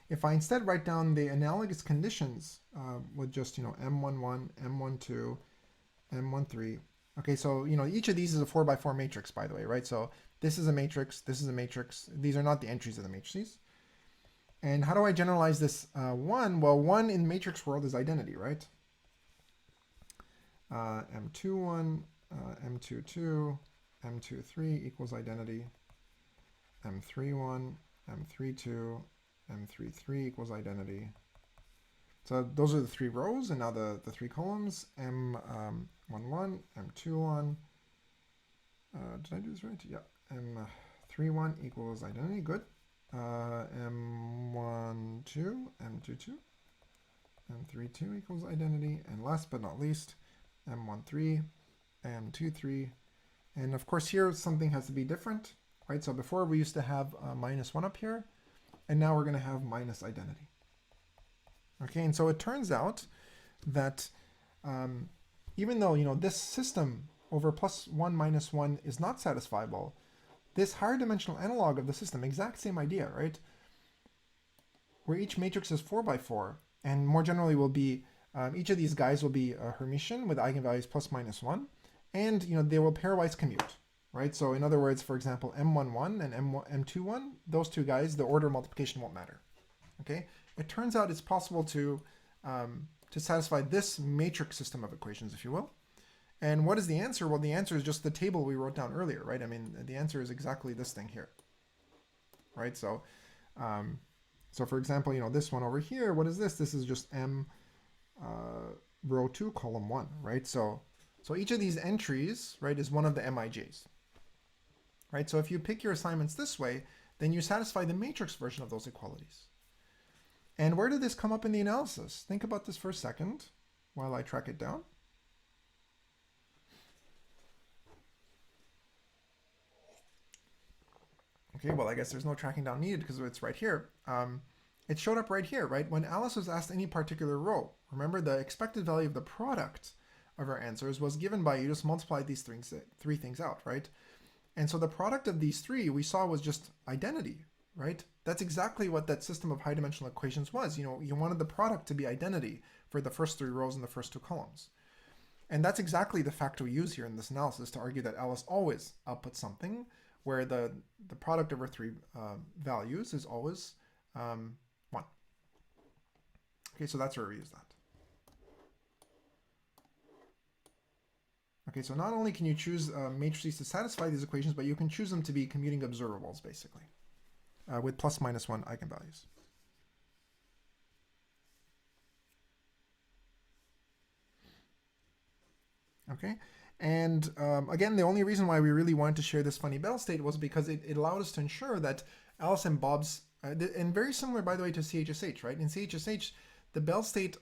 If I instead write down the analogous conditions with just, M11, M12, M13, okay, so, each of these is a 4x4 matrix, by the way, right? So this is a matrix, this is a matrix. These are not the entries of the matrices. And how do I generalize this 1? Well, 1 in the matrix world is identity, right? M21, M22, M23 equals identity. M31, M32, M33 equals identity. So those are the 3 rows, and now the 3 columns. M11, M21. Did I do this right? Yeah. M31 equals identity. Good. M12, M22, M32 equals identity. And last but not least, M13, M23. And of course here something has to be different, right? So before we used to have minus 1 up here, and now we're going to have minus identity. Okay, and so it turns out that even though, this system over plus 1 minus 1 is not satisfiable, this higher dimensional analog of the system, exact same idea, right? Where each matrix is 4x4, and more generally will be, each of these guys will be a Hermitian with eigenvalues plus minus 1, and they will pairwise commute, right? So in other words, for example, M11 and M21, those 2 guys, the order of multiplication won't matter, okay? It turns out it's possible to satisfy this matrix system of equations, if you will. And what is the answer? Well, the answer is just the table we wrote down earlier, right? I mean, the answer is exactly this thing here, right? So, so for example, this one over here, what is this? This is just M row 2, column 1, right? So each of these entries, right, is one of the MIJs, right? So if you pick your assignments this way, then you satisfy the matrix version of those equalities. And where did this come up in the analysis? Think about this for a second while I track it down. Okay, well, I guess there's no tracking down needed because it's right here. It showed up right here, right? When Alice was asked any particular row, remember the expected value of the product of her answers was given by, you just multiplied these 3 things out, right? And so the product of these 3 we saw was just identity, right? That's exactly what that system of high dimensional equations was. You wanted the product to be identity for the first 3 rows and the first 2 columns. And that's exactly the fact we use here in this analysis to argue that Alice always outputs something where the product of her 3 values is always 1. Okay, so that's where we use that. Okay, so not only can you choose matrices to satisfy these equations, but you can choose them to be commuting observables, basically, with plus minus 1 eigenvalues. Okay, and again, the only reason why we really wanted to share this funny Bell state was because it allowed us to ensure that Alice and Bob's, and very similar, by the way, to CHSH, right? In CHSH, the Bell state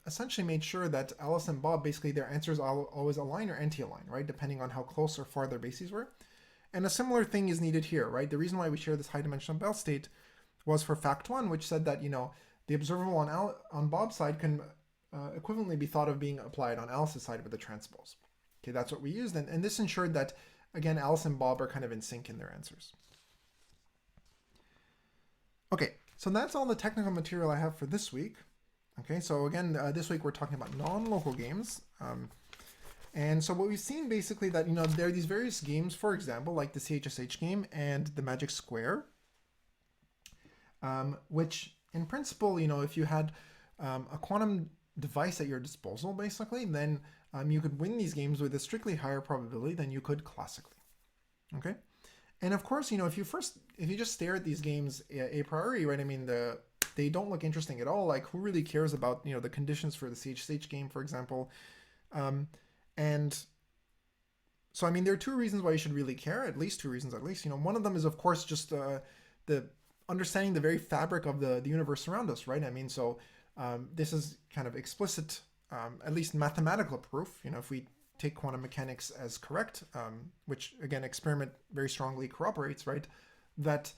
essentially made sure that Alice and Bob, basically their answers always align or anti-align, right? Depending on how close or far their bases were. And a similar thing is needed here, right? The reason why we share this high dimensional Bell state was for fact 1, which said that, the observable on Bob's side can equivalently be thought of being applied on Alice's side with the transpose. Okay, that's what we used. And this ensured that, again, Alice and Bob are kind of in sync in their answers. Okay, so that's all the technical material I have for this week. Okay, so again, this week we're talking about non-local games. And so what we've seen basically that, there are these various games, for example, like the CHSH game and the Magic Square, which in principle, if you had a quantum device at your disposal, basically, then you could win these games with a strictly higher probability than you could classically. Okay, and of course, if you just stare at these games a priori, right? I mean, they don't look interesting at all. Like, who really cares about the conditions for the CHSH game, for example? And so, I mean, there are 2 reasons why you should really care. At least 2 reasons, at least. One of them is, of course, just the understanding the very fabric of the universe around us, right? I mean, so this is kind of explicit, at least mathematical proof. If we take quantum mechanics as correct, which again, experiment very strongly corroborates, right? That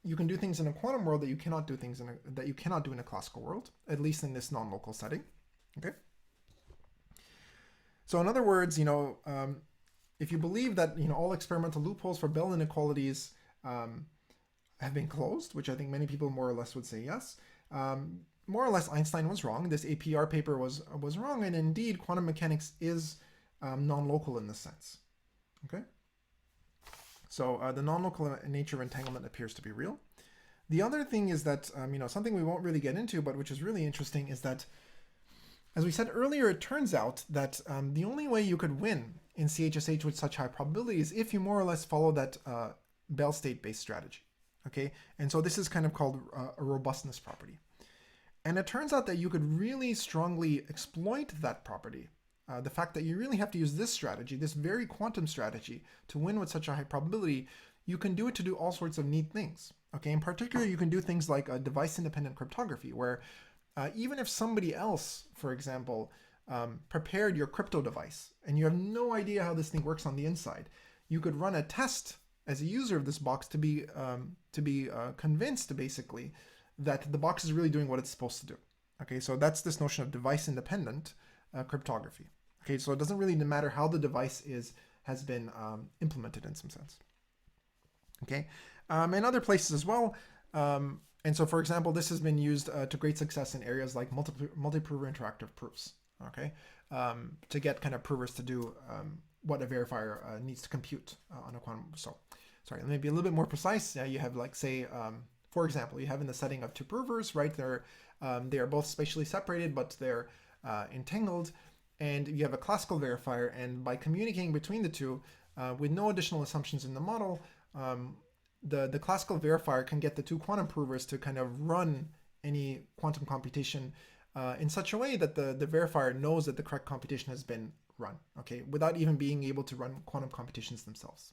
you can do things in a quantum world that you cannot do things that you cannot do in a classical world, at least in this non-local setting. Okay. So in other words, if you believe that all experimental loopholes for Bell inequalities have been closed, which I think many people more or less would say yes, more or less Einstein was wrong. This APR paper was wrong, and indeed quantum mechanics is non-local in this sense. Okay. So the non-local nature of entanglement appears to be real. The other thing is that something we won't really get into, but which is really interesting, is that, as we said earlier, it turns out that the only way you could win in CHSH with such high probability is if you more or less follow that Bell state-based strategy. Okay, and so this is kind of called a robustness property. And it turns out that you could really strongly exploit that property. The fact that you really have to use this strategy, this very quantum strategy, to win with such a high probability, you can do it to do all sorts of neat things. Okay, in particular, you can do things like a device-independent cryptography, where even if somebody else, for example, prepared your crypto device, and you have no idea how this thing works on the inside, you could run a test as a user of this box to be convinced, basically, that the box is really doing what it's supposed to do. Okay, so that's this notion of device-independent cryptography. Okay, so it doesn't really matter how the device has been implemented in some sense. Okay, and other places as well. And so, for example, this has been used to great success in areas like multi-prover interactive proofs. Okay, to get kind of provers to do what a verifier needs to compute on a quantum. So, sorry, let me be a little bit more precise. You have, like, say, for example, you have in the setting of two provers, right? They are both spatially separated, but they're entangled, and you have a classical verifier, and by communicating between the two with no additional assumptions in the model, the classical verifier can get the two quantum provers to kind of run any quantum computation in such a way that the verifier knows that the correct computation has been run, okay, without even being able to run quantum computations themselves.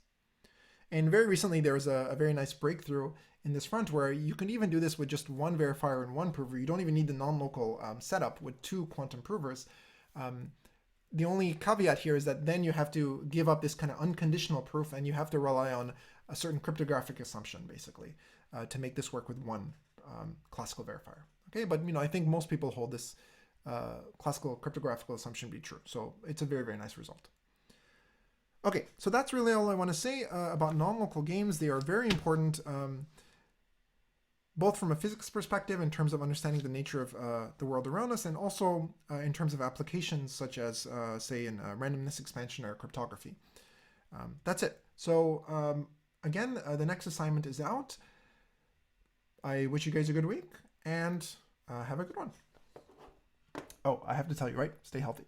And very recently, there was a very nice breakthrough in this front where you can even do this with just one verifier and one prover. You don't even need the non-local setup with two quantum provers. The only caveat here is that then you have to give up this kind of unconditional proof, and you have to rely on a certain cryptographic assumption, basically, to make this work with one classical verifier. Okay, but I think most people hold this classical cryptographic assumption to be true. So it's a very, very nice result. Okay, so that's really all I want to say about non-local games. They are very important, both from a physics perspective in terms of understanding the nature of the world around us, and also in terms of applications such as, say, in randomness expansion or cryptography. That's it. So again, the next assignment is out. I wish you guys a good week, and have a good one. Oh, I have to tell you, right? Stay healthy.